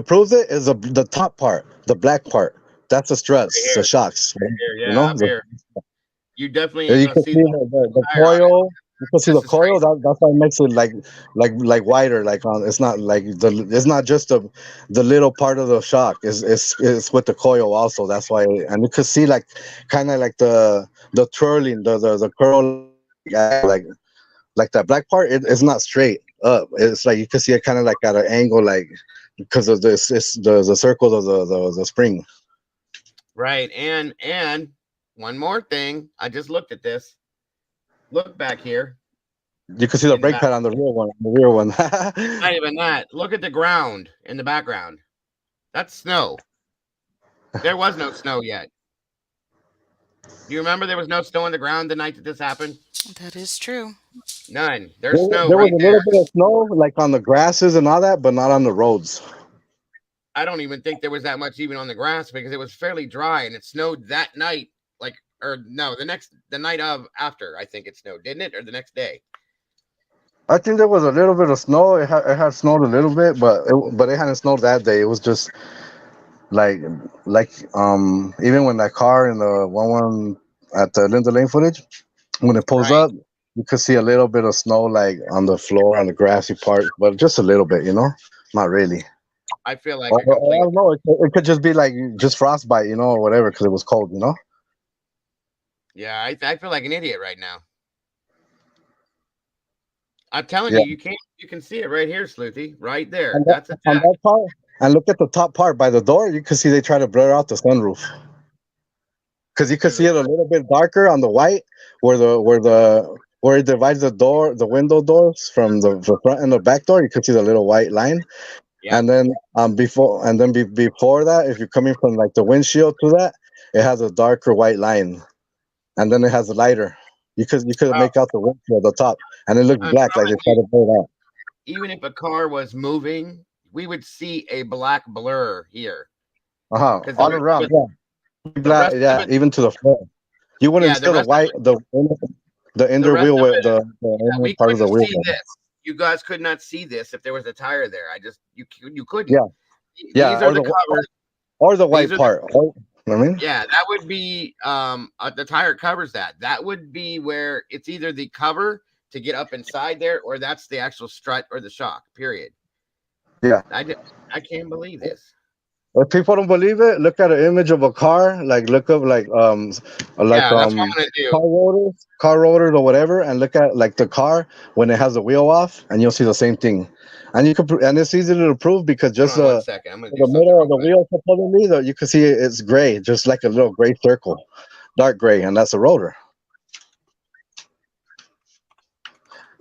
proves it is the top part, the black part. That's the Right struts, the here, shocks. yeah, up The, here. You definitely Yeah, ain't you gonna can see see the tire on it. coil. You can see the This is coil. crazy. That's why it makes it like wider. Like it's not like it's not just the little part of the shock. It's with the coil also. That's why, and you can see like kind of like the twirling, the curl, like that black part. It's not straight up. It's like you can see it kind of like at an angle, like because of this. It's the circle of the spring. Right, and one more thing. I just looked at this. Look back here You can see the in the brake back. pad on the rear one. The rear one. Not even that. Look at the ground in the background. That's snow. There was no snow yet. Do you remember there was no snow on the ground the night that this happened? That is true. None. There's There, snow there was right a there. little bit of snow, like on the grasses and all that, but not on the roads. I don't even think there was that much even on the grass because it was fairly dry and it snowed that night. Like, or no, the night of after, I think it snowed, didn't it? Or the next day? I think there was a little bit of snow. It had snowed a little bit, but it hadn't snowed that day. It was just like even when that car in the one at the Linda Lane footage, when it pulls Right. up, you could see a little bit of snow like on the floor on the grassy part, but just a little bit, not really. I feel like a Or I complete. don't know. It could just be like just frostbite, or whatever, because it was cold. Yeah, I feel like an idiot right now. I'm telling Yeah. you, you can see it right here, Sleuthy, right there. On that, That's a on jack. that part, and look at the top part by the door. You can see they try to blur out the sunroof because you can There's see a, it a little bit darker on the white where it divides the window doors from the front and the back door. You can see the little white line. yep. And then before that, if you're coming from like the windshield to that, it has a darker white line, and then it has a lighter. You could Well, make out the windshield at the top, and it looks I'm black like telling they try you, to blur it out. even if a car was moving, we would see a black blur here because All around, yeah, the black, rest of yeah, it, even to the front. You wouldn't yeah, see the white, the the inner rest wheel of with it, the yeah, inner we part of the couldn't wheel. see this. You guys could not see this if there was a tire there. You couldn't. Yeah, yeah, These are the covers. or the These white are the part. Oh, I mean, Yeah, that would be the tire covers that. That would be where it's either the cover to get up inside there or that's the actual strut or the shock. Period. yeah. I just, I can't believe this. If people don't believe it, look at an image of a car, like look up like Yeah, that's what I'm gonna do. car rotors or whatever, and look at like the car when it has the wheel off, and you'll see the same thing. And and it's easy to prove because Hold just on 1 second. I'm gonna do the something middle real of the quick. wheel supposedly, you can see it's gray, just like a little gray circle, dark gray, and that's a rotor.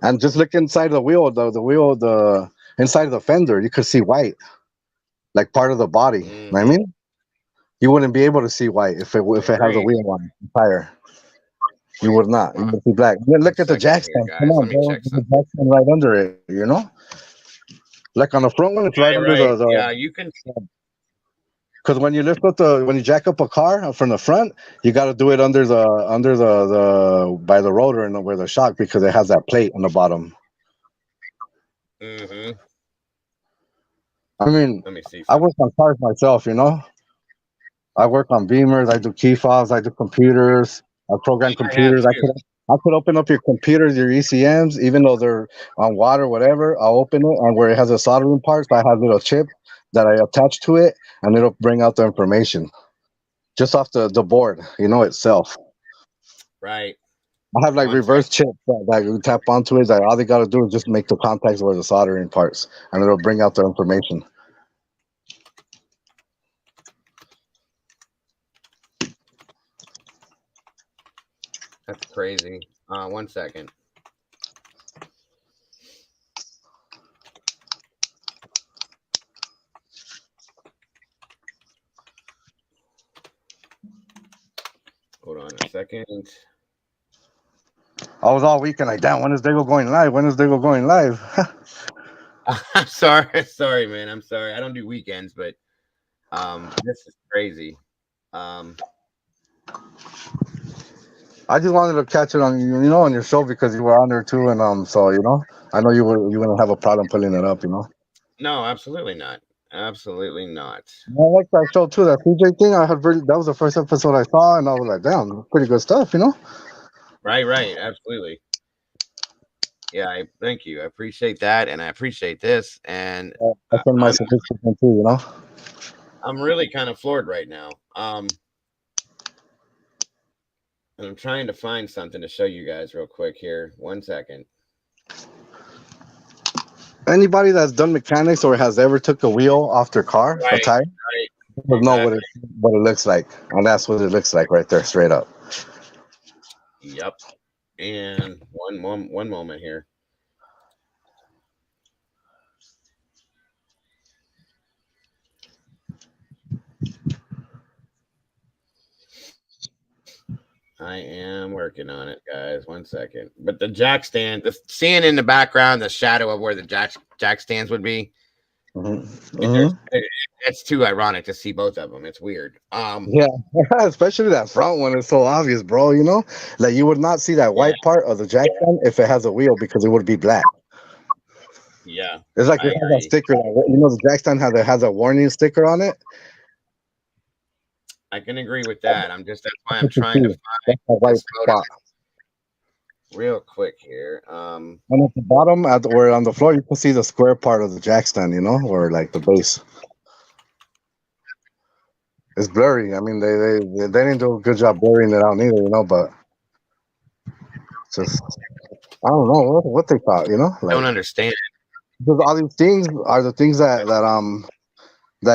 And just look inside the wheel, the inside of the fender, you could see white, like part of the body. You know what I Mm-hmm. mean? You wouldn't be able to see white I if it has a agree. wheel on the tire. You would not. You would see black. And then One look at the second jack here, stand. Come guys. on, Let me bro. check There's a something. jack stand right under it. Like on the front one, it's right Right, under right. the. Yeah, you can. Because when you jack up a car from the front, you got to do it under the by the rotor and where the shock, because it has that plate on the bottom. Mm-hmm. I mean, Let me see I something. work on cars myself. I work on Beamers. I do key fobs. I do computers. I program I have computers. too. I could open up your computers, your ECMs, even though they're on water, whatever. I'll open it, and where it has a soldering part, so I have a little chip that I attach to it, and it'll bring out the information just off the board, itself. Right. I have like 1 second. reverse chips that you tap onto it. That all they gotta do is just make the contacts where the soldering parts, and it'll bring out the information. That's crazy. 1 second. Hold on a second. I was all weekend like, damn, when is Dago going live? When is Dago going live? I'm sorry. Sorry, man. I'm sorry. I don't do weekends, but this is crazy. Um, I just wanted to catch it on your show because you were on there too, and so I know you wouldn't have a problem pulling it up. no, absolutely not. Absolutely not. I like that show too. That CJ thing, that was the first episode I saw, and I was like, damn, pretty good stuff. Right, right. Absolutely. Yeah, I thank you. I appreciate that, and I appreciate this, and I send my I'm suggestions too. I'm really kind of floored right now. And I'm trying to find something to show you guys real quick here. 1 second. Anybody that's done mechanics or has ever took a wheel off their car, a Right, tire, right. will know Exactly. what it looks like, and that's what it looks like right there, straight up. Yep. And one moment here. I am working on it, guys. 1 second. But the jack stand, seeing in the background the shadow of where the jack stands would be. It's too ironic to see both of them. It's weird. Yeah, especially that front one is so obvious, bro. You know, like you would not see that Yeah, white part of the jack stand if it has a wheel because it would be black. yeah, It's like I it has that agree. sticker. You know, the jack stand has a warning sticker on it. I can agree with that. That's why I'm That's what trying you to see. find That's that white this photo spot. real quick here. And at the bottom, where on the floor, you can see the square part of the jack stand. You know, or like the base. It's blurry. I mean, they didn't do a good job blurring it out neither. You know, but just I don't know what they thought. You know, Don't like understand. because all these things are the things that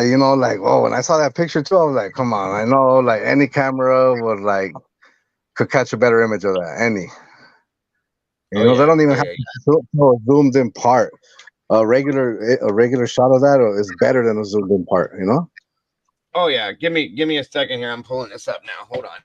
you know, like, oh, when I saw that picture too, I was like, come on, I know, like any camera would like could catch a better image of that. Any, you Oh know, they yeah, don't even oh have yeah, to show a zoomed in part. A regular shot of that is better than a zoomed in part. You know. oh yeah. Give me a second here. I'm pulling this up now. Hold on.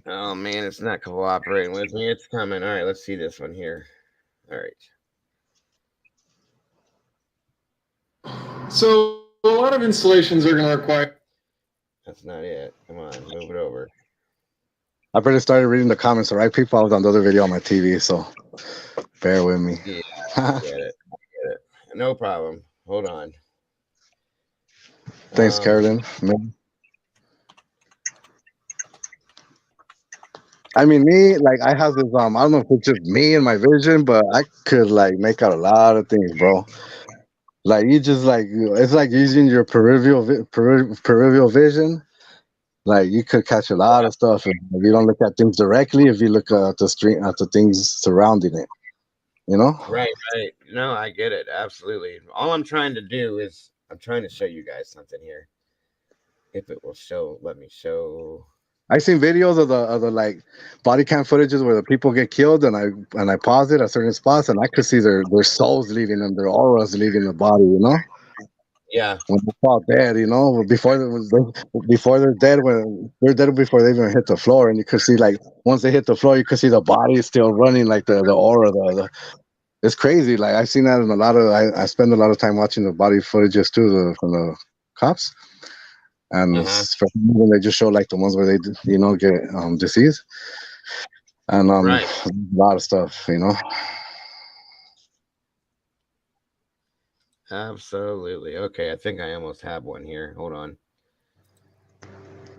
Oh man, it's not cooperating with me. It's coming. All right, let's see this one here. All right. So a lot of installations are going to require. That's not it. Come on, move it over. I already started reading the comments. The right people. I was on the other video on my TV, so bear with me. Yeah, I get it. I get it. No problem. Hold on. Thanks, Um, Carolyn. I mean, me, like, I have this, I don't know if it's just me and my vision, but I could, like, make out a lot of things, bro. Like, you just, like, it's like using your peripheral vision. Like, you could catch a lot of stuff if you don't look at things directly, if you look at the stream, at the things surrounding it, you know? right, right. No, I get it. Absolutely. All I'm trying to do is I'm trying to show you guys something here. If it will show, let me show. I seen videos of the like body cam footages where the people get killed, and I pause it at certain spots, and I could see their souls leaving them, their auras leaving the body, you know? Yeah. When they fall dead, you know, before they're dead, when they're dead before they even hit the floor, and you could see like once they hit the floor, you could see the body still running, like the aura, it's crazy. Like I've seen that in a lot of. I spend a lot of time watching the body footages too, from the cops, and Uh-huh. for some reason they just show like the ones where they get deceased, and Right. a lot of stuff, you know. Absolutely. Okay, I think I almost have one here. Hold on.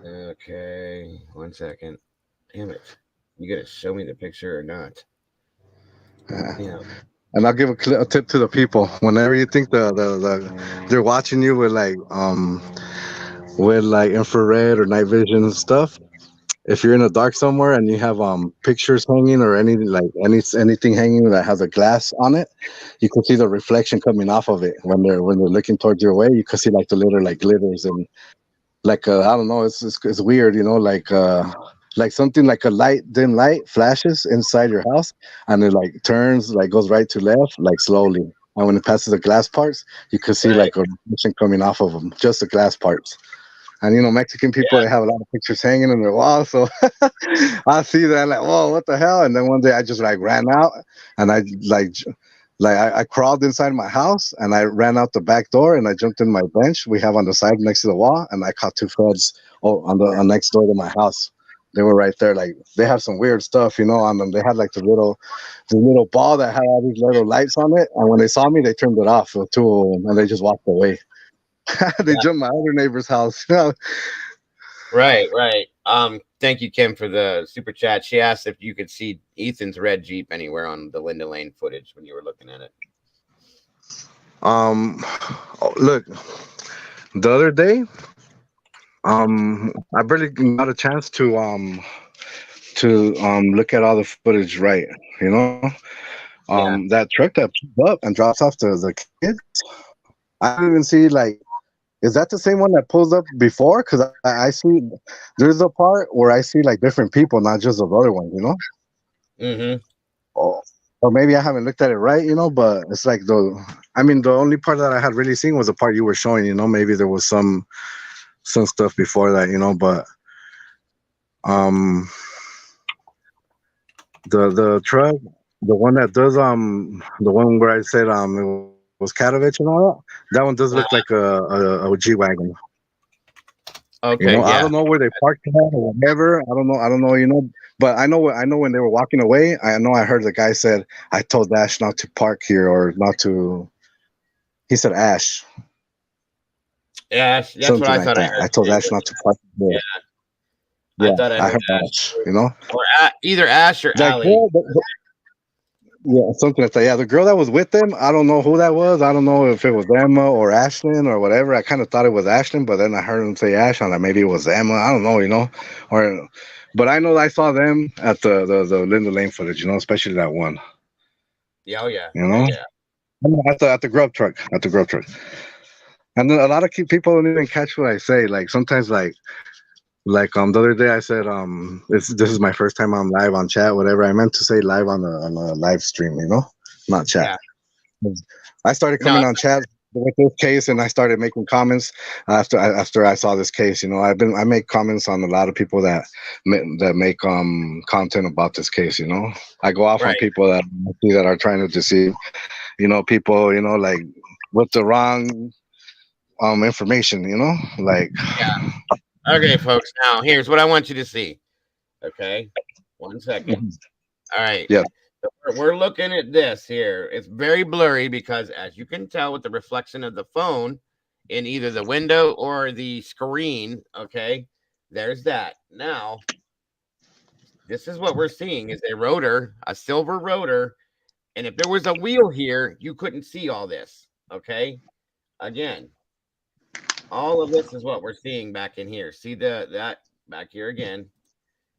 Okay, 1 second. Damn it. You gonna show me the picture or not? Yeah. And I'll give a tip to the people. Whenever you think they're watching you with like infrared or night vision and stuff, if you're in the dark somewhere and you have pictures hanging or anything hanging that has a glass on it, you can see the reflection coming off of it when they're looking towards your way. You can see like the little like glitters and like I don't know, it's weird, you know, like something like a dim light flashes inside your house, and it like turns, like goes right to left, like slowly. And when it passes the glass parts, you can see Right. like a reflection coming off of them, just the glass parts. And you know, Mexican people, Yeah. they have a lot of pictures hanging on their wall, so I see that like, whoa, what the hell? And then one day I just like ran out, and I I crawled inside my house, and I ran out the back door, and I jumped in my bench we have on the side next to the wall, and I caught two frogs on the next door to my house. They were right there. Like they had some weird stuff, on them. They had like the little ball that had all these little lights on it. And when they saw me, they turned it off with two of them, and they just walked away. They Yeah. jumped my other neighbor's house. Right, right. Thank you, Kim, for the super chat. She asked if you could see Ethan's red Jeep anywhere on the Linda Lane footage when you were looking at it. Look, the other day, I barely got a chance to look at all the footage right, you know. Yeah. That truck that pulls up and drops off the kids, I don't even see like, is that the same one that pulls up before? Because I see there's a part where I see like different people, not just the other ones, Mm-hmm. or maybe I haven't looked at it right, but it's like the only part that I had really seen was the part you were showing, maybe there was some stuff before that, but um the truck, the one that does the one where I said it was Katovich and all that one does look like a G wagon. Okay, I yeah. don't know where they parked it at or whatever. I don't know, but I know when they were walking away, I know I heard the guy said, I told Ash not to park here or not to, he said Ash. Yeah, that's what Something I like thought I that. heard I told too. Ash not to park there. Yeah, Yeah, I thought I I heard heard Ash. Ash, Or either Ash or That Allie. girl, yeah, something like that. Yeah, the girl that was with them, I don't know who that was. I don't know if it was Emma or Ashlyn or whatever. I kind of thought it was Ashlyn, but then I heard him say Ash. I'm like, maybe it was Emma. I don't know, or, but I know I saw them at the Linda Lane footage, especially that one, Yeah, oh yeah. you know, Yeah. at the grub truck, and then a lot of people don't even catch what I say. Like sometimes, the other day I said this is my first time I'm live on chat, whatever. I meant to say live on a live stream, not chat. Yeah. I started No, coming on chat with this case, and I started making comments after I saw this case. I make comments on a lot of people that make content about this case. I go off on right. people that I see that are trying to deceive, people, like with the wrong information. Like Yeah. Okay, folks. Now here's what I want you to see. Okay. 1 second. All right. yeah. So we're looking at this here. It's very blurry because, as you can tell, with the reflection of the phone in either the window or the screen, okay, there's that. Now, this is what we're seeing is a rotor, a silver rotor, and if there was a wheel here, you couldn't see all this. Okay, again, all of this is what we're seeing back in here. See that back here again.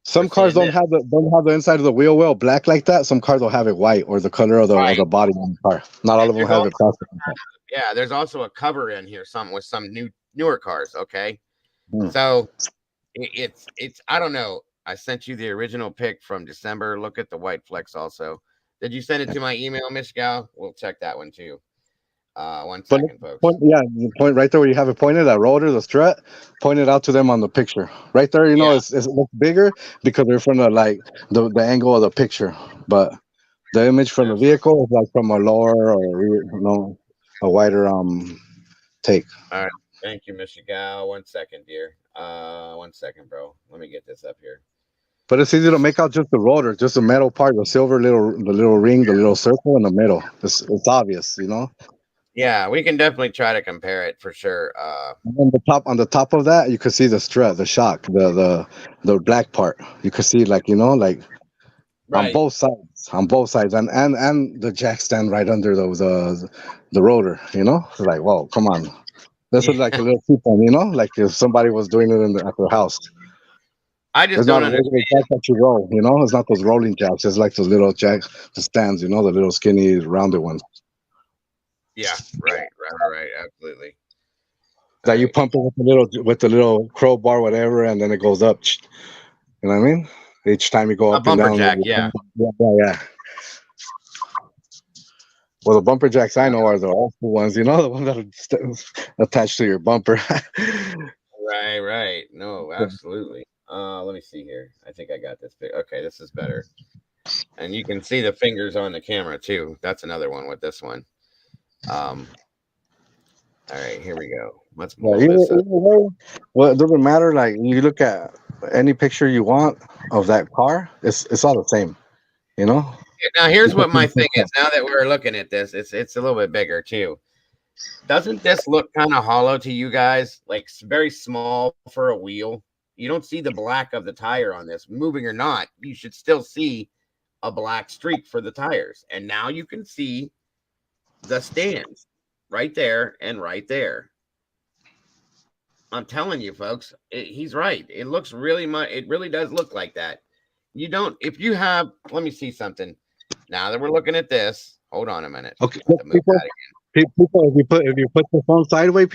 Some We're cars seeing don't have the inside of the wheel well black like that. Some cars will have it white or the color of the body on the car. Not all of them there's have also it plastic. yeah, there's also a cover in here, some with some newer cars. Okay, Hmm. so it's I don't know. I sent you the original pic from December. Look at the white flecks also. Did you send it to my email, Miss Gal? We'll check that one too. 1 But second, folks. you point right there where you have it pointed, that rotor, the strut, point it out to them on the picture. Right there, Yeah. it looks bigger because they're from the angle of the picture. But the image from the vehicle is like from a lower or a wider take. All right. Thank you, Mr. Gal. 1 second, dear. 1 second, bro. Let me get this up here. But it's easy to make out just the rotor, just the metal part, the little ring, the little circle in the middle. It's obvious, Yeah, we can definitely try to compare it for sure. On the top of that, you could see the strut, the shock, the black part. You could see like on Right. both sides, and the jack stand right under the rotor. It's like, whoa, come on. This is like a little coupon, like if somebody was doing it at their house. I just It's don't not a understand. regular jack that you roll, It's not those rolling jacks. It's like those little jacks, the stands, the little skinny, rounded ones. Yeah, right. Absolutely. That you pump it with the little crowbar, whatever, and then it goes up. You know what I mean? Each time you go A up and bumper down. jack, yeah. Yeah. Well, the bumper jacks I know are the awful ones, the ones that are attached to your bumper. Right. No, absolutely. Let me see here. I think I got this. Okay, this is better. And you can see the fingers on the camera too. That's another one with this one. All right, here we go. Let's Yeah, blow this up. either way, well, it doesn't matter. Like you look at any picture you want of that car, it's all the same, you know. Now here's what my thing is. Now that we're looking at this, it's a little bit bigger too. Doesn't this look kind of hollow to you guys? Like very small for a wheel. You don't see the black of the tire on this, moving or not. You should still see a black streak for the tires. And now you can see the stands right there and right there. I'm telling you, folks, he's right. It looks really much. It really does look like that. You don't. If you have, let me see something. Now that we're looking at this, hold on a minute. Okay, I have to move people, that again. people, if you put your phone sideways,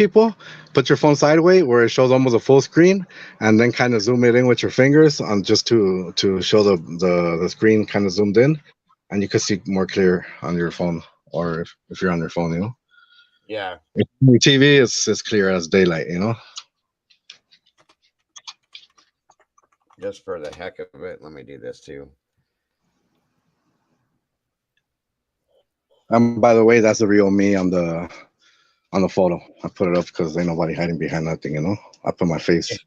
put your phone sideways where it shows almost a full screen, and then kind of zoom it in with your fingers on just to show the screen kind of zoomed in, and you can see more clear on your phone, or if you're on your phone, you know. Yeah. If your TV is clear as daylight, you know. Just for the heck of it, let me do this too. And by the way, that's the real me on the photo. I put it up because ain't nobody hiding behind nothing, you know. I put my face.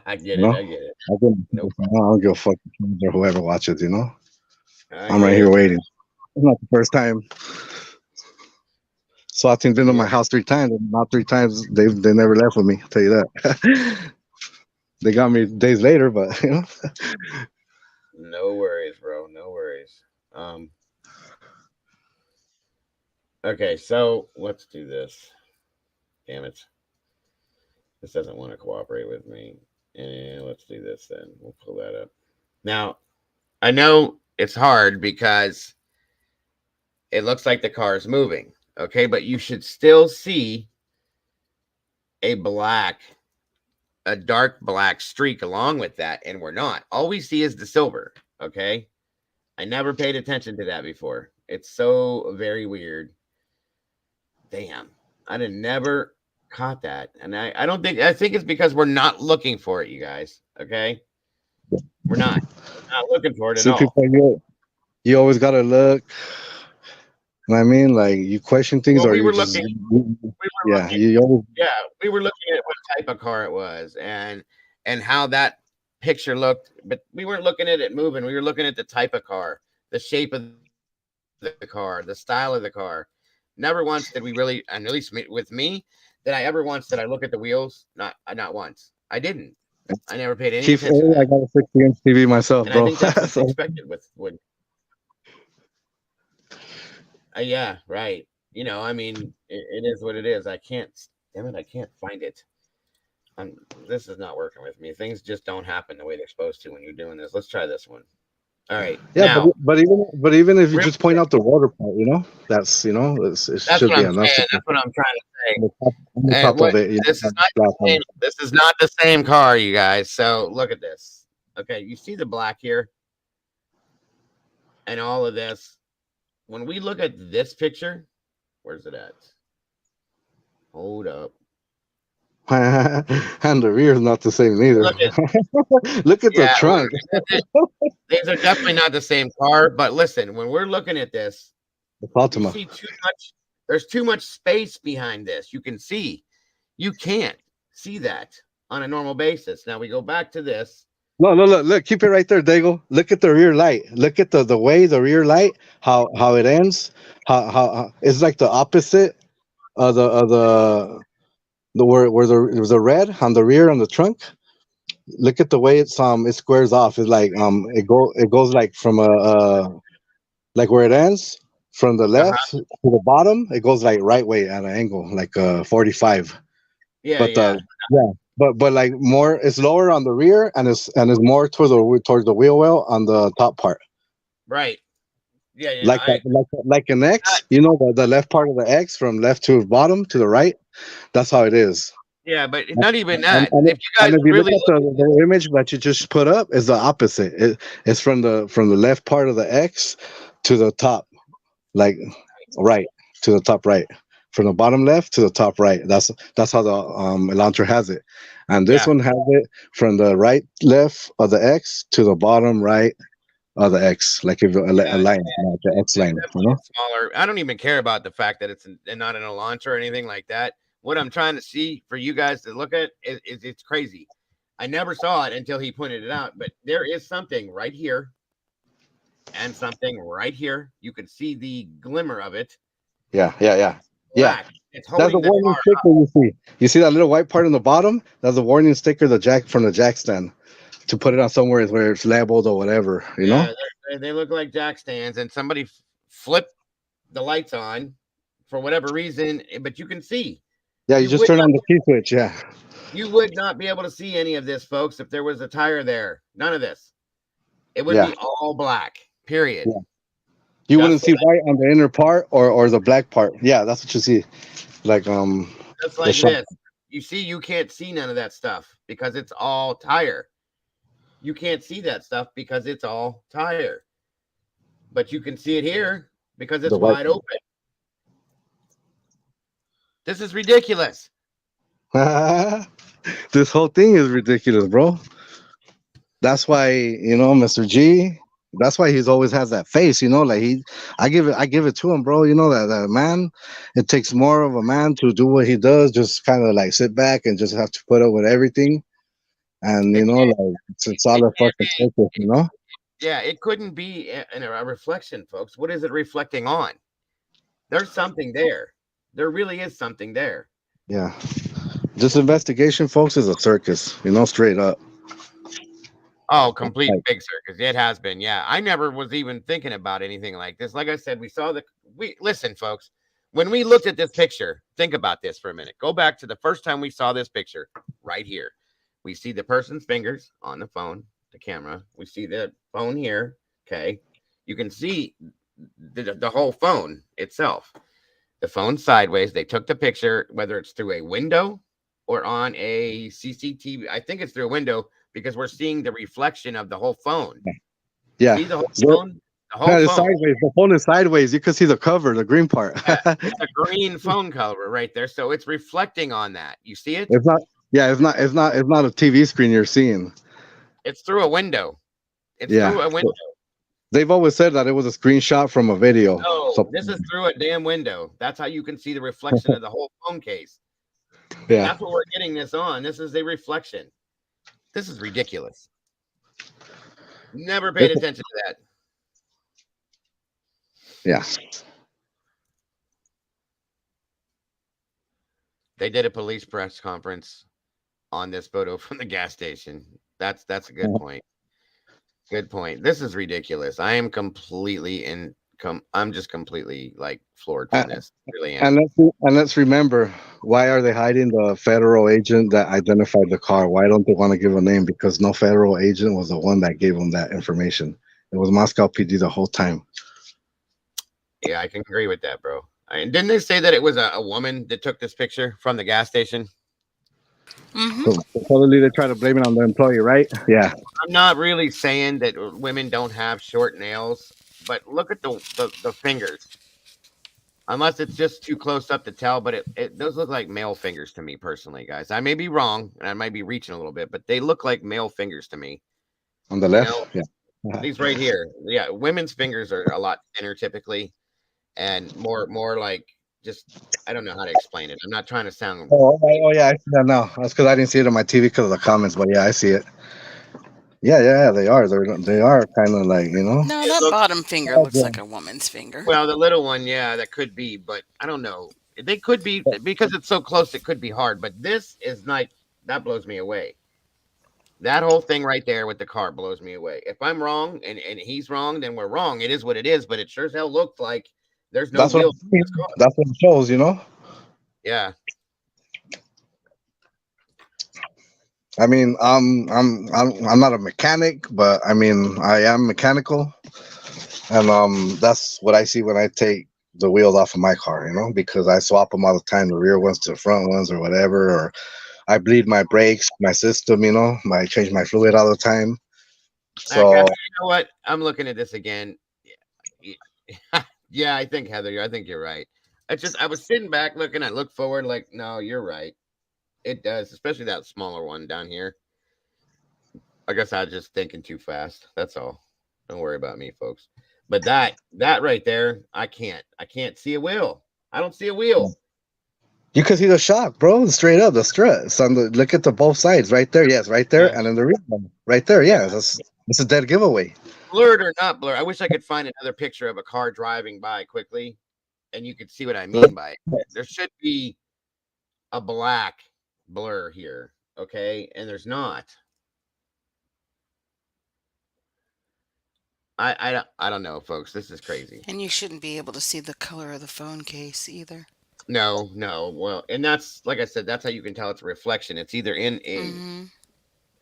I get You it. know? I get it. I don't give a fuck or whoever watches, you know. I'm get right here it. waiting. It's not the first time. SWAT team's been to my house 3 times, and not 3 times they never left with me. I'll tell you that. They got me days later, but you know. No worries, bro. No worries. Okay, so let's do this. Damn it. This doesn't want to cooperate with me. And let's do this then. We'll pull that up. Now, I know it's hard because it looks like the car is moving. Okay, but you should still see a dark black streak along with that, and we're not. All we see is the silver. Okay. I never paid attention to that before. It's so very weird. Damn. I'd have never caught that. And I don't think, I think it's because we're not looking for it, you guys. Okay. We're not looking for it at See, all. people, you always gotta look. You know what I mean, like you question things, Well, or we you were just looking, yeah, you always we were looking at what type of car it was and how that picture looked, but we weren't looking at it moving. We were looking at the type of car, the shape of the car, the style of the car. Never once did we really, and at least with me, did I ever once did I look at the wheels? Not once. I didn't. I never paid any keep. attention to I that. got a 60-inch TV myself, And I bro. think that's what's So, expected with yeah, right. You know, I mean, it is what it is. I can't, damn it, I can't find it. This is not working with me. Things just don't happen the way they're supposed to when you're doing this. Let's try this one. All right, yeah, now, but even if you real just point out the water part, you know, that's it that's should what be I'm enough saying. to That's what I'm trying to say. on the top of What it. You this know, is not the black on same. This is not the same car, you guys. So look at this. Okay, you see the black here and all of this. When we look at this picture, where's it at? Hold up. and the rear is not the same either. Look at Look at the yeah. trunk. These are definitely not the same car. But listen, when we're looking at this, The you Fatima. see too much. There's too much space behind this. You can see. You can't see that on a normal basis. Now we go back to this. No, look, keep it right there, Dago. Look at the rear light. Look at the way the rear light, how it ends. How it's like the opposite of the where there's a red on the rear on the trunk. Look at the way it squares off. It's like it goes like from like where it ends from the left to the bottom. It goes like right way at an angle, like 45. Yeah, But yeah. but like more, it's lower on the rear and it's more towards the wheel well on the top part. Right. Yeah, yeah. Like like an X, you know, the left part of the X from left to bottom to the right. That's how it is. Yeah, but not even And, that. and, If you guys and if you really look at the image that you just put up, is the opposite. It's from the left part of the X to the top, like right to the top right. From the bottom left to the top right. That's how the Elantra has it, and this one has it from the right left of the X to the bottom right of the X, like if a line, like the X line, you know. smaller. I don't even care about the fact that it's not an Elantra or anything like that. What I'm trying to see for you guys to look at is it's crazy. I never saw it until he pointed it out, but there is something right here and something right here. You could see the glimmer of it. Yeah, yeah, yeah, yeah. Black. It's That's the holding the warning car sticker up. you see. You see that little white part on the bottom? That's the warning sticker, the jack from the jack stand, to put it on somewhere where it's labeled or whatever. You know? Yeah, they look like jack stands, and somebody flipped the lights on for whatever reason, but you can see. Yeah, you You just would turn not on the key switch. Yeah, you would not be able to see any of this, folks, if there was a tire there. None of this. It would yeah, be all black. Period. yeah. You Just wouldn't like see white on the inner part or the black part. Yeah, that's what you see. Like just the like shop. this. You see, you can't see none of that stuff because it's all tire. You can't see that stuff because it's all tire. But you can see it here because The it's white. wide open. This is ridiculous. This whole thing is ridiculous, bro. That's why, Mr. G. That's why he's always has that face, like I give it to him, bro. That man, it takes more of a man to do what he does, just kind of like sit back and just have to put up with everything. And It can't, like it's it all a can't fucking be. circus. Yeah, it couldn't be a reflection, folks. What is it reflecting on? There's something there. There really is something there. Yeah. This investigation, folks, is a circus, straight up. Oh, complete Like, big circus. It has been. Yeah. I never was even thinking about anything like this. Like I said, we listen, folks. When we looked at this picture, think about this for a minute. Go back to the first time we saw this picture right here. We see the person's fingers on the phone, the camera. We see the phone here. Okay. You can see the whole phone itself. The phone sideways. They took the picture, whether it's through a window or on a CCTV. I think it's through a window because we're seeing the reflection of the whole phone. yeah. See the whole So, phone? The whole yeah, it's phone. sideways. The phone is sideways. You can see the cover, the green part. It's a green phone cover right there. So it's reflecting on that. You see it? It's not. Yeah, it's not a TV screen you're seeing. It's through a window. It's Yeah. through a window. They've always said that it was a screenshot from a video. No, So this is through a damn window. That's how you can see the reflection of the whole phone case. yeah. That's what we're getting this on. This is a reflection. This is ridiculous. Never paid attention to that. Yeah. They did a police press conference on this photo from the gas station. That's a good point. Good point. This is ridiculous. I am completely I'm just completely like floored from this. Really am. And let's remember, why are they hiding the federal agent that identified the car? Why don't they want to give a name? Because no federal agent was the one that gave them that information. It was Moscow PD the whole time. Yeah, I can agree with that, bro. And didn't they say that it was a woman that took this picture from the gas station? Mm-hmm. So supposedly they try to blame it on the employee, right? Yeah. I'm not really saying that women don't have short nails, but look at the fingers. Unless it's just too close up to tell, but it does look like male fingers to me personally, guys. I may be wrong, and I might be reaching a little bit, but they look like male fingers to me. On the left? Yeah. These right here. Yeah, women's fingers are a lot thinner typically, and more like just I don't know how to explain it. I'm not trying to sound. Oh yeah, I see that now. That's because I didn't see it on my TV because of the comments, but yeah, I see it. Yeah, they are. They are kind of like, No, that bottom finger looks like a woman's finger. Well, the little one, yeah, that could be, but I don't know. They could be because it's so close. It could be hard, but this is like that blows me away. That whole thing right there with the car blows me away. If I'm wrong and he's wrong, then we're wrong. It is what it is, but it sure as hell looks like there's no That's what wheels. that's what it shows, Yeah. I mean, I'm not a mechanic, but I mean, I am mechanical, and that's what I see when I take the wheels off of my car, because I swap them all the time, the rear ones to the front ones or whatever, or I bleed my brakes, my system, I change my fluid all the time. So Catherine, you know what? I'm looking at this again. Yeah, I think Heather, I think you're right. I was sitting back looking, I look forward, like, no, you're right. It does, especially that smaller one down here. I guess I was just thinking too fast. That's all. Don't worry about me, folks. But that right there, I can't see a wheel. I don't see a wheel. You can see the shock, bro. Straight up, the strut. It's on the, look at the both sides, right there. Yes, right there, Yeah. and then the real one, right there. Yeah, that's a dead giveaway. Blurred or not blurred. I wish I could find another picture of a car driving by quickly, and you could see what I mean by it. There should be a black blur here, okay, and there's not. I don't know, folks. This is crazy. And you shouldn't be able to see the color of the phone case either. No, no. Well, and that's like I said. That's how you can tell it's a reflection. It's either in a, Hmm.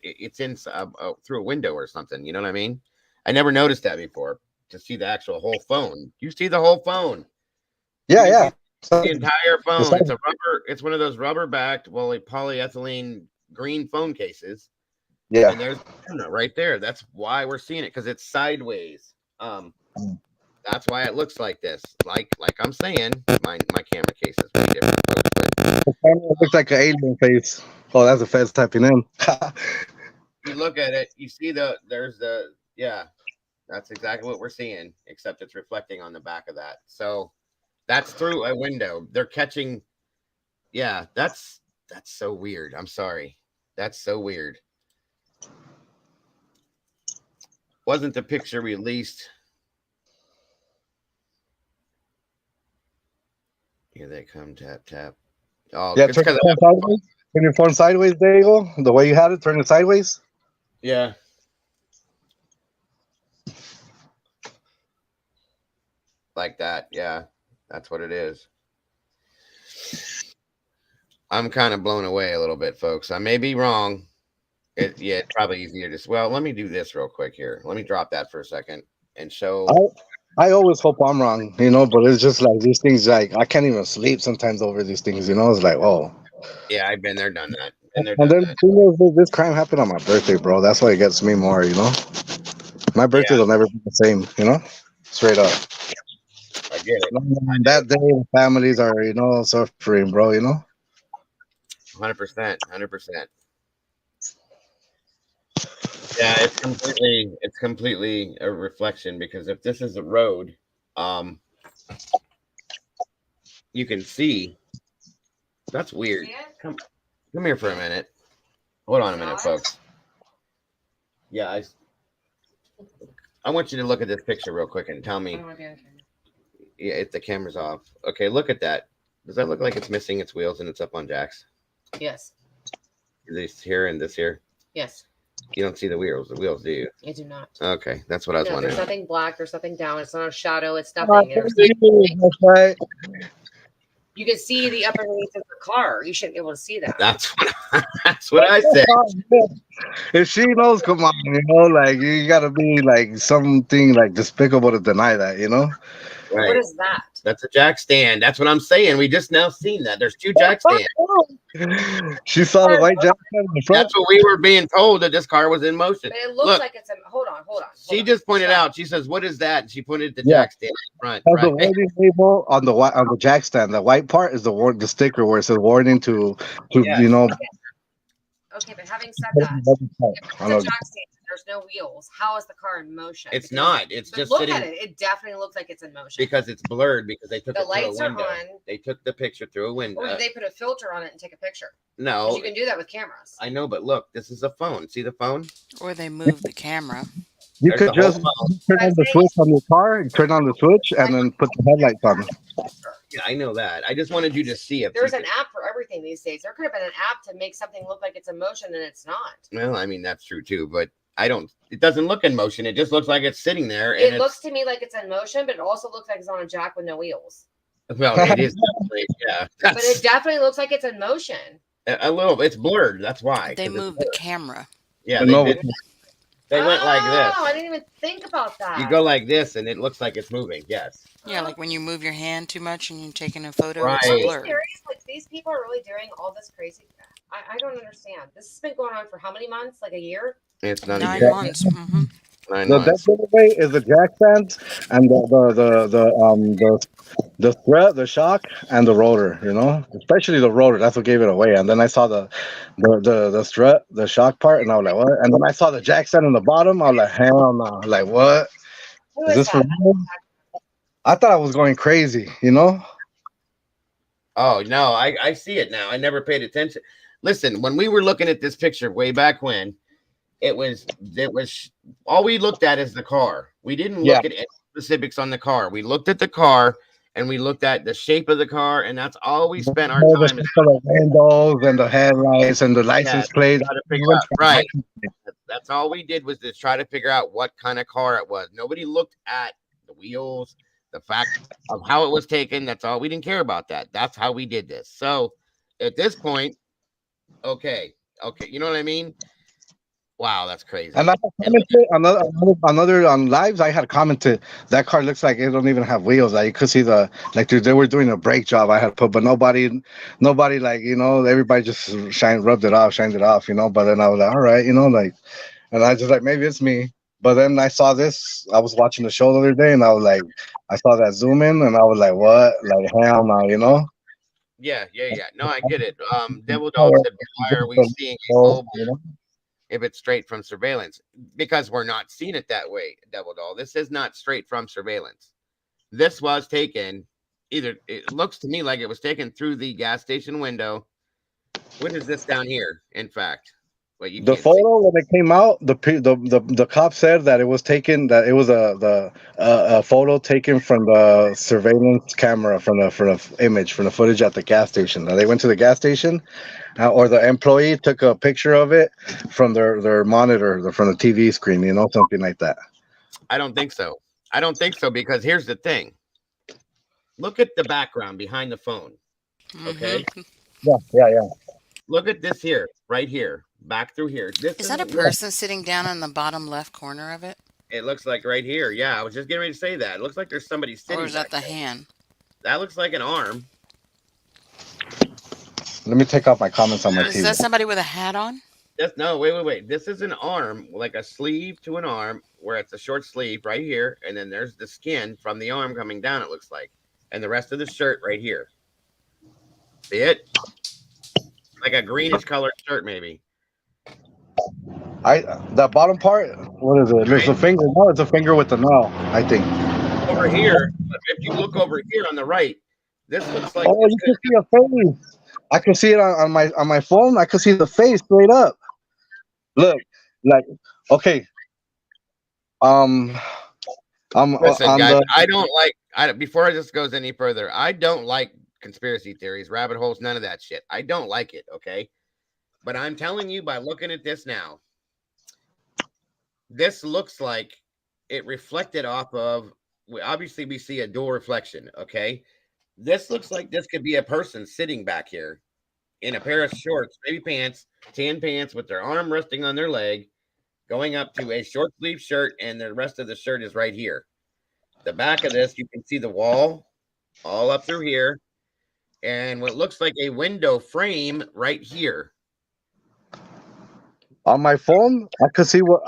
it's in through a window or something. You know what I mean? I never noticed that before. To see the actual whole phone, you see the whole phone. Yeah, You can yeah. see the entire phone. It's It's a rubber. It's one of those rubber backed, well, like polyethylene green phone cases. yeah. And there's the camera right there. That's why we're seeing it because it's sideways. That's why it looks like this. Like I'm saying, my camera case is way different, folks. But The camera looks like an alien face. Oh, that's the feds typing in. you look at it, you see yeah, that's exactly what we're seeing, except it's reflecting on the back of that. So that's through a window. They're catching. Yeah, that's so weird. I'm sorry. That's so weird. Wasn't the picture released? Here they come, tap tap. Oh, Yeah, it's turn because your phone sideways. Turn your phone sideways. There you go. The way you had it, turn it sideways. yeah. Like that. Yeah, that's what it is. I'm kind of blown away a little bit, folks. I may be wrong. It's probably easier to. Well, let me do this real quick here. Let me drop that for a second and show. I always hope I'm wrong, but it's just like these things. Like I can't even sleep sometimes over these things. It's like, oh. Yeah, I've been there, done that. Been there, And done then that. the thing is, this crime happened on my birthday, bro. That's why it gets me more. My birthday Yeah, will never be the same. Straight up. I get it. That day, the families are suffering, bro. 100%, 100%. Yeah, it's completely a reflection because if this is a road, you can see. That's weird. Come here for a minute. Hold on a minute, folks. Yeah, I want you to look at this picture real quick and tell me. Yeah, if the camera's off. Okay, look at that. Does that look like it's missing its wheels and it's up on jacks? Yes. This here and this here? Yes. You don't see the wheels, do you? I do not. Okay, that's what I was No, wondering. there's nothing black. There's nothing down. It's not a shadow. It's nothing. That's right. You can see the upper leaf of the car. You shouldn't be able to see that. That's what I said. If she knows, come on, like you gotta be like something like despicable to deny that, Right. What is that? That's a jack stand. That's what I'm saying. We just now seen that. There's two jack stands. She saw the white jack stand in the front. That's what we were being told, that this car was in motion. But it looks Look, like it's a. Hold on. she just pointed out. She says, "What is that?" And she pointed at the Yeah. jack stand in front. Has the Right. warning label on the jack stand. The white part is the sticker where it says warning to Yeah. Okay, but having said that, if it's a jack stand, there's no wheels. How is the car in motion? It's not. It's But just look sitting at it. It definitely looks like it's in motion. because it's blurred because they took The it through a lights are window. on. They took the picture through a window. Or did they put a filter on it and take a picture? 'Cause No, you can do that with cameras. I know, but look, this is a phone. See the phone? Or they moved the camera. You There's could the whole just phone. turn on the switch on your car. You turn on the switch and then put the headlights on. Yeah, I know that. I just wanted you to see if There's you an app for everything these days. There could have been an app to make something look like it's in motion and it's not. Well, I mean that's true too, but it doesn't look in motion. It just looks like it's sitting there. And It looks to me like it's in motion, but it also looks like it's on a jack with no wheels. well, it is definitely, yeah. But it definitely looks like it's in motion. A little. It's blurred. That's why. They 'cause it's moved the blurred. camera. Yeah, No. they did. They went like this. Oh, I didn't even think about that. You go like this, and it looks like it's moving. Yes. Yeah, like when you move your hand too much and you're taking a photo, Right. it's Are you blurred. serious? Like these people are really doing all this crazy? I don't understand. This has been going on for how many months? Like a year? It's not 9 a months. Mm-hmm. 9 The months. death giveaway is the jack stand and the thread, the shock, and the rotor. Especially the rotor. That's what gave it away. And then I saw the strut, the shock part, and I was like, what? And then I saw the jack stand in the bottom. I was like, hell no! Like what? Who Is is this for that? real? I thought I was going crazy. Oh no, I see it now. I never paid attention. Listen, when we were looking at this picture way back when, it was all we looked at is the car. We didn't Yeah. look at any specifics on the car. We looked at the car and we looked at the shape of the car, and that's all we spent our The time is shape of the windows and the headlights and the yeah, license plate. try to figure out right. That's all we did was just try to figure out what kind of car it was. Nobody looked at the wheels, the fact of how it was taken. That's all. We didn't care about that. That's how we did this. So at this point, okay, okay, you know what I mean? Wow, that's And crazy. I And look commented another on lives. I had commented that car looks like it don't even have wheels. Like you could see like they were doing a brake job. I had put, but nobody like everybody just rubbed it off, shined it off, But then I was like, all right, like, and I just like maybe it's me. But then I saw this. I was watching the show the other day, and I was like, I saw that zoom in, and I was like, what? Like hell no. yeah, yeah, yeah. No, I get it. Devil Dog said, "Why are we seeing a mobile if it's straight from surveillance?" Because we're not seeing it that way, Devil Dog. This is not straight from surveillance. This was taken either. It looks to me like it was taken through the gas station window. What is this down here? In fact, well, you The can't see. photo when it came out, the cop said that it was taken, that it was a photo taken from the surveillance camera, from the image, from the footage at the gas station. Now, they went to the gas station, or the employee took a picture of it from their monitor, from the TV screen, something like that. I don't think so. I don't think so because here's the thing. Look at the background behind the phone. Okay. Yeah. Look at this here, right here, back through here. This Is is that a what person sitting down in the bottom left corner of it? it looks like right here. Yeah, I was just getting ready to say that. It looks like there's somebody Or sitting is that back the there. hand? That looks like an arm. Let me take out my comments on my Is TV. that somebody with a hat on? That's no, wait. This is an arm, like a sleeve to an arm, where it's a short sleeve right here, and then there's the skin from the arm coming down. It looks like, and the rest of the shirt right here. See it? Like a greenish colored shirt, maybe. The bottom part, what is it? There's a finger. No, it's a finger with the nail, I think. Over here, if you look over here on the right, this looks like Oh, this you could can see a face. I can see it on my phone. I can see the face straight up. Look, like, okay. Um, I'm listen, on guys. the. I don't like. Before this goes any further, I don't like conspiracy theories, rabbit holes, none of that shit. I don't like it. Okay, but I'm telling you, by looking at this now, this looks like it reflected off of. Obviously, we see a dual reflection. Okay, this looks like this could be a person sitting back here in a pair of shorts, maybe pants, tan pants, with their arm resting on their leg, going up to a short sleeve shirt, and the rest of the shirt is right here. The back of this, you can see the wall all up through here, and what looks like a window frame right here. On my phone, I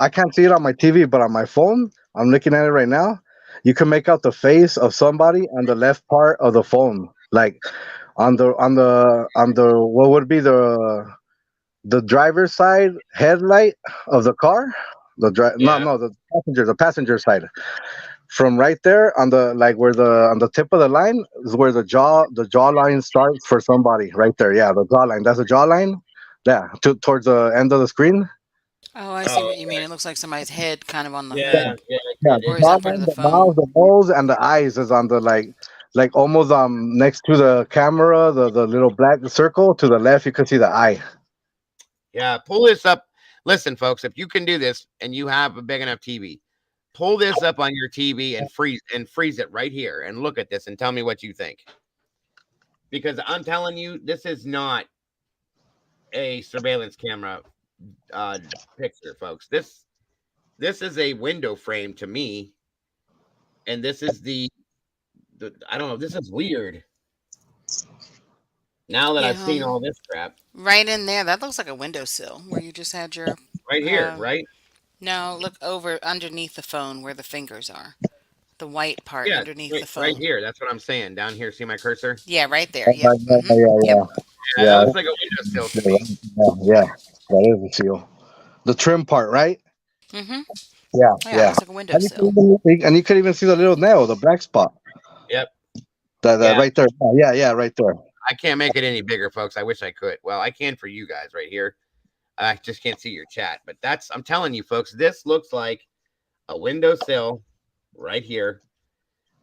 can't see it on my TV, but on my phone, I'm looking at it right now. You can make out the face of somebody on the left part of the phone, like on the what would be the driver's side headlight of the car. Yeah. No, the passenger side. From right there on the, like, where on the tip of the line is where the jaw line starts for somebody right there. Yeah, the jaw line. That's the jaw line. Yeah, towards the end of the screen. Oh, I see Oh, what you mean. It looks like somebody's head kind of on the Yeah, yeah, phone. yeah, yeah. good. The Or is jaw that part of line, the the mouth, phone? the nose, and the eyes is on the, like almost next to the camera, the little black circle to the left. You can see the eye. Yeah, pull this up. Listen, folks, if you can do this and you have a big enough TV, pull this up on your TV and freeze it right here and look at this and tell me what you think. Because I'm telling you, this is not a surveillance camera uh picture, folks. This is a window frame to me, and this is the I don't know, this is weird. Now that I've Yeah, seen all this crap right in there. That looks like a windowsill where you just had your. right here, Um, right? no, look over underneath the phone where the fingers are. The white part Yeah, underneath the right phone. here. That's what I'm saying. Down here, see my cursor? Yeah, right there. Yeah, Yep. yeah, Yep. yeah, Yeah, that yeah, looks like a windowsill to yeah, me. yeah. That is a seal. The trim part, right? Mm-hmm. Yeah, Yeah, it yeah. looks like a windowsill. And you could even see the little nail, the black spot. Yep. That Yeah. right there. Yeah, yeah, right there. I can't make it any bigger, folks. I wish I could. Well, I can for you guys right here. I just can't see your chat, but that's I'm telling you, folks. This looks like a windowsill right here.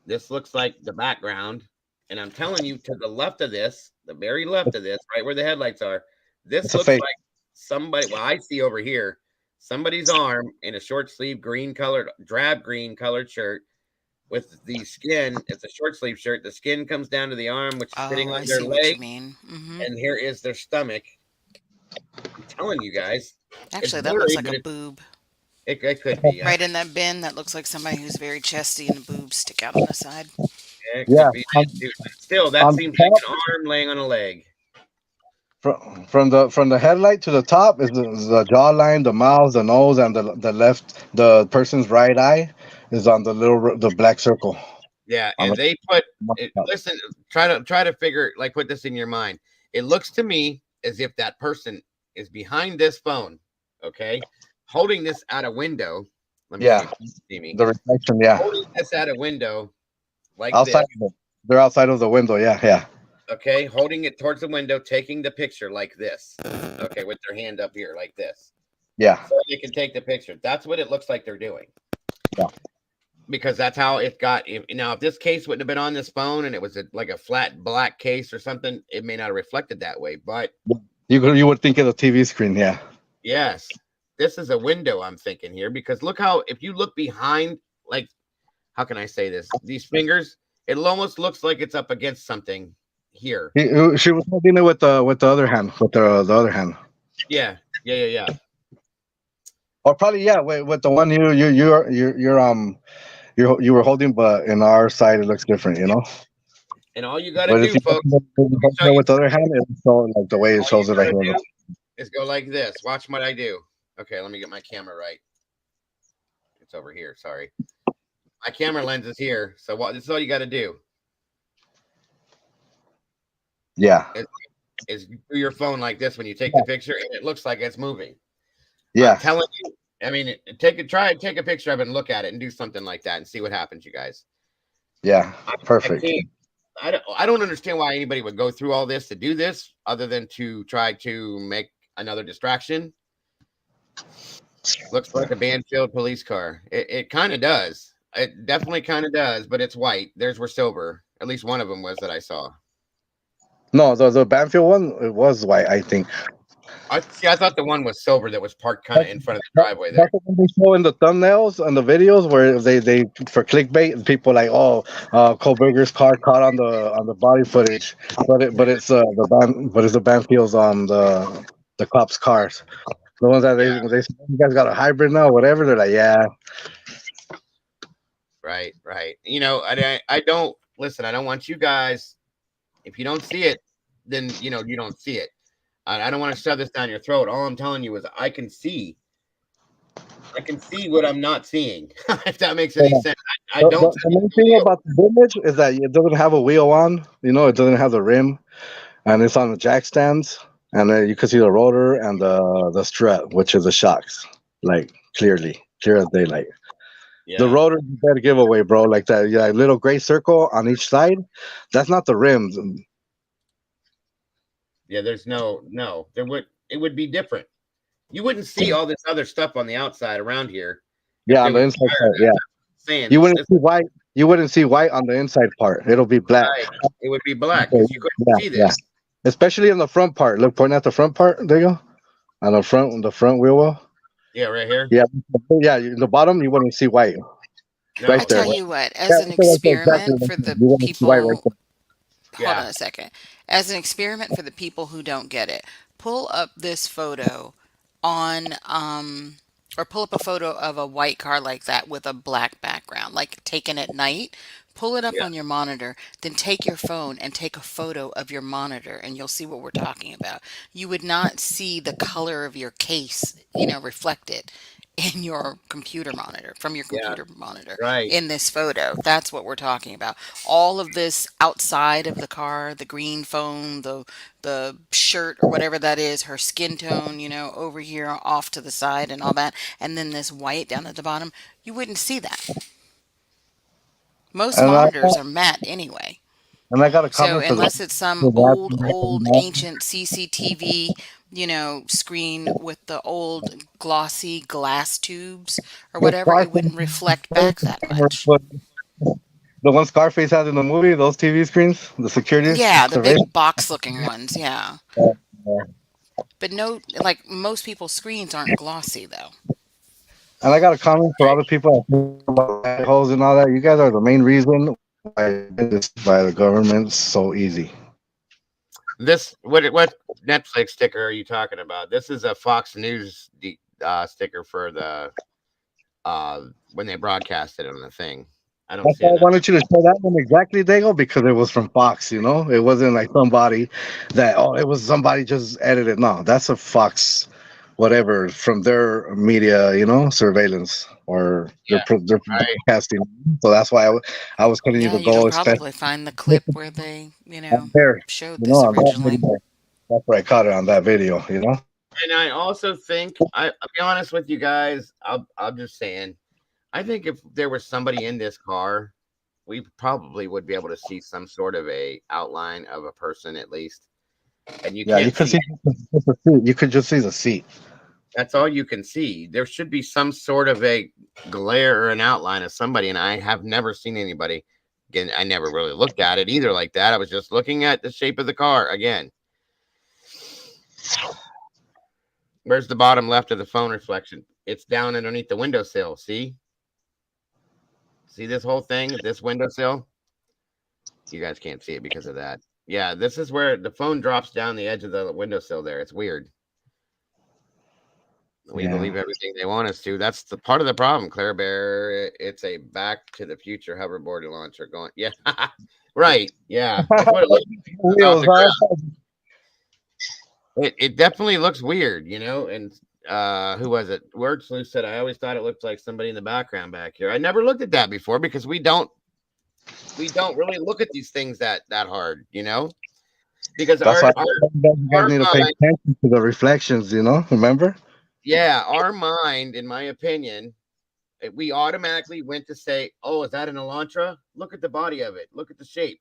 This looks like the background, and I'm telling you, to the left of this, the very left of this, right where the headlights are, this It's a looks fake. like somebody. Well, I see over here somebody's arm in a short sleeve green colored, drab green colored shirt with the skin. It's a short sleeve shirt. The skin comes down to the arm, which is sitting Oh, on I their see what you leg, mean. and here is their stomach. I'm telling you guys, it's Actually, that looks blurry, like but a boob. it could be. Right in that bin, that looks like somebody who's very chesty and the boobs stick out on the side. It Yeah, could be that too. But still, that on seems the like top, an arm laying on a leg. from the headlight to the top is the jawline, the mouth, the nose, and the person's right eye is on the black circle. Yeah, On and the they put it, top. listen, try to figure like put this in your mind. It looks to me as if that person is behind this phone, okay, holding this out a window. Let me see Yeah, if you can see me. the reflection. Yeah, Holding this out a window like outside this, of it. They're outside of the window. Yeah, yeah, okay, holding it towards the window, taking the picture like this. Okay, with their hand up here like this. yeah, So they can take the picture. That's what it looks like they're doing. yeah. Because that's how it got. Now, if this case wouldn't have been on this phone and it was like a flat black case or something, it may not have reflected that way. But You would think of the TV screen. Yeah, yes, this is a window. I'm thinking here because look how if you look behind, like how can I say this? These fingers, it almost looks like it's up against something here. she was holding it with the other hand, with the other hand, Yeah, yeah. or probably yeah, with the one you were holding, but in our side it looks different. And all you got to But if do, you folks, hold let me show it you. with the other hand, it'll show like the way it All you shows it got right to here. do is go like this. Watch what I do. Okay, let me get my camera right. It's over here. Sorry. My camera lens is here. So what this is all you got to do Yeah, is do your phone like this when you take the picture and it looks like it's moving. I'm yeah, telling you. I mean, take a picture of it and look at it and do something like that and see what happens, you guys. yeah. I Perfect. can't. I don't understand why anybody would go through all this to do this, other than to try to make another distraction. Looks like a Banfield police car. It kind of does. It definitely kind of does, but it's white. Theirs were silver. At least one of them was that I saw. No, the Banfield one it was white, I think. I thought the one was silver that was parked kind of in front of the driveway there. That's what they show in the thumbnails and the videos where they for clickbait people like Kohlberger's car caught on the body footage, but it's the Banfields on the cops' cars. The ones that Yeah, they say, you guys got a hybrid now, whatever. They're like, yeah, right. I don't listen. I don't want you guys. If you don't see it, then you don't see it. I don't want to shove this down your throat. All I'm telling you is I can see what I'm not seeing. If that makes any sense. I don't the see main the thing wheel. about the image is that it doesn't have a wheel on. It doesn't have the rim, and it's on the jack stands, and then you can see the rotor and the strut, which is the shocks, like clear as daylight. The Yeah, rotor is a better giveaway, bro. Like that, yeah, little gray circle on each side. That's not the rims. yeah. There's no. It would be different. You wouldn't see all this other stuff on the outside around here if Yeah, they on the would inside fire part. that. Yeah, I'm saying you wouldn't this see white. You wouldn't see white on the inside part. It'll be black. right. It would be black Okay, because you couldn't yeah, see yeah. this. Especially in the front part. Look, pointing at the front part. There you go. On the front wheel well. Yeah, right here. Yeah, yeah. In the bottom, you wouldn't see white I right No. there. tell you what, Yeah, as an right there, exactly. experiment Right for there. the You wouldn't see white right people, there. hold on Yeah. a second. As an experiment for the people who don't get it, pull up this photo on or pull up a photo of a white car like that with a black background, like taken at night. Pull it up Yeah. on your monitor, then take your phone and take a photo of your monitor, and you'll see what we're talking about. You would not see the color of your case, reflected in your computer monitor, from your Yeah. computer monitor Right. in this photo. That's what we're talking about. All of this outside of the car, the green phone, the shirt or whatever that is, her skin tone, over here off to the side and all that, and then this white down at the bottom, you wouldn't see that. Most And monitors are matte anyway. And I got a So comment for unless it's some old ancient CCTV, screen with the old glossy glass tubes or whatever, it wouldn't reflect back that much. The one Scarface has in the movie, those TV screens, the security Yeah, the surveillance. big box looking ones, yeah. Yeah. But no, like most people's screens aren't glossy though. And I got a comment for all the people about holes and all that. You guys are the main reason why this by the government so easy. This what Netflix sticker are you talking about? This is a Fox News sticker for the when they broadcasted it on the thing. I don't That's see why I it. wanted you to show that one exactly, Dago, because it was from Fox, It wasn't like somebody it was somebody just edited. No, that's a Fox, whatever, from their media, surveillance or their broadcasting. So that's why I was telling you Yeah, to you can go, especially probably find the clip where they, there, showed this on that originally. video. That's where I caught it on that video, And I also think I'll be honest with you guys. I'm just saying. I think if there was somebody in this car, we probably would be able to see some sort of a outline of a person at least. And you Yeah, you can't could see. see you could just see the seat. That's all you can see. There should be some sort of a glare or an outline of somebody, and I have never seen anybody. Again, I never really looked at it either like that. I was just looking at the shape of the car again. Where's the bottom left of the phone reflection? It's down underneath the windowsill. See this whole thing, this windowsill? You guys can't see it because of that. Yeah, this is where the phone drops down the edge of the windowsill there. It's weird. We believe everything they want us to. That's the part of the problem, Claire Bear. It's a Back to the Future hoverboard launcher going. Yeah, right. Yeah, that's what it looks like. Off the ground. It definitely looks weird, And who was it? Wordsleuth said, "I always thought it looked like somebody in the background back here." I never looked at that before because we don't really look at these things that hard, Because that's why you guys need to pay attention to the reflections, Remember? Yeah, our mind, in my opinion, we automatically went to say, "Oh, is that an Elantra? Look at the body of it. Look at the shape."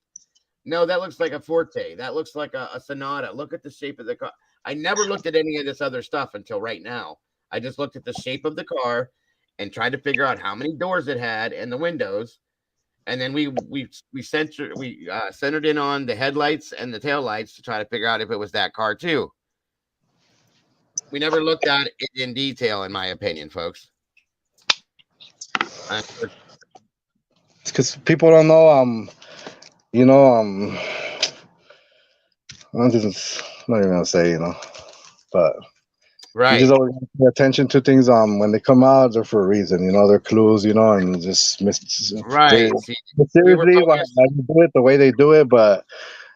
No, that looks like a Forte. That looks like a Sonata. Look at the shape of the car. I never looked at any of this other stuff until right now. I just looked at the shape of the car and tried to figure out how many doors it had and the windows. And then we centered in on the headlights and the taillights to try to figure out if it was that car too. We never looked at it in detail, in my opinion, folks. Because people don't know, I'm not even gonna say, but right. You just always pay attention to things. When they come out, they're for a reason. They're clues. And just right. Seriously, why they do it the way they do it, but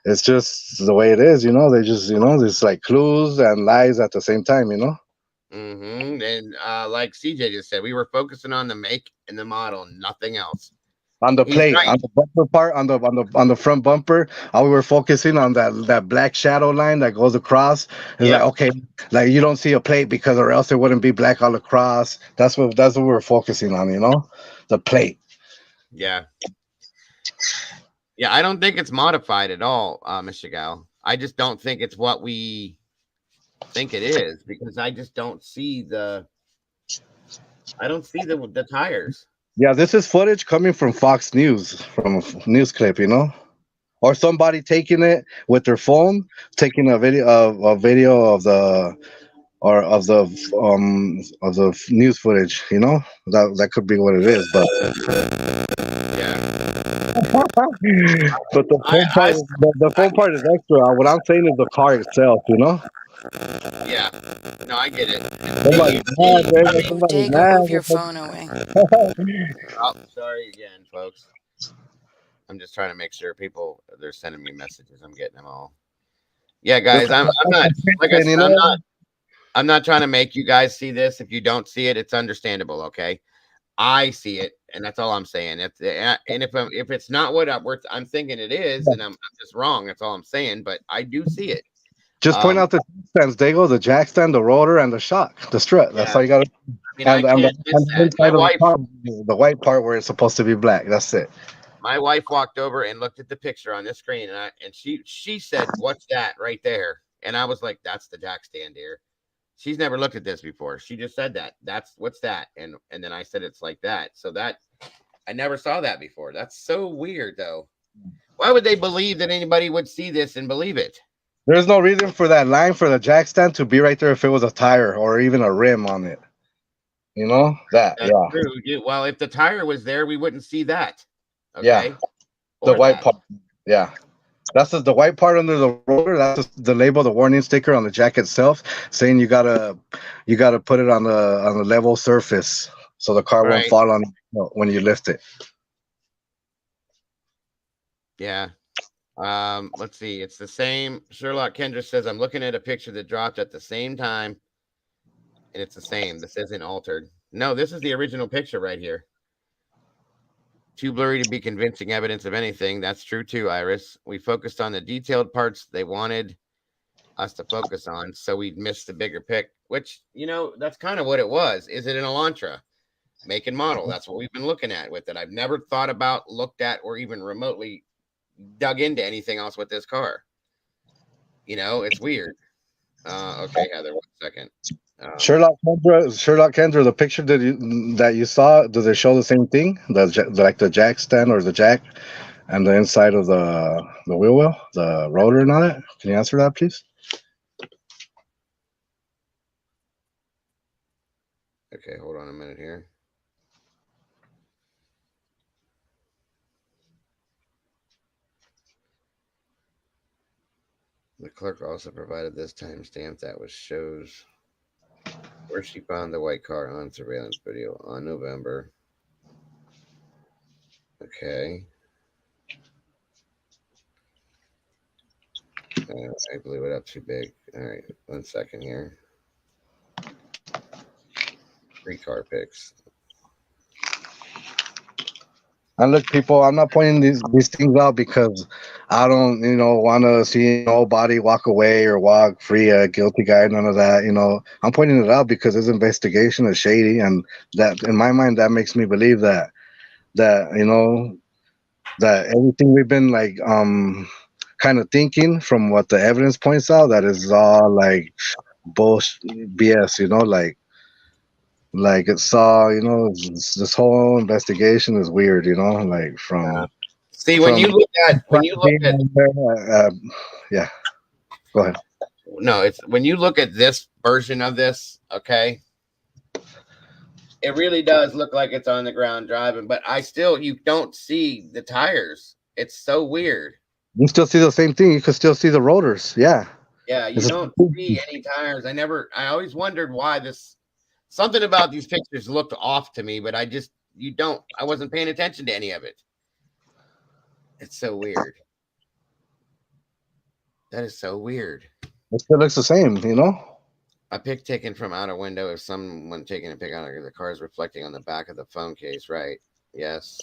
it's just the way it is. They just there's like clues and lies at the same time. Mm-hmm. And like CJ just said, we were focusing on the make and the model, nothing else. On the plate, on the bumper part, on the front bumper, we were focusing on that black shadow line that goes across. It's like, okay, like you don't see a plate because or else it wouldn't be black all across. That's what we were focusing on, the plate. Yeah. Yeah, I don't think it's modified at all, Mr. Gal. I just don't think it's what we think it is because I just don't see the tires. Yeah, this is footage coming from Fox News, from a news clip, or somebody taking it with their phone, taking a video of the news footage. That could be what it is, but but the phone part is extra. What I'm saying is the car itself, Yeah, no, I get it. Dago, move your phone away. Oh, sorry again, folks. I'm just trying to make sure they're sending me messages. I'm getting them all. Yeah, guys, I'm not. Like I said, I'm not trying to make you guys see this. If you don't see it, it's understandable. Okay, I see it, and that's all I'm saying. And if it's not what I'm thinking it is, and I'm just wrong. That's all I'm saying. But I do see it. Just point out the stands, Dago, the jack stand, the rotor, and the shock, the strut. That's all you got to. I can't miss that. My wife, the white part where it's supposed to be black. That's it. My wife walked over and looked at the picture on this screen, and she said, "What's that right there?" And I was like, "That's the jack stand, dear." She's never looked at this before. She just said that. That's what's that? And then I said it's like that. So that I never saw that before. That's so weird, though. Why would they believe that anybody would see this and believe it? There's no reason for that line for the jack stand to be right there if it was a tire or even a rim on it. You know that? That's Yeah. true. Well, if the tire was there, we wouldn't see that. Yeah. Okay. The Or white that. part. Yeah. That's the white part under the roller. That's the label, the warning sticker on the jack itself, saying you gotta put it on the level surface so the car won't Right. fall on when you lift it. Yeah. Let's see. It's the same. Sherlock Kendra says, I'm looking at a picture that dropped at the same time, and it's the same. This isn't altered. No, this is the original picture right here. Too blurry to be convincing evidence of anything. That's true too, Iris. We focused on the detailed parts they wanted us to focus on, so we missed the bigger pic, which, that's kind of what it was. Is it an Elantra? Make and model. That's what we've been looking at with it. I've never thought about, looked at, or even remotely dug into anything else with this car. It's weird. Okay, Heather, 1 second. Sherlock Kendra, the picture that you saw, does it show the same thing? Like the jack stand or the jack and the inside of the wheel well, the rotor and all that? Can you answer that, please? Okay, hold on a minute here. The clerk also provided this timestamp that shows where she found the white car on surveillance video on November. Okay. I blew it up too big. All right, 1 second here. 3 car pics. And look, people, I'm not pointing these things out because I don't, want to see nobody walk away or walk free, a guilty guy, none of that. I'm pointing it out because this investigation is shady, and that, in my mind, that makes me believe that that everything we've been like kind of thinking from what the evidence points out, that is all like bullshit, BS. Like it's all, this whole investigation is weird. Like from. See, when you look at yeah, go ahead. No, it's when you look at this version of this, okay, it really does look like it's on the ground driving, but you don't see the tires. It's so weird. You still see the same thing. You can still see the rotors. Yeah. Yeah, you don't see any tires. I always wondered why something about these pictures looked off to me, but I wasn't paying attention to any of it. It's so weird. That is so weird. It still looks the same, A pic taken from out a window of someone taking a pic out of the car is reflecting on the back of the phone case, right? Yes.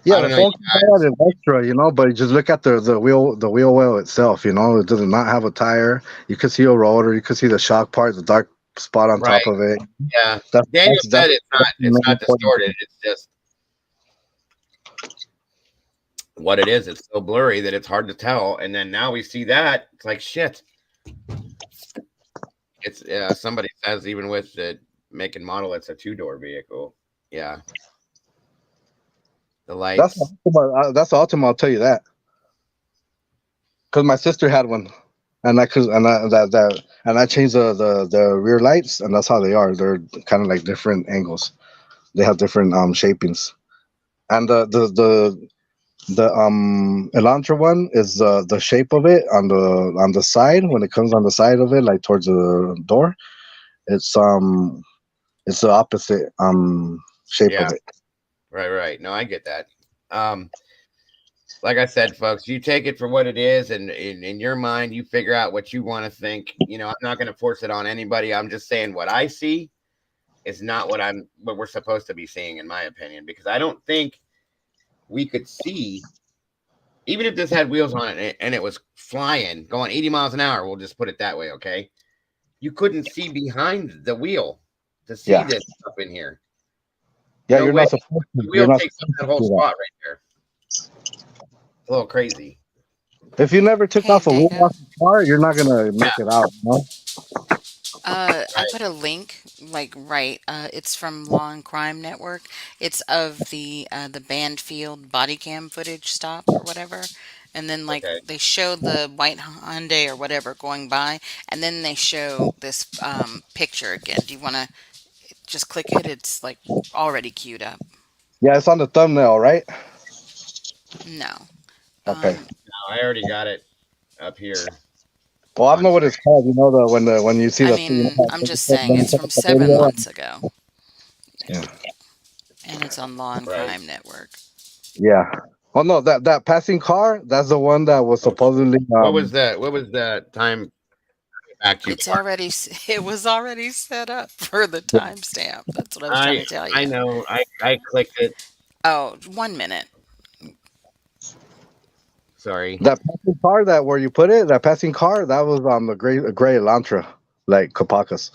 Yeah, the phone case is extra, but just look at the wheel well itself, it does not have a tire. You can see a rotor, you can see the shock part, the dark spot on top of it. Yeah. Daniel said it's not distorted, it's just what it is. It's so blurry that it's hard to tell. And then now we see that it's like shit. It's somebody says even with the make and model, it's a 2-door vehicle. Yeah. The lights. That's the Ultima. I'll tell you that. Because my sister had one, and I changed the rear lights, and that's how they are. They're kind of like different angles. They have different shapings, and the Elantra one is the shape of it on the side. When it comes on the side of it, like towards the door, it's the opposite shape of it. Right. No, I get that. Like I said, folks, you take it for what it is, and in your mind, you figure out what you want to think. I'm not going to force it on anybody. I'm just saying what I see is not what we're supposed to be seeing, in my opinion, because I don't think we could see, even if this had wheels on it and it was flying, going 80 miles an hour, we'll just put it that way, okay? You couldn't see behind the wheel to see this stuff in here. Yeah, No you're way. not supposed to. The You're wheel not takes up supposed that to whole do that. spot right there. It's a little crazy. If you never took Hey, off a wheel off Dago. the car, you're not gonna Yeah, make it out. No. I right. put a link, it's from Law and Crime Network. It's of the Banfield body cam footage stop or whatever. And then like Okay. they show the white Hyundai or whatever going by, and then they show this picture again. Do you want to just click it? It's like already queued up. Yeah, it's on the thumbnail, right? No. Okay. No, I already got it up here Well, I don't on know what it's screen. called. You know when you see I the mean, I'm just saying when you it's put from the 7 video. months ago, Yeah. and it's on Law and Right. Crime Network. Yeah. Oh no, that passing car, that's the one that was supposedly What was that? What was that time back to It's part? already it was already set up for the timestamp. That's what I was trying I to tell I you. know. I clicked it. Oh, 1 minute. Sorry. That passing car that where you put it, that passing car, that was the gray Elantra, like Capacas.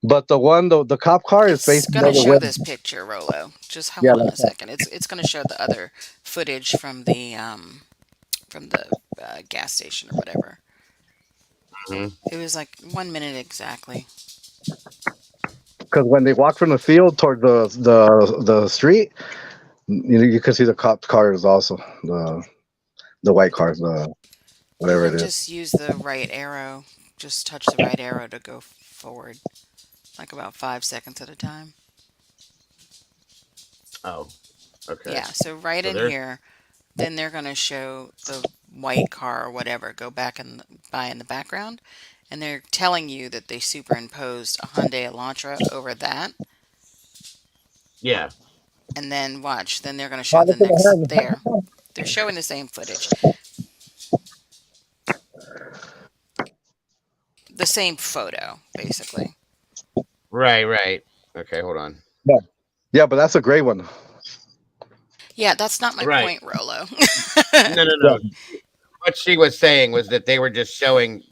But the cop car is It's facing gonna the other show way. this picture, Rolo. Just Yeah, hold on like a that. second. It's gonna show the other footage from the gas station or whatever. Hmm. It was like 1 minute exactly. Because when they walk from the field toward the street, you can see the cop cars also, the white cars, And whatever it then is. just use the right arrow. Just touch the right arrow to go forward, like about 5 seconds at a time. Oh, okay. Yeah, so right So in there's here, then they're going to show the white car or whatever go back by in the background, and they're telling you that they superimposed a Hyundai Elantra over that, yeah. and then watch. Then they're going to Oh, show the look at next the there. hand. They're showing the same footage, the same photo, basically. Right. Right. Okay. Hold on. Yeah, yeah, but that's a gray one. Yeah, that's not my Right. point, Rolo. No. No. Yeah, No. What she was saying was that they were just showing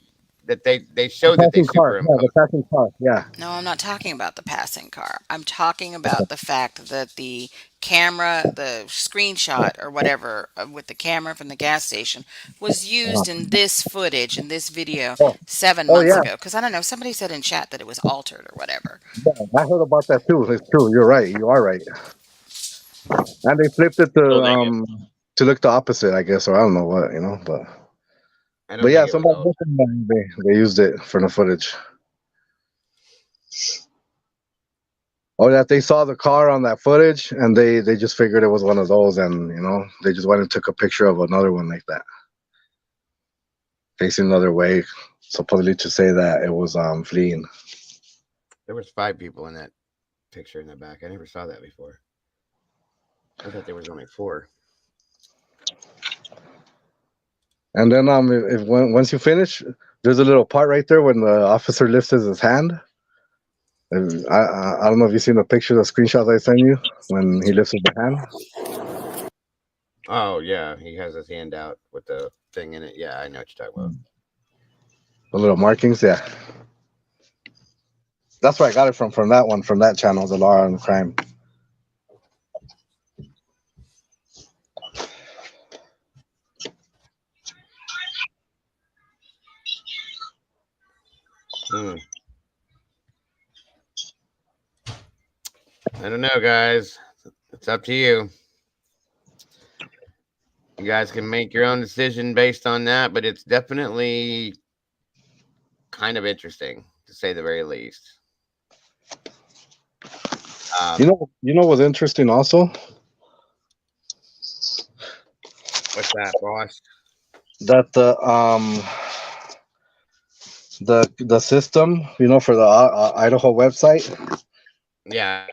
that they the showed that they passing car. Yeah, superimposed. the passing car. Yeah. No, I'm not talking about the passing car. I'm talking about the fact that the camera, the screenshot or whatever with the camera from the gas station was Uh-huh. used in this footage, in this video Oh, 7 months yeah, ago. Because I don't know, somebody said in chat that it was altered or whatever. yeah. I heard about that too. It's true. You're right. You are right. And they flipped it Don't think it. to look the opposite, I guess, or I don't know what, I but don't yeah, think it was somebody all. mentioned that they used it for the footage. Or that they saw the car on that footage and they just figured it was one of those, and they just went and took a picture of another one like that, facing another way, supposedly to say that it was fleeing. There was 5 people in that picture in the back. I never saw that before. I thought there was only 4. And then once you finish, there's a little part right there when the officer lifts his hand. And I don't know if you've seen the picture, the screenshots I sent you when he lifts his hand. Oh yeah, he has his hand out with the thing in it. Yeah, I know what you're talking about. The little markings, yeah. That's where I got it from that one, from that channel, the Law and Crime. Hmm. I don't know, guys. It's up to you. You guys can make your own decision based on that, but it's definitely kind of interesting to say the very least. You know what's interesting also? What's that, boss? That the system, for the Idaho website, Yeah.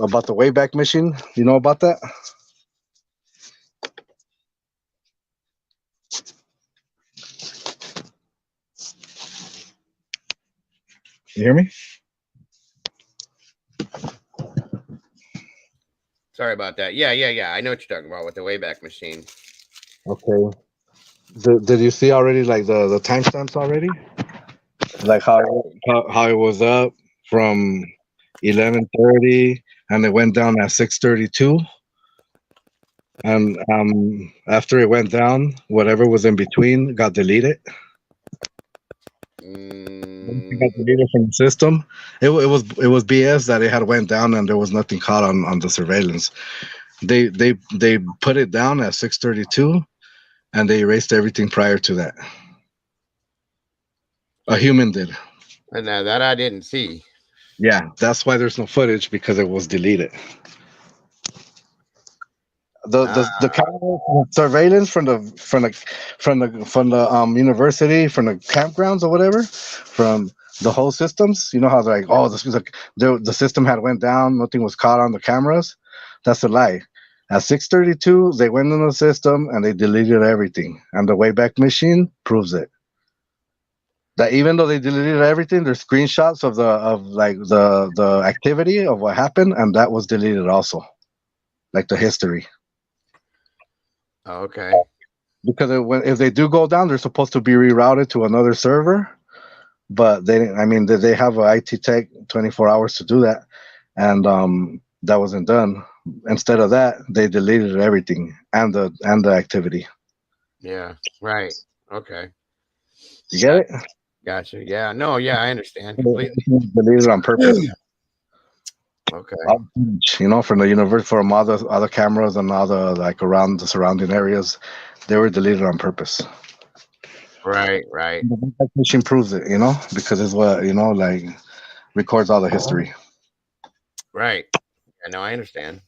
about the Wayback Machine. You know about that? You hear me? Sorry about that. Yeah. I know what you're talking about with the Wayback Machine. Okay. Did you see already, like the timestamps already? Like how it was up from 11:30, and it went down at 6:32. And after it went down, whatever was in between got deleted. It got deleted from the system. It was BS that it had went down and there was nothing caught on the surveillance. They put it down at 6:32, and they erased everything prior to that. A human did. And now that I didn't see. Yeah, that's why there's no footage, because it was deleted. The camera surveillance from the university, from the campgrounds or whatever, from the whole systems. You know how they're like, oh, this was like the system had went down, nothing was caught on the cameras. That's a lie. At 6:32, they went in the system and they deleted everything, and the Wayback Machine proves it. That even though they deleted everything, there's screenshots of the activity of what happened, and that was deleted also, like the history. Okay. Because if they do go down, they're supposed to be rerouted to another server, but they didn't. I mean, they have a IT tech 24 hours to do that, and that wasn't done. Instead of that, they deleted everything and the activity. Yeah. Right. Okay. You get it? Gotcha. Yeah. No. Yeah, I understand completely. Deleted on purpose. Okay. You know, from the universe, from other cameras and other like around the surrounding areas, they were deleted on purpose. Right. Right. The Wayback Machine proves it, you know, because it's what, you know, like records all the history, Right. Yeah. No, I understand.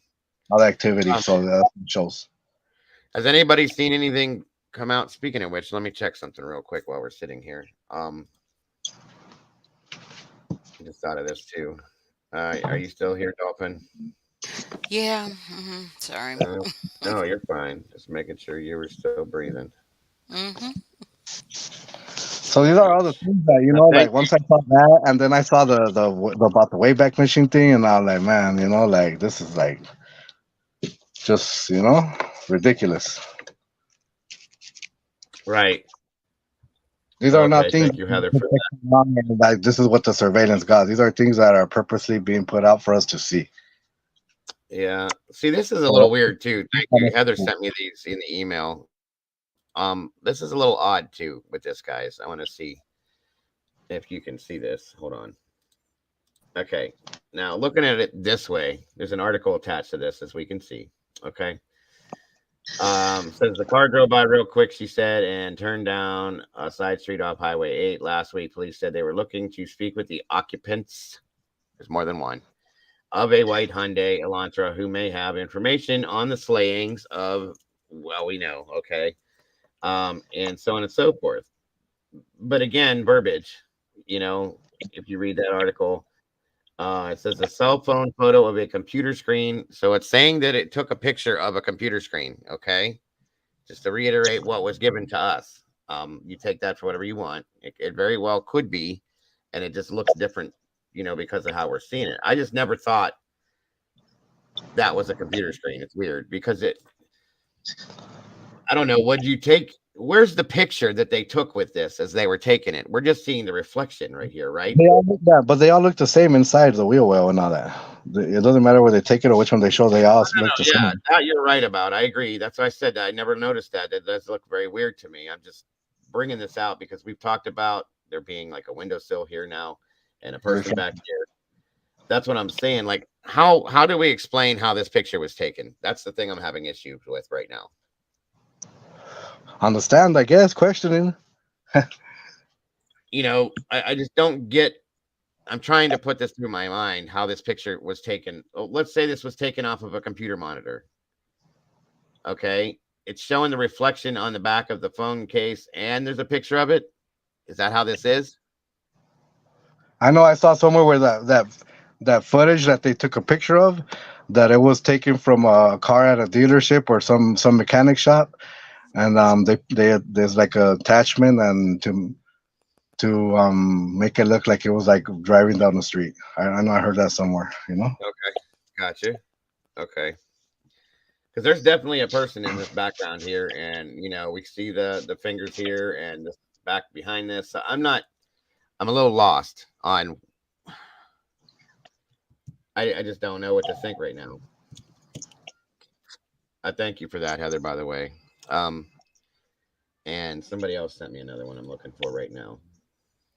all the activity. Um, So that shows. has anybody seen anything come out? Speaking of which, let me check something real quick while we're sitting here. I just thought of this too. Are you still here, Dolphin? Yeah. Sorry. No, you're fine. Just making sure you were still breathing. So these are all the things that, you know, Thank like once I saw that, and then I saw the about the Wayback Machine thing, and I was like, man, you know, like this is like just, you know, ridiculous. Right. These are not Okay. things Thank you, Heather, for like this is what the surveillance got. These are things that are purposely being put out for us to see. Yeah. See, this is a little weird too. Thank you. Heather sent me these in the email. This is a little odd too with this, guys. I want to see if you can see this. Hold on. Okay. Now, looking at it this way, there's an article attached to this, as we can see. Okay. Says the car drove by real quick, she said, and turned down a side street off Highway 8 last week. Police said they were looking to speak with the occupants. There's more than one. Of a white Hyundai Elantra who may have information on the slayings of, well, we know, okay, and so on and so forth. But again, verbiage, you know, if you read that article, it says a cell phone photo of a computer screen. So it's saying that it took a picture of a computer screen, okay? Just to reiterate what was given to us. You take that for whatever you want. It very well could be, and it just looks different, you know, because of how we're seeing it. I just never thought that was a computer screen. It's weird because I don't know. Would you take? Where's the picture that they took with this as they were taking it? We're just seeing the reflection right here, right? They all look but they all look the same inside the wheel well and all that. It doesn't matter where they take it or which one they show. They all look the Yeah, same. that you're right about. I agree. That's why I said that. I never noticed that. It does look very weird to me. I'm just bringing this out because we've talked about there being like a windowsill here now and a person back here. That's what I'm saying. Like, how do we explain how this picture was taken? That's the thing I'm having issues with right now. Understand, I guess, questioning. You know, I just don't get. I'm trying to put this through my mind how this picture was taken. Oh, let's say this was taken off of a computer monitor. Okay, it's showing the reflection on the back of the phone case, and there's a picture of it. Is that how this is? I know I saw somewhere where that footage that they took a picture of, that it was taken from a car at a dealership or some mechanic shop, and they there's like a attachment and to make it look like it was like driving down the street. I know I heard that somewhere, you know. Okay, gotcha. Okay, because there's definitely a person in this background here, and you know we see the fingers here and the back behind this. So I'm a little lost on I just don't know what to think right now. I thank you for that, Heather, by the way. Um, and somebody else sent me another one I'm looking for right now.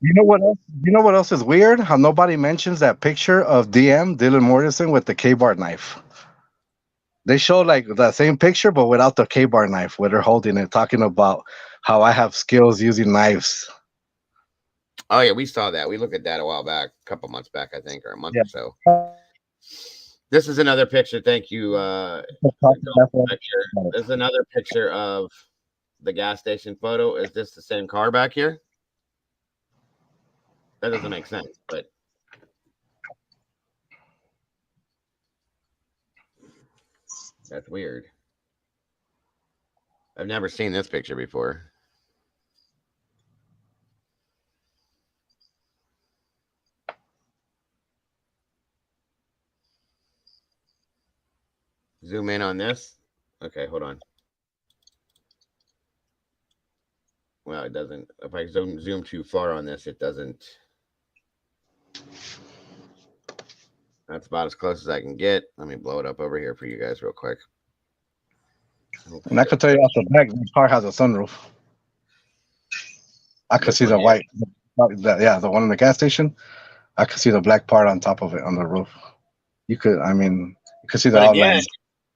You know what else? You know what else is weird? How nobody mentions that picture of DM Dylan Morrison with the K-bar knife. They show like the same picture, but without the K-bar knife, where they're holding it, talking about how I have skills using knives. Oh yeah, we saw that. We looked at that a while back, a couple months back, I think, or a month Yeah. or so. This is another picture. Thank you. This is another picture of the gas station photo. Is this the same car back here? That doesn't make sense, but that's weird. I've never seen this picture before. Zoom in on this. Okay, hold on. Well, it doesn't. If I zoom too far on this, it doesn't. That's about as close as I can get. Let me blow it up over here for you guys real quick. And I could tell you off the back, the car has a sunroof. I could see the white, the one in the gas station. I could see the black part on top of it on the roof. You could, I mean, you could see the But outline. again,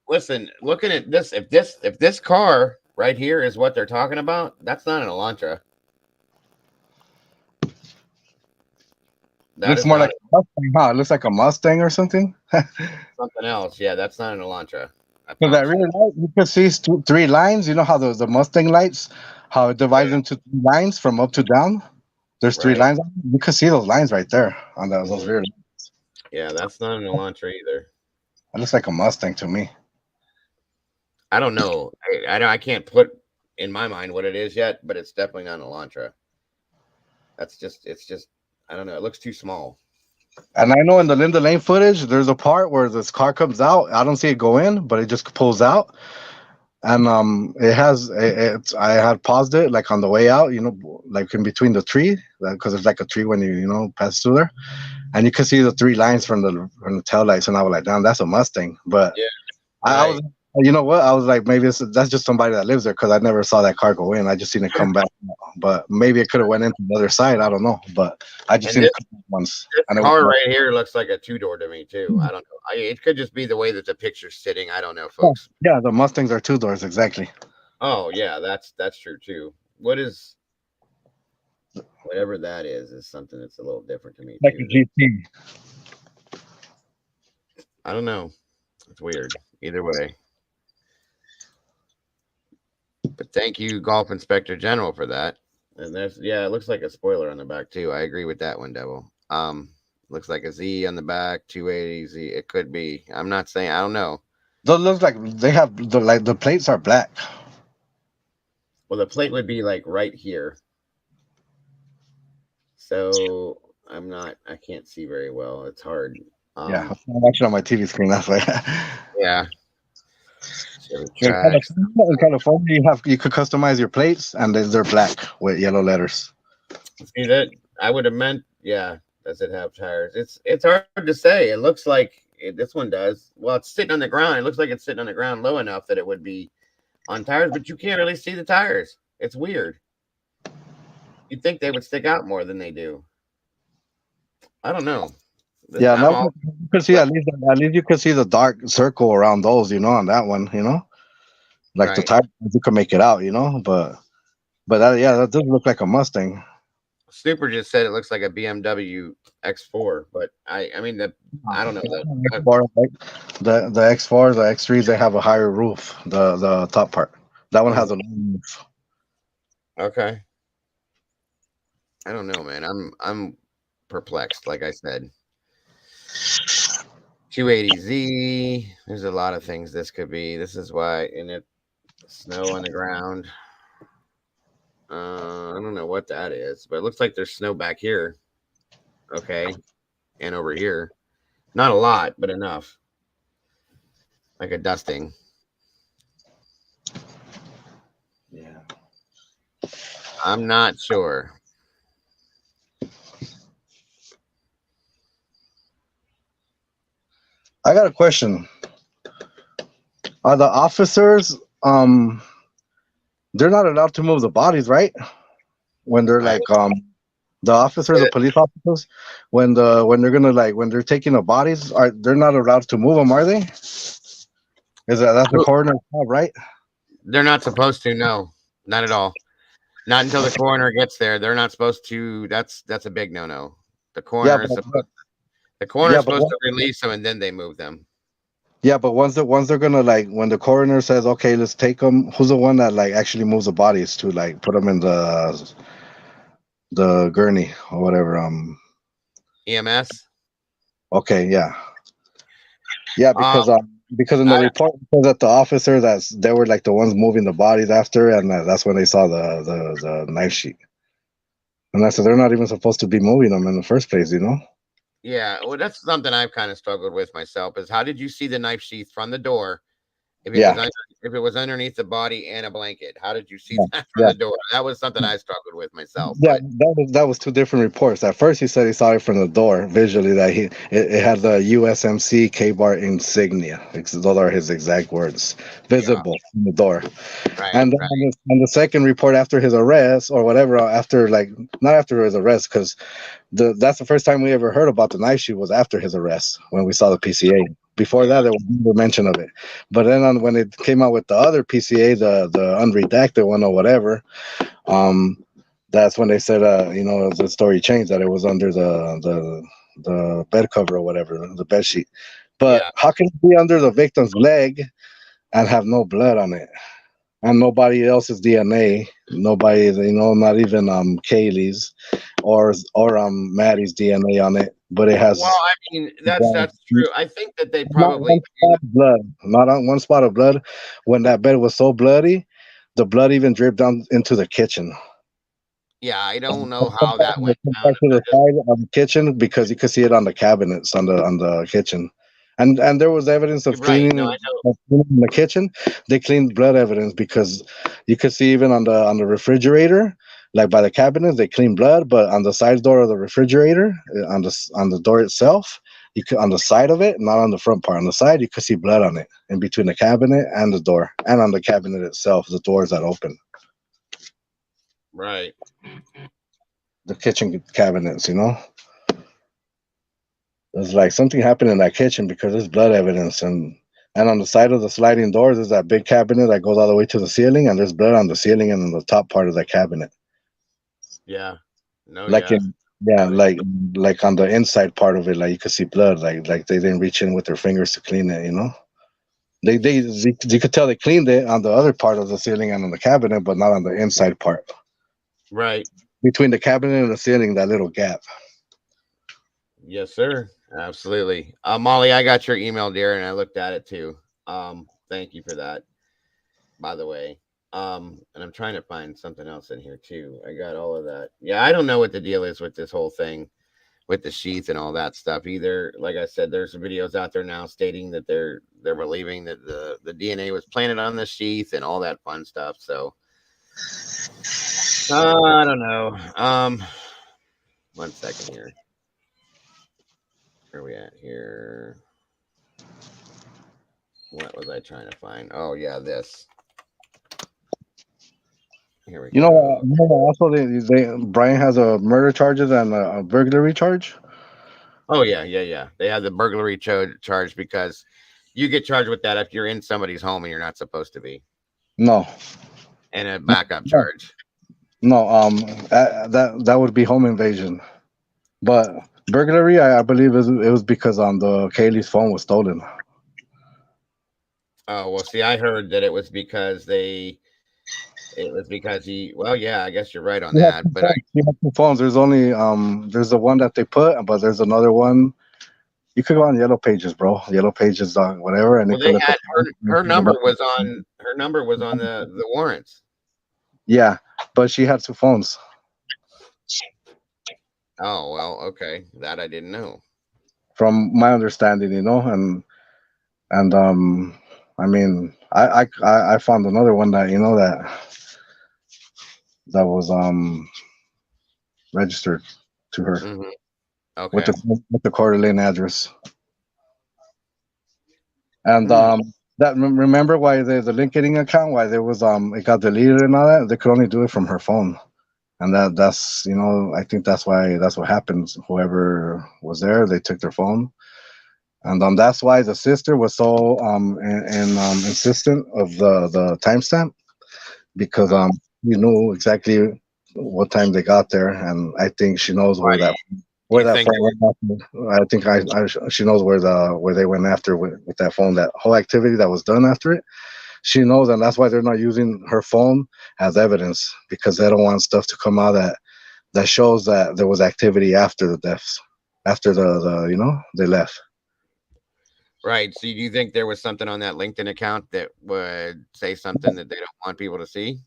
listen, looking at this, if this car right here is what they're talking about, that's not an Elantra. That Looks is more not like a Mustang, huh? It looks like a Mustang or something. something else. Yeah, that's not an Elantra. Because I really like, you could see three lines. You know how the Mustang lights, how it divides into three lines from up to down. There's three Right. lines. You could see those lines right there on those rear. Yeah, that's not an Elantra either. It looks like a Mustang to me. I don't know. I can't put in my mind what it is yet, but it's definitely not an Elantra. It's just I don't know. It looks too small. And I know in the Linda Lane footage, there's a part where this car comes out. I don't see it go in, but it just pulls out. And it has I had paused it like on the way out, like in between the tree, because there's like a tree when you pass through there, and you can see the three lines from the tail lights, and I was like, damn, that's a Mustang. But Yeah, I was, you know what? I was like, maybe that's just somebody that lives there, because I never saw that car go in. I just seen it come back. But maybe it could have went into the other side. I don't know. But I just And seen it come once. This And it car was, right here looks like a two-door to me too. I don't know. It could just be the way that the picture's sitting. I don't know, folks. yeah, the Mustangs are two doors exactly. Oh yeah, that's true too. What is whatever that is something that's a little different to me Like too. a GT. I don't know. It's weird. Either way. But thank you, Golf Inspector General, for that. And it looks like a spoiler on the back too. I agree with that one, Devil. Looks like a Z on the back, 280 Z. It could be. I'm not saying. I don't know. Those look like they have the plates are black. Well, the plate would be like right here. So I can't see very well. It's hard. Yeah, I'm watching on my TV screen. That's why. Yeah. In California, you could customize your plates, and they're black with yellow letters. See that? I would have meant, yeah. Does it have tires? It's hard to say. It looks like this one does. Well, it's sitting on the ground. It looks like it's sitting on the ground low enough that it would be on tires, but you can't really see the tires. It's weird. You'd think they would stick out more than they do. I don't know. Yeah, no, you can see at least you can see the dark circle around those, on that one, like the Right. tire, you can make it out, but that does look like a Mustang. Snooper just said it looks like a BMW X4, but I mean I don't know The X4, the X3s, they have a higher roof, the top part. That one has a low roof. Okay. I don't know, man. I'm perplexed, like I said. 280Z. There's a lot of things this could be. This is why snow on the ground. I don't know what that is, but it looks like there's snow back here. Okay. And over here. Not a lot, but enough. Like a dusting. Yeah. I'm not sure. I got a question. Are the officers they're not allowed to move the bodies, right? When they're I like the officers, the police officers, when they're gonna like when they're taking the bodies, are they're not allowed to move them, are they? Is that's the coroner's job, right? They're not supposed to. No, not at all. Not until the coroner gets there. They're not supposed to. That's a big no-no. The Yeah, coroner is but supposed. The coroner yeah, is but supposed to release them, and then they move them. yeah, but once they're gonna like when the coroner says, okay, let's take them. Who's the one that like actually moves the bodies to like put them in the gurney or whatever? EMS. Okay, yeah, yeah, Um, because in the I report it says that the officer they were like the ones moving the bodies after, and that's when they saw the knife sheet. And I said they're not even supposed to be moving them in the first place, you know? yeah. Well, that's something I've kind of struggled with myself. Is how did you see the knife sheath from the door? If it was Yeah, if it was underneath the body and a blanket, how did you see yeah, that from yeah. the door? That was something I struggled with myself. Yeah, But that was two different reports. At first, he said he saw it from the door visually that it had the USMC K-bar insignia. Those are his exact words, yeah, visible from the door. right, And then right. on the second report after his arrest or whatever, after like not after his arrest, because that's the first time we ever heard about the knife shoot was after his arrest when we saw the PCA. Before that, Yeah, there was no mention of it. But then when it came out with the other PCA, the unredacted one or whatever, um, that's when they said, the story changed that it was under the bed cover or whatever, the bed sheet. But yeah. how can it be under the victim's leg and have no blood on it? And nobody else's DNA, nobody, not even Kaylee's or Maddie's DNA on it, but it Well, has I mean, that's true. I think that they not probably, one spot of blood, not on one spot of blood. When that bed was so bloody, the blood even dripped down into the kitchen. yeah. I don't know Come how back that went down. to the side of the kitchen because you could see it on the cabinets on the kitchen, and there was evidence You're right. No, I know. of cleaning in the kitchen. They cleaned blood evidence because you could see even on the refrigerator, like by the cabinets, they cleaned blood, but on the side door of the refrigerator, on the door itself, you could on the side of it, not on the front part. On the side, you could see blood on it in between the cabinet and the door, and on the cabinet itself, the doors that open, Right. the kitchen cabinets, It's like something happened in that kitchen because there's blood evidence and on the side of the sliding doors there's that big cabinet that goes all the way to the ceiling and there's blood on the ceiling and on the top part of that cabinet. Yeah. No. Like Yeah. in yeah, like on the inside part of it, like you could see blood, like they didn't reach in with their fingers to clean it. They you could tell they cleaned it on the other part of the ceiling and on the cabinet, but not on the inside part. Right. Between the cabinet and the ceiling, that little gap. Yes, sir. Absolutely. Molly, I got your email, dear, and I looked at it too. Thank you for that, by the way. And I'm trying to find something else in here too. I got all of that. Yeah, I don't know what the deal is with this whole thing with the sheath and all that stuff either. Like I said, there's some videos out there now stating that they're believing that the DNA was planted on the sheath and all that fun stuff. So I don't know. 1 second here. Where are we at here? What was I trying to find? Oh yeah, this. Here we go. Also Brian has a murder charges and a burglary charge. Oh yeah, yeah, yeah. They have the burglary charge because you get charged with that if you're in somebody's home and you're not supposed to be, No, and a backup charge. no. That would be home invasion, but burglary, I believe, it was because the Kaylee's phone was stolen. Oh well, see, I heard that it was because he. Well, yeah, I guess you're right on Yeah, that. But she had two phones. There's the one that they put, but there's another one. You could go on Yellow Pages, bro. Yellow Pages, whatever, and you well, could they look had up. her number was on the warrants. Yeah, but she had two phones. Oh well, okay, that I didn't know. From my understanding, and I mean, I found another one that that was registered to her Hmm. with Okay. the Coeur d'Alene address. And remember why the LinkedIn account, why there was it got deleted and all that? They could only do it from her phone. And that's I think that's what happens. Whoever was there, they took their phone. And that's why the sister was so insistent of the timestamp, because you knew exactly what time they got there, and I think she knows where that phone went after. I think she knows where they went after with that phone. That whole activity that was done after it, she knows, and that's why they're not using her phone as evidence, because they don't want stuff to come out that shows that there was activity after the deaths, after they left. Right. So do you think there was something on that LinkedIn account that would say something that they don't want people to see?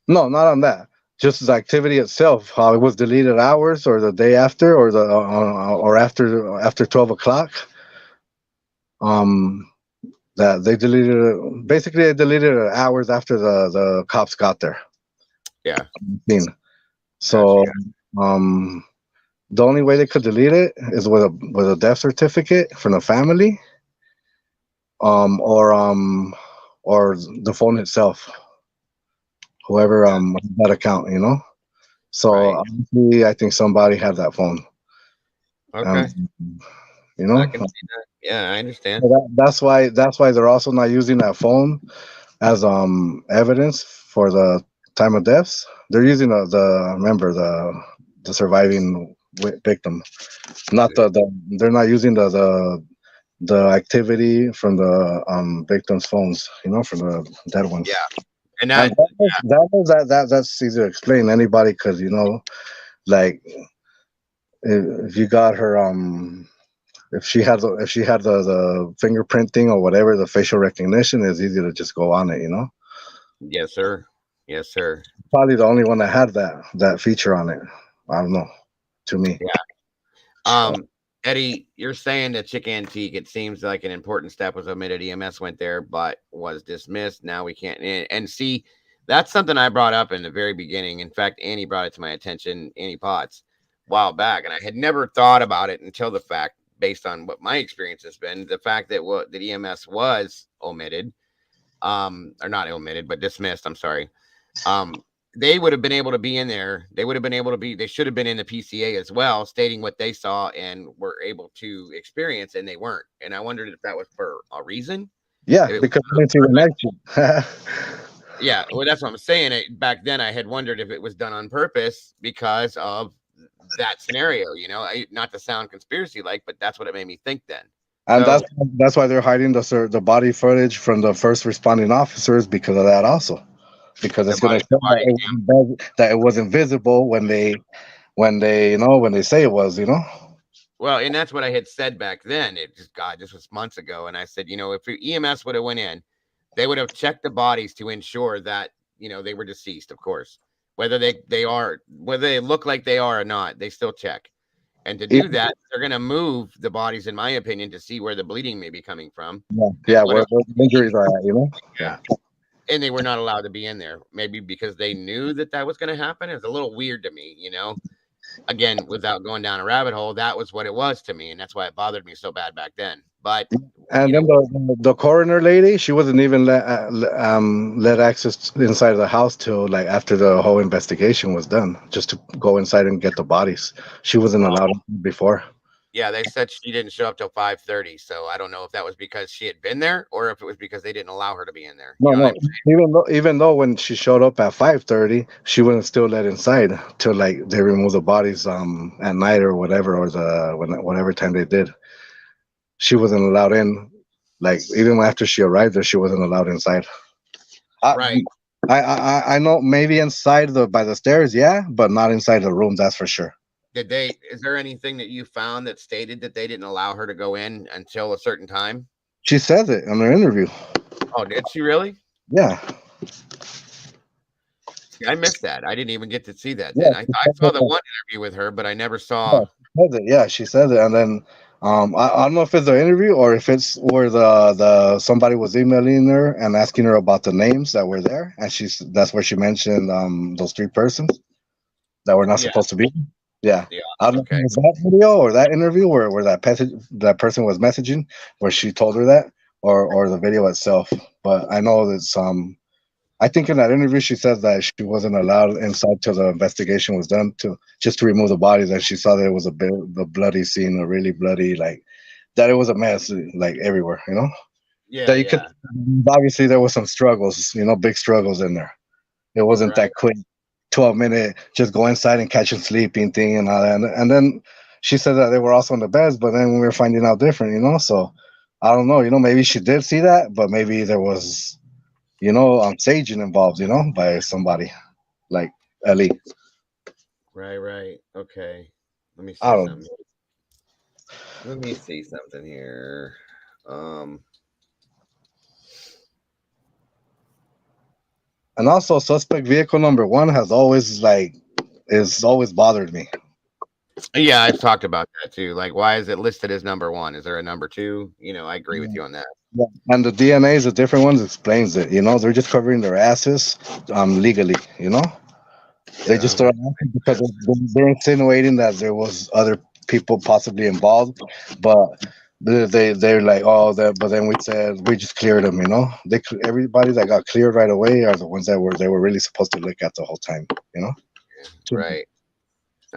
No, not on that. Just the activity itself, how it was deleted hours or the day after, or or after 12 o'clock. That they deleted it. Basically, they deleted it hours after the cops got there. Yeah. So, the only way they could delete it is with a death certificate from the family, or the phone itself. Whoever that account, So obviously, I think somebody had that phone. Okay. I can see that. Yeah, I understand. So that's why they're also not using that phone as evidence for the time of deaths. They're using the surviving victim, not they're not using the activity from the victims' phones, from the dead ones. Yeah. And that's easy to explain. Anybody could, like, if you got her if she had the fingerprint thing or whatever, the facial recognition is easy to just go on it. Yes, sir. Yes, sir. Probably the only one that had that feature on it. I don't know. To me. Yeah. Eddie, you're saying the chick antique. It seems like an important step was omitted. EMS went there, but was dismissed. Now we can't. And see, that's something I brought up in the very beginning. In fact, Annie brought it to my attention, Annie Potts, a while back, and I had never thought about it until the fact, based on what my experience has been, the fact that that EMS was omitted, or not omitted, but dismissed. I'm sorry. They would have been able to be in there. They would have been able to be. They should have been in the PCA as well, stating what they saw and were able to experience, and they weren't. And I wondered if that was for a reason. Yeah, because yeah, well, that's what I'm saying. Back then, I had wondered if it was done on purpose because of that scenario. Not to sound conspiracy-like, but that's what it made me think then. And that's why they're hiding the body footage from the first responding officers, because of that also. Because it's going to show that it wasn't visible when they say it was. Well, and that's what I had said back then. This was months ago, and I said, if EMS would have went in, they would have checked the bodies to ensure that they were deceased. Of course, whether they look like they are or not, they still check. And to do that, they're going to move the bodies, in my opinion, to see where the bleeding may be coming from. Yeah, where the injuries are at. Yeah. And they were not allowed to be in there, maybe because they knew that was going to happen. It was a little weird to me, Again, without going down a rabbit hole, that was what it was to me, and that's why it bothered me so bad back then. But and then the coroner lady, she wasn't even let access inside of the house till like after the whole investigation was done, just to go inside and get the bodies. She wasn't allowed before. Yeah, they said she didn't show up till 5:30. So I don't know if that was because she had been there or if it was because they didn't allow her to be in there. No. Even though when she showed up at 5:30, she wasn't still let inside till like they removed the bodies at night or whatever, or whatever time they did. She wasn't allowed in. Like even after she arrived there, she wasn't allowed inside. Right. I know maybe inside by the stairs, yeah, but not inside the room. That's for sure. Is there anything that you found that stated that they didn't allow her to go in until a certain time? She says it in her interview. Oh, did she really? Yeah. I missed that. I didn't even get to see that. Then I saw the one interview with her, but I never saw. Yeah, she says it, and then I don't know if it's the interview or if it's where the somebody was emailing her and asking her about the names that were there, and that's where she mentioned those 3 persons that were not supposed to be. Yeah. I don't know if it was that video or that interview where that person was messaging, where she told her that, or the video itself. But I know that I think in that interview she said that she wasn't allowed inside till the investigation was done to just to remove the bodies, and she saw that it was the bloody scene, a really bloody, like that it was a mess like everywhere, Yeah, that you could yeah. obviously there was some struggles, big struggles in there. It wasn't Right. that quick 12-minute just go inside and catch a sleeping thing and all that. And then she said that they were also in the beds, but then we were finding out different, so I don't know, maybe she did see that, but maybe there was staging involved, by somebody like Ellie. Right, right. Okay. Let me I see don't. something. Let me see something here. Um, And also, suspect vehicle number one is always bothered me. yeah, I've talked about that too. Like, why is it listed as number one? Is there a number two? I agree with you on that. Yeah. And the DNAs, the different ones, explains it. They're just covering their asses, legally. They Yeah, just throw it out there because they're insinuating that there was other people possibly involved, but they're like, oh, that. But then we said we just cleared them. Everybody that got cleared right away are the ones that were really supposed to look at the whole time. right.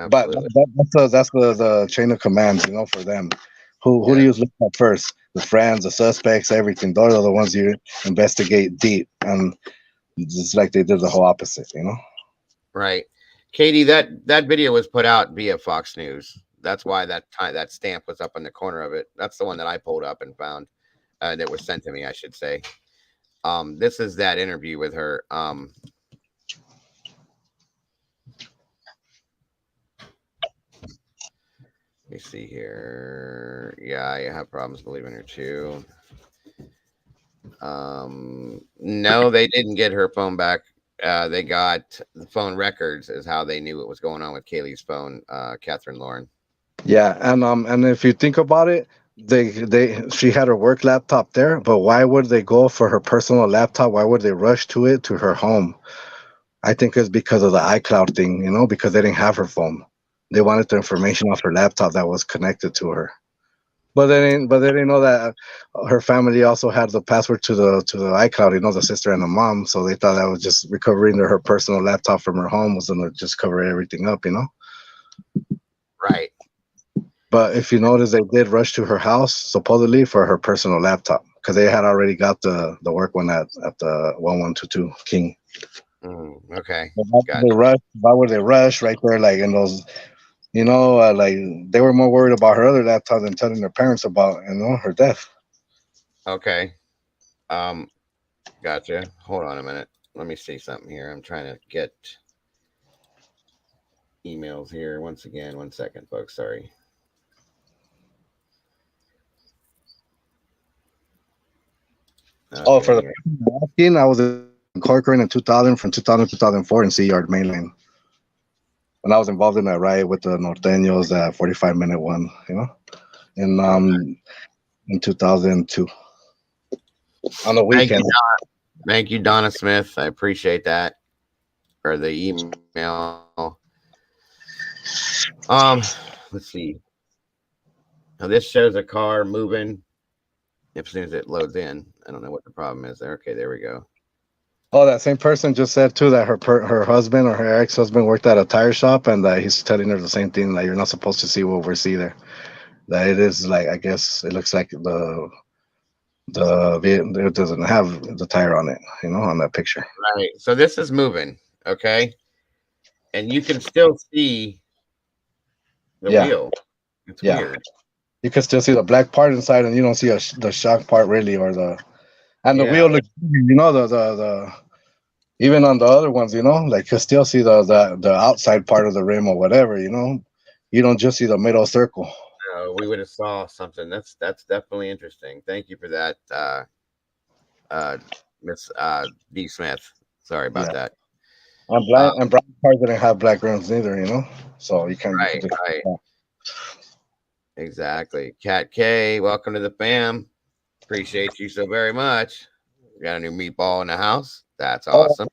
But Absolutely. that's the chain of commands. For them, who do Yeah, you look at first? The friends, the suspects, everything. Those are the ones you investigate deep, and it's like they did the whole opposite. right. Katie, that video was put out via Fox News. That's why that stamp was up in the corner of it. That's the one that I pulled up and found that was sent to me, I should say. This is that interview with her. Let me see here. Yeah, I have problems believing her too. No, they didn't get her phone back. They got the phone records, is how they knew what was going on with Kaylee's phone. Catherine Lauren. Yeah, and if you think about it, she had her work laptop there, but why would they go for her personal laptop? Why would they rush to her home? I think it's because of the iCloud thing, because they didn't have her phone. They wanted the information off her laptop that was connected to her. But they didn't know that her family also had the password to the iCloud, the sister and the mom. So they thought that was just recovering her personal laptop from her home was gonna just cover everything up. Right. But if you notice, they did rush to her house supposedly for her personal laptop because they had already got the work one at the 1122 King. Okay. But why would Gotcha. they rush? Why would they rush right there, like in those? Like they were more worried about her other laptop than telling their parents about her death. Okay. Um, Gotcha. Hold on a minute. Let me see something here. I'm trying to get emails here once again. 1 second, folks. Sorry. Oh, for Okay. the Here. asking, I was in Corcoran in 2000, from 2000 to 2004 in Sea Yard mainland. When I was involved in that riot with the Norteños, that 45-minute one, in Okay. um in 2002 on the Thank you, weekend. Thank you, Donna Smith. I appreciate that. Or the email. Let's see. Now this shows a car moving. As soon as it loads in, I don't know what the problem is there. Okay, there we go. Oh, that same person just said too that her husband or her ex-husband worked at a tire shop, and that he's telling her the same thing, that you're not supposed to see what we see there. That it is like, I guess it looks like it doesn't have the tire on it, on that picture. Right. So this is moving. Okay, and you can still see the Yeah, wheel. It's yeah. weird. You can still see the black part inside, and you don't see the shock part really, or the Yeah. wheel looks, the even on the other ones, like you still see the outside part of the rim or whatever, you don't just see the middle circle. We would have saw something. That's definitely interesting. Thank you for that, uh, Miss D Smith. Sorry about Yeah, that. Uh, and black cars didn't have black rims neither, so you can right, just right, exactly. Cat K, welcome to the fam. Appreciate you so very much. We got a new meatball in the house. That's oh, awesome.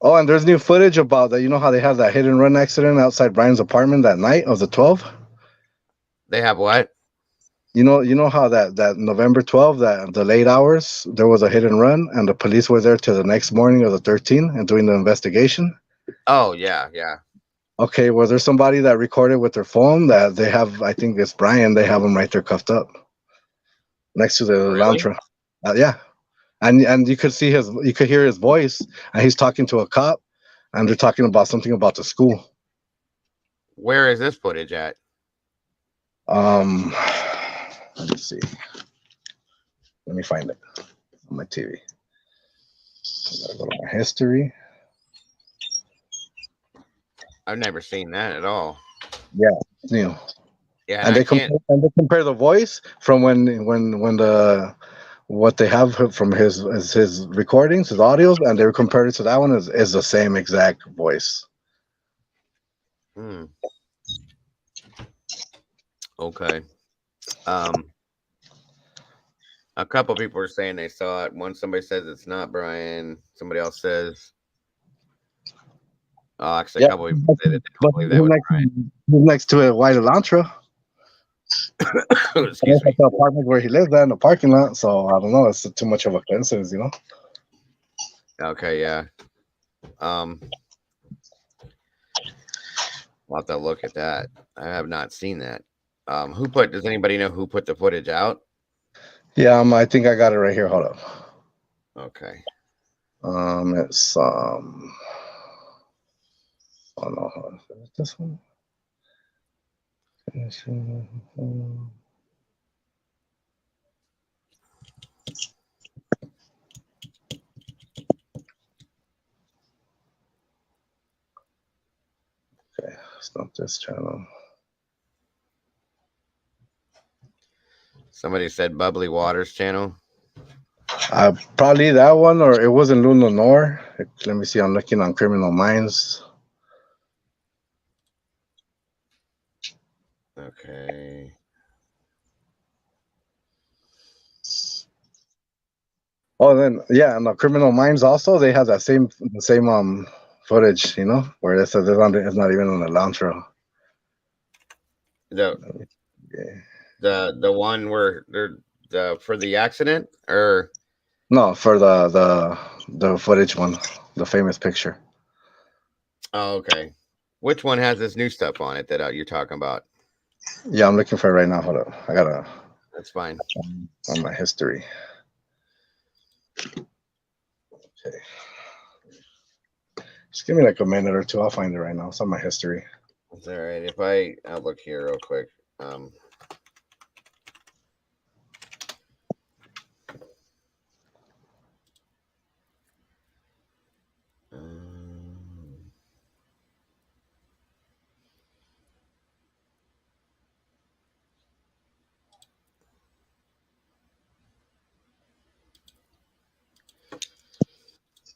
oh, and there's new footage about that. You know how they had that hit and run accident outside Brian's apartment that night of the 12? They have what? You know how that November 12th, that the late hours, there was a hit and run, and the police were there till the next morning of the 13th and doing the investigation. Oh yeah, yeah. Okay, was there somebody that recorded with their phone that they have? I think it's Brian. They have him right there cuffed up next to the Really? Elantra. Yeah, and you could see you could hear his voice, and he's talking to a cop, and they're talking about something about the school. Where is this footage at? Um, let me see. Let me find it on my TV. I gotta go to my history. I've never seen that at all. Yeah, new. Yeah, and And I can't. they compare the voice from when the what they have from his recordings, his audios, and they compared it to that one is the same exact voice. Hmm. Okay. Um, a couple people are saying they saw it. One somebody says it's not Brian. Somebody else says, oh, actually, a Yeah, couple people say that they but don't believe that was he's next to a white Elantra. Brian. That's Excuse like me. the apartment where he lives there in the parking lot. So I don't know. It's too much of a coincidence, you know. Okay, yeah. Um, I'll have to look at that. I have not seen that. Who put? Does anybody know who put the footage out? Yeah, I think I got it right here. Hold up. Okay. It's oh no, hold on. Is it this one? Okay, it's not this channel. Somebody said Bubbly Waters channel. Probably that one, or it wasn't Luna Nor. Let me see. I'm looking on Criminal Minds. Okay. Oh, then yeah, and the Criminal Minds also they have that the same footage, you know, where it says it's not even on the Elantra. The Yeah. the one where they're the for the accident or No, for the footage one, the famous picture. oh, okay. Which one has this new stuff on it that you're talking about? Yeah, I'm looking for it right now. Hold up, I gotta That's fine. on my history. Okay, just give me like a minute or two. I'll find it right now. It's on my history. It's all right. If I'll look here real quick. Um,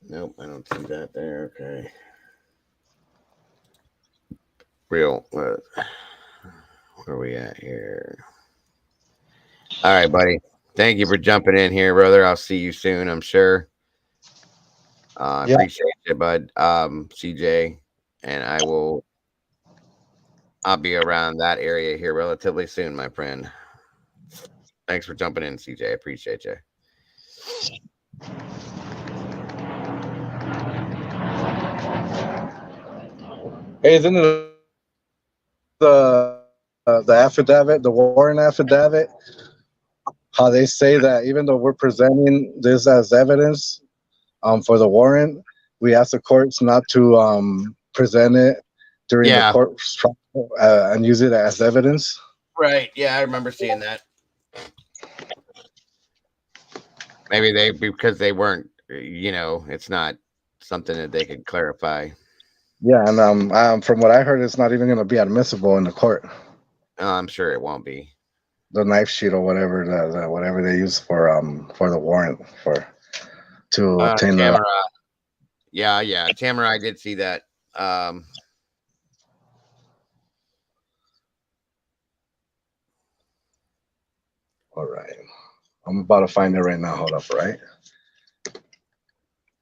nope, I don't see that there. Okay. Real. Where are we at here? All right, buddy. Thank you for jumping in here, brother. I'll see you soon, I'm sure. I Yeah. appreciate you, bud. CJ, and I'll be around that area here relatively soon, my friend. Thanks for jumping in, CJ. I appreciate you. Hey, isn't it the affidavit, the warrant affidavit? How they say that even though we're presenting this as evidence for the warrant, we ask the courts not to present it during the Yeah, court trial and use it as evidence. right. Yeah, I remember seeing that. Maybe because they weren't, it's not something that they could clarify. Yeah, and from what I heard, it's not even going to be admissible in the court. I'm sure it won't be. The knife sheet or whatever, whatever they use for the warrant to obtain the. Tamara. Yeah. Tamara, I did see that. Um, All right, I'm about to find it right now. Hold up, right?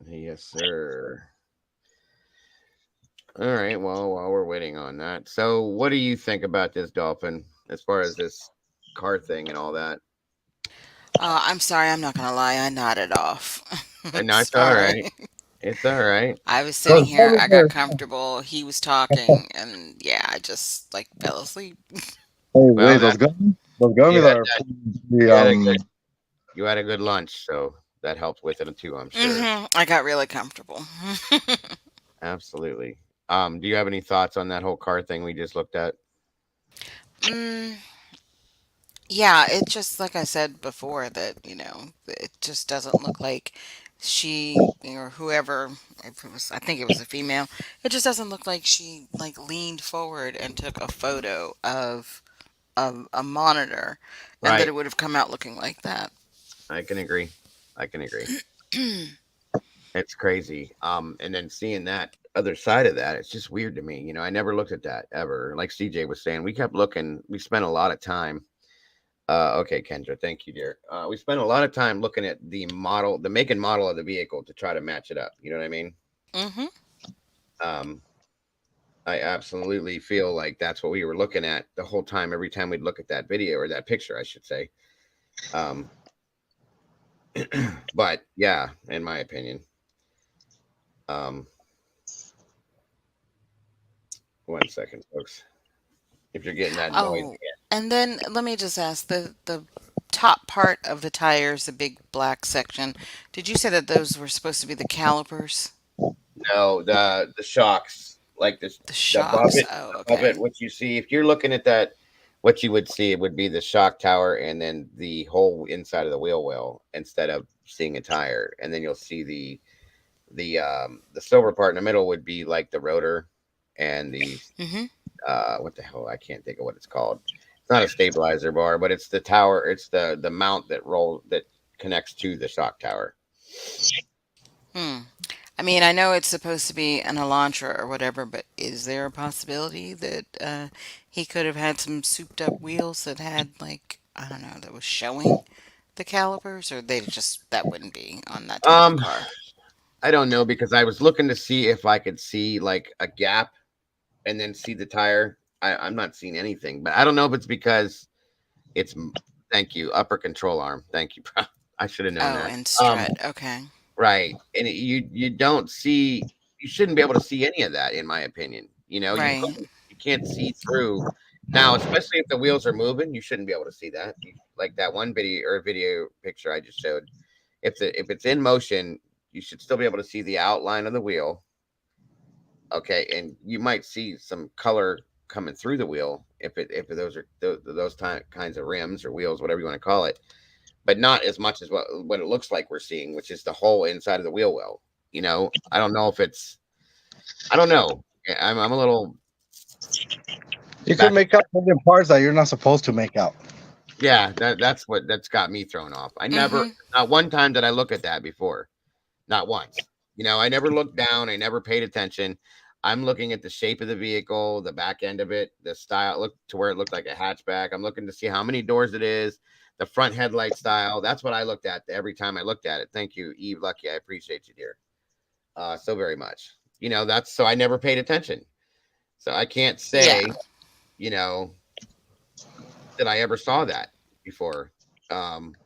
yes, sir. All right. Well, while we're waiting on that, so what do you think about this dolphin as far as this car thing and all that. I'm sorry, I'm not gonna lie, I nodded off. And no, it's all Sorry. right. It's all right. I was sitting So here, I got comfortable, he was talking, and yeah, I just like fell asleep. hey, Well, wait, that those you gummies had are that the you had a good you had a good lunch, so that helped with it too, I'm sure. I got really comfortable. Absolutely. Do you have any thoughts on that whole car thing we just looked at? mm, yeah, it just like I said before that, it just doesn't look like she or whoever, if it was, I think it was a female, it just doesn't look like she like leaned forward and took a photo of a monitor and that Right. it would have come out looking like that. I can agree. I can agree. It's crazy. And then seeing that other side of that, it's just weird to me. I never looked at that ever. Like CJ was saying, we kept looking. We spent a lot of time. Okay, Kendra, thank you, dear. We spent a lot of time looking at the model, the make and model of the vehicle to try to match it up. You know what I mean? hmm Um, I absolutely feel like that's what we were looking at the whole time. Every time we'd look at that video or that picture, I should say. Um, but yeah, in my opinion. Um, One second, folks. If you're getting that noise Oh, and then let me just ask the top part of the tires, the big black section. Did you say that those were supposed to be the calipers? no, the shocks, like this, The above shocks. it, Oh, above okay. it. What you see, if you're looking at that, what you would see it would be the shock tower, and then the whole inside of the wheel well, instead of seeing a tire, and then you'll see the silver part in the middle would be like the rotor, and the hmm what the hell, I can't think of what it's called. It's not a stabilizer bar, but it's the tower. It's the mount that connects to the shock tower. Hmm. I mean, I know it's supposed to be an Elantra or whatever, but is there a possibility that he could have had some souped up wheels that had like I don't know that was showing the calipers, or they just that wouldn't be on that type of Um, car? I don't know because I was looking to see if I could see like a gap and then see the tire. I'm not seeing anything, but I don't know if it's because it's. Thank you, upper control arm. Thank you, bro. I should have known Oh, that. and strut. Okay. Right, and you don't see. You shouldn't be able to see any of that, in my opinion. Right. You can't see through now, especially if the wheels are moving. You shouldn't be able to see that. Like that one video picture I just showed. If it's in motion, you should still be able to see the outline of the wheel. Okay, and you might see some color coming through the wheel if those are those kinds of rims or wheels, whatever you want to call it, but not as much as what it looks like we're seeing, which is the whole inside of the wheel well. I don't know if it's. I don't know. I'm a little You could back. make out certain parts that you're not supposed to make out. Yeah, that's got me thrown off. I never, Mm-hmm. not one time did I look at that before. Not once. I never looked down. I never paid attention. I'm looking at the shape of the vehicle, the back end of it, the style, look to where it looked like a hatchback. I'm looking to see how many doors it is, the front headlight style. That's what I looked at every time I looked at it. Thank you, Eve Lucky. I appreciate you, dear, so very much. That's so I never paid attention. So I can't Yeah. say, you know, that I ever saw that before. Um,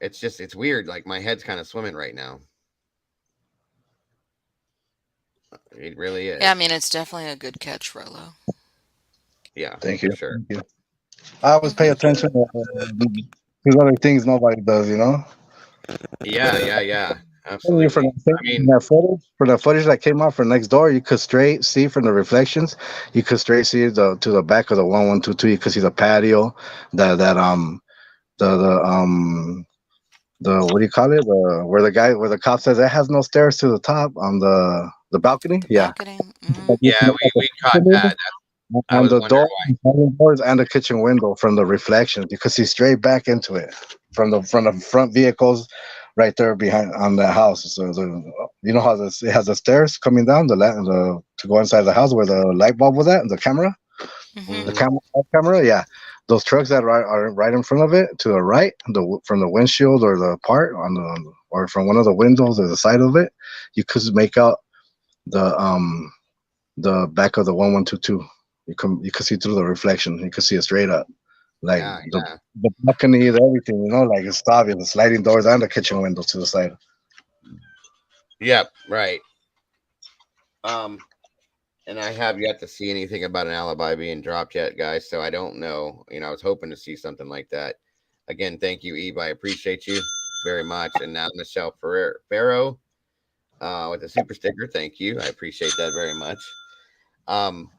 it's weird. Like my head's kind of swimming right now. It really Yeah, I is. mean, it's definitely a good catch, Rolo. Yeah, Thank for you. sure. Thank you. I always pay hmm attention to other things nobody does. Yeah. From Absolutely. I mean, from the footage that came out from next door, you could straight see from the reflections. You could straight see to the back of the 1122. You could see the patio, the the what do you call it? Where the cop says it has no stairs to the top on the balcony. The Yeah, balcony. Hmm but you yeah, can look at we caught that. I and was the wondering door, why. the sliding doors, and the kitchen window from the reflections. You could see straight back into it from the front vehicles, right there behind on the house. So you know how it has the stairs coming down to go inside the house where the light bulb was at, the camera, hmm the Hmm. camera. Yeah, those trucks that are right in front of it to the right, from the windshield or the part or from one of the windows or the side of it, you could make out the back of the 1122. You can see through the reflection. You can see it straight up. Like Yeah, the yeah. the balcony, everything, like it's obvious, the sliding doors and the kitchen windows to the side. Yep, right. Um, and I have yet to see anything about an alibi being dropped yet, guys. So I don't know. I was hoping to see something like that. Again, thank you, Eve. I appreciate you very much. And now Michelle Farrow, with the super sticker. Thank you. I appreciate that very much. Um,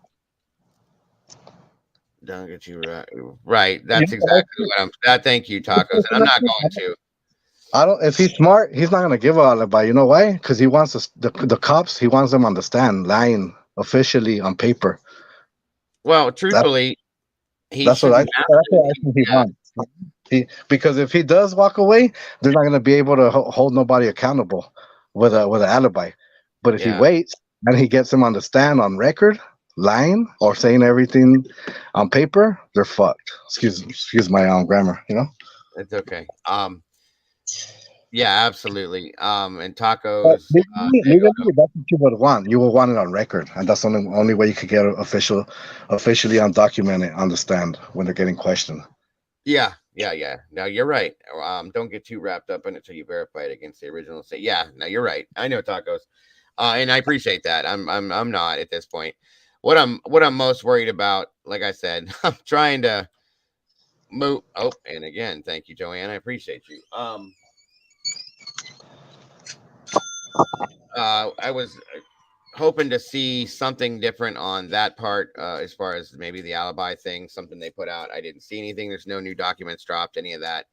don't get you right. Right. You That's know, exactly what I'm. That. Thank you, tacos. And I'm not going to. I don't. If he's smart, he's not gonna give a alibi. You know why? Because he wants the cops. He wants them on the stand, lying officially on paper. Well, That truthfully, he that's what shouldn't have I think he to. wants. Because if he does walk away, they're not gonna be able to hold nobody accountable with an alibi. But if he Yeah. waits and he gets him on the stand on record, lying or saying everything on paper, they're fucked. Excuse my grammar. It's okay. Yeah, absolutely. And But tacos. legally, that's what you would want. You will want it on record, and that's the only way you could get it officially undocumented on the stand when they're getting questioned. Yeah, yeah, yeah. No, you're right. Don't get too wrapped up in it until you verify it against the original. Say, yeah, no, you're right. I know tacos, and I appreciate that. I'm not at this point. What I'm most worried about, like I said, I'm trying to move. Oh, and again, thank you, Joanne. I appreciate you. I was hoping to see something different on that part, as far as maybe the alibi thing, something they put out. I didn't see anything. There's no new documents dropped, any of that.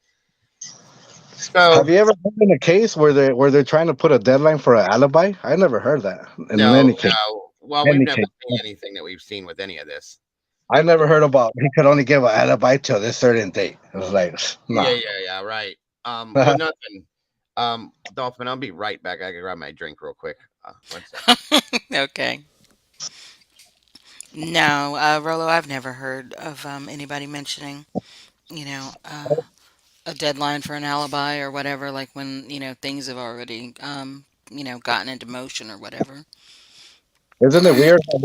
Have So you ever been in a case where they're trying to put a deadline for an alibi? I never heard that in no, any case. no. Well, we've Any never case, seen anything that we've seen with any of this. I never heard about he could only give an alibi till this certain date. It was like, Yeah, nah. yeah, yeah. Right. Well, nothing. Dolphin, I'll be right back. I can grab my drink real quick. 1 second. Okay. No, Rolo, I've never heard of anybody mentioning, you know, uh, a deadline for an alibi or whatever, like when, things have already, gotten into motion or whatever. Isn't it weird how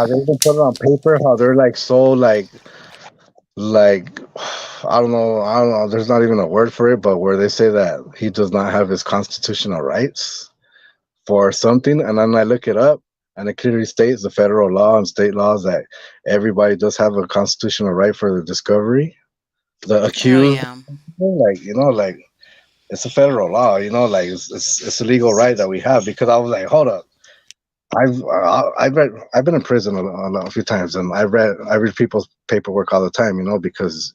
they even put it on paper? How they're like so like I don't know. There's not even a word for it, but where they say that he does not have his constitutional rights for something, and then I look it up, and it clearly states the federal law and state laws that everybody does have a constitutional right for the discovery. The Oh, accused, yeah. like it's a federal law, like it's a legal right that we have. Because I was like, hold up, I've been in prison a few times, and I read people's paperwork all the time, because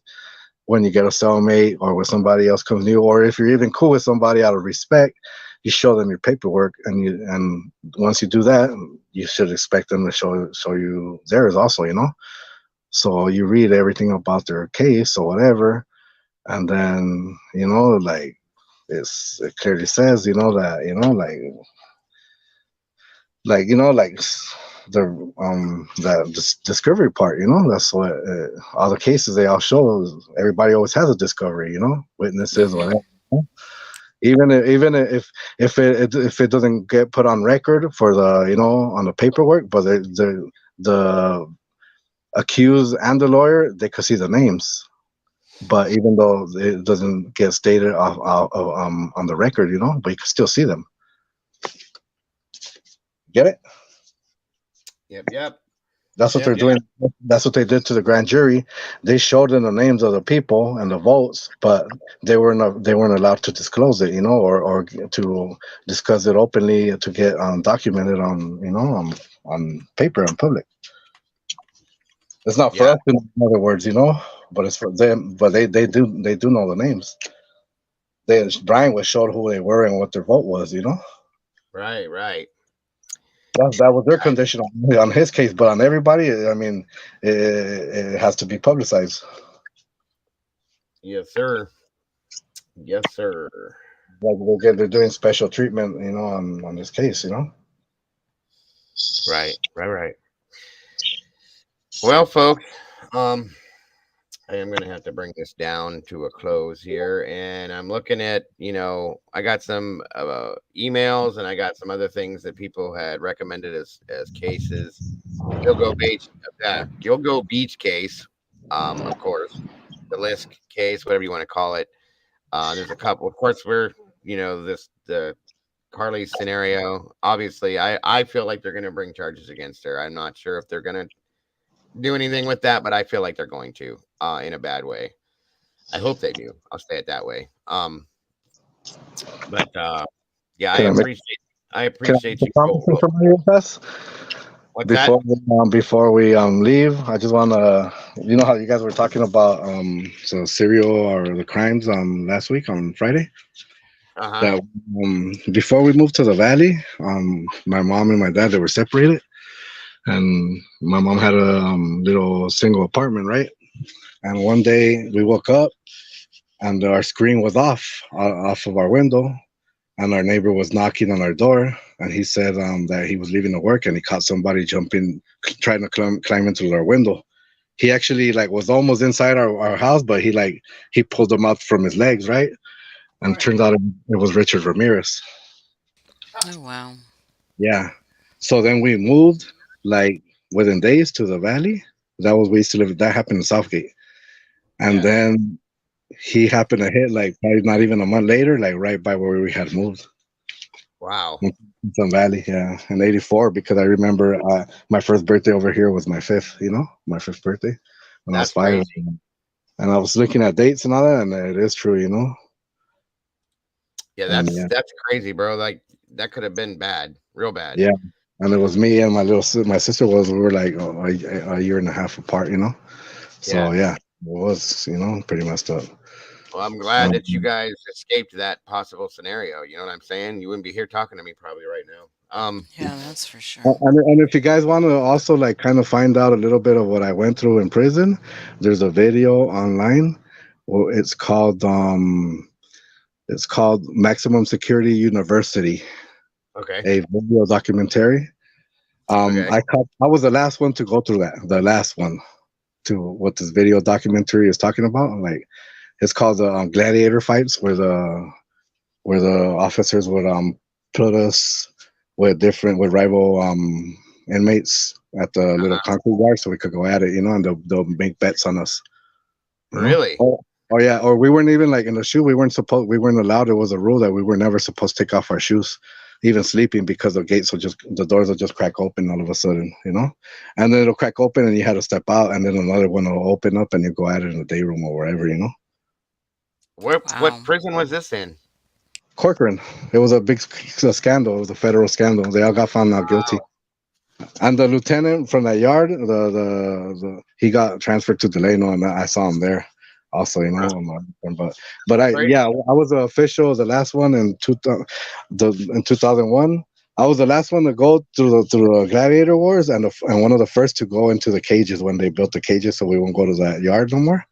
when you get a cellmate or when somebody else comes new, or if you're even cool with somebody out of respect, you show them your paperwork, and once you do that, you should expect them to show you theirs also, So you read everything about their case or whatever, and then like it clearly says that the discovery part, that's what all the cases they all show. Everybody always has a discovery, witnesses, Hmm. whatever. Even if it doesn't get put on record for the on the paperwork, but the accused and the lawyer, they could see the names. But even though it doesn't get stated on the record, but you can still see them. Get it? Yep, yep, That's what yep, they're yep. doing. That's what they did to the grand jury. They showed them the names of the people and the votes, but they weren't allowed to disclose it, or to discuss it openly to get documented on paper in public. It's not for Yeah, us, in other words, but it's for them. But they do know the names. Brian was showed who they were and what their vote was, right, right. That was their condition on his case, but on everybody, I mean, it has to be publicized. Yes, sir. Yes, sir. Like they're doing special treatment, on this case, Right, right, right. Well, folks, I am going to have to bring this down to a close here. And I'm looking at, I got some emails and I got some other things that people had recommended as cases. You'll go beach case, of course. the Lisk case, whatever you want to call it. There's a couple. Of course, the Carlee scenario. Obviously, I feel like they're going to bring charges against her. I'm not sure if they're going to do anything with that, but I feel like they're going to in a bad way. I hope they do. I'll say it that way. But yeah, Can I make I can I appreciate make you. a comment from my US? What's that? Before we leave, I just wanna, you know how you guys were talking about so serial or the crimes last week on Friday. Uh-huh. That before we moved to the valley, my mom and my dad, they were separated, and my mom had a little single apartment, right? And one day we woke up and our screen was off of our window, and our neighbor was knocking on our door, and he said that he was leaving to work and he caught somebody jumping, trying to climb into our window. He actually like was almost inside our house, but he pulled him out from his legs, right? And it turned out it was Richard Ramirez. Oh, wow. Yeah. So then we moved like within days to the valley. We used to live. That happened in Southgate, and then he happened to hit like probably not even a month later, like right by where we had moved. Wow. Some Valley, yeah, in '84, because I remember my first birthday over here was my fifth. My fifth birthday when I was That's 5, crazy. and I was looking at dates and all that, and it is true. Yeah, And that's crazy, bro. Like that could have been bad, real bad. yeah, and it was me and my sister we were like a year and a half apart. So yeah, it was pretty messed up. Well, I'm glad that you guys escaped that possible scenario. You know what I'm saying? You wouldn't be here talking to me probably right now. Yeah, that's for sure. And if you guys want to also like kind of find out a little bit of what I went through in prison, there's a video online. Well, it's called Maximum Security University, Okay. a video documentary. Okay. I was the last one to go through that. The last one to what this video documentary is talking about. Like it's called the gladiator fights, where the officers would put us with rival inmates at the little concrete guard so we could go at it, and they'll make bets on us. Really? Oh yeah, or we weren't even like in the shoe. We weren't allowed. It was a rule that we were never supposed to take off our shoes, even sleeping, because the doors will just crack open all of a sudden, and then it'll crack open and you had to step out, and then another one will open up and you go at it in the day room or wherever. What prison was this in? Corcoran. It was a big scandal. It was a federal scandal. They all got found not guilty. And the lieutenant from that yard, he got transferred to Delano, and I saw him there. Also, but I was the official, the last one in 2001. I was the last one to go through the gladiator wars, and one of the first to go into the cages when they built the cages, so we won't go to that yard no more.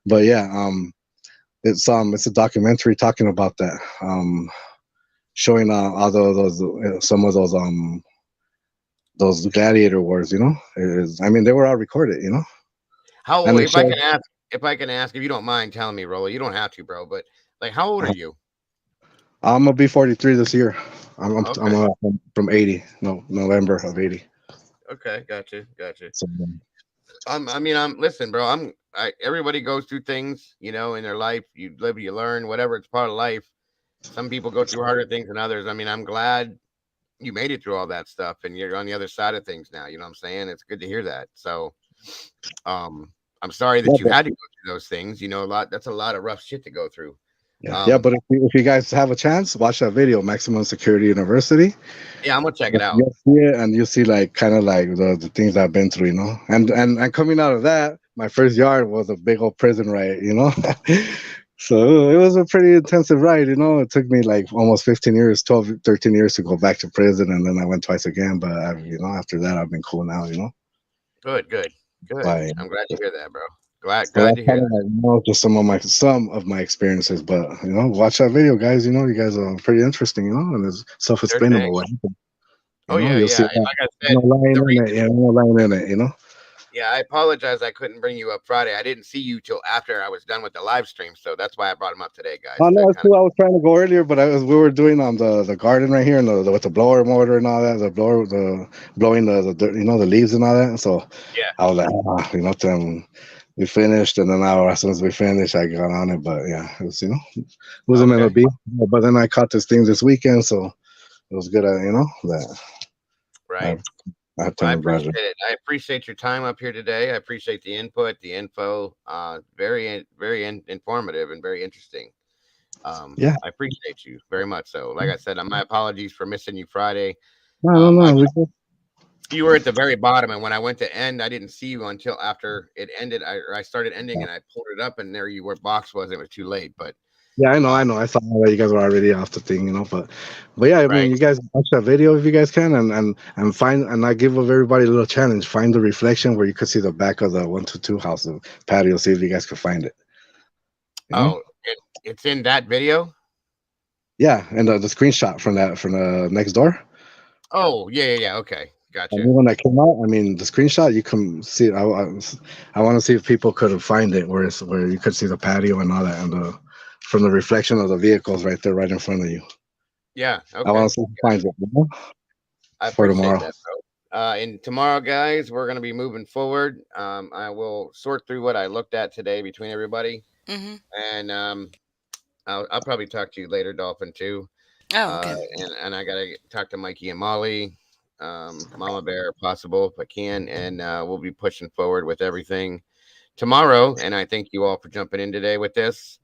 But yeah, it's a documentary talking about that, showing all those some of those gladiator wars. They were all recorded. How And old? it If I shows- can ask, if you don't mind telling me, Rollo, you don't have to, bro. But like, how old are you? I'm gonna be 43 this year. I'm Okay. from 80. No, November of 80. Okay, gotcha. So, Listen, bro. Everybody goes through things, in their life. You live, you learn, whatever. It's part of life. Some people go through harder things than others. I'm glad you made it through all that stuff, and you're on the other side of things now. You know what I'm saying? It's good to hear that. So, I'm sorry that you had to go through those things. That's a lot of rough shit to go through. yeah, but if you guys have a chance, watch that video, Maximum Security University. Yeah, I'm gonna check it out. You'll see it, and you'll see like kind of like the things I've been through, and coming out of that, my first yard was a big old prison riot, So it was a pretty intensive ride, It took me like almost 15 years, 12, 13 years to go back to prison, and then I went twice again. But after that, I've been cool now, Good. Like, I'm glad to hear that, bro. Glad so to hear that. like, just some of my experiences. But watch that video, guys. You guys are pretty interesting, and it's self-explainable. What happened. Oh yeah. You'll see Like I said, no lying in it. Yeah, I apologize. I couldn't bring you up Friday. I didn't see you till after I was done with the live stream, so that's why I brought him up today, guys. Oh no, it's cool. I was trying to go earlier, but we were doing the garden right here, and with the blower motor and all that, the blowing the leaves and all that. So yeah, I was like, we finished, and then now as soon as we finished, I got on it. But yeah, it was it wasn't meant to Okay. be. But then I caught this thing this weekend, so it was good. That Right. I have Well, I time to appreciate graduate. it. I appreciate your time up here today. I appreciate the input, the info. Very informative and very interesting. Yeah. I appreciate you very much. So, like I said, my apologies for missing you Friday. No, You were at the very bottom, and when I went to end, I didn't see you until after it ended. I started ending, and I pulled it up, and there you were. Box was. It was too late, but Yeah, I know. I saw that you guys were already off the thing, but yeah, I mean, right. you guys watch that video if you guys can, and find, and I give everybody a little challenge: find the reflection where you could see the back of the 122 house, the patio. See if you guys could find it. Oh, it's in that video. Yeah, and the screenshot from the next door. Oh, yeah. Okay, The gotcha. new one that came out. I mean, the screenshot you can see. I want to see if people could find it, where you could see the patio and all that, and from the reflection of the vehicles right there, right in front of you. Yeah. I want Okay. to see who finds it I for appreciate tomorrow. that, bro. And tomorrow, guys, we're gonna be moving forward. I will sort through what I looked at today between everybody, Mm-hmm. and I'll probably talk to you later, Dolphin, too. Oh, okay. And I gotta talk to Mikey and Molly, Mama Bear, if possible, if I can, and we'll be pushing forward with everything tomorrow. And I thank you all for jumping in today with this.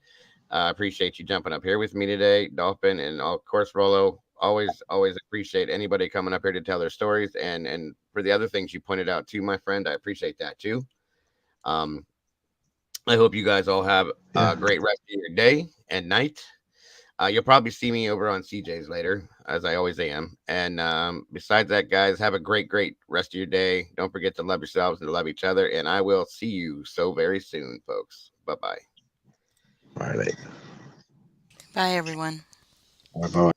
I appreciate you jumping up here with me today, Dolphin, and of course, Rolo. Always appreciate anybody coming up here to tell their stories, and for the other things you pointed out too, my friend. I appreciate that too. Um, I hope you guys all have a great rest of your day and night. You'll probably see me over on CJ's later, as I always am. And besides that, guys, have a great rest of your day. Don't forget to love yourselves and to love each other. And I will see you so very soon, folks. Bye bye. All right. Bye, everyone. Bye.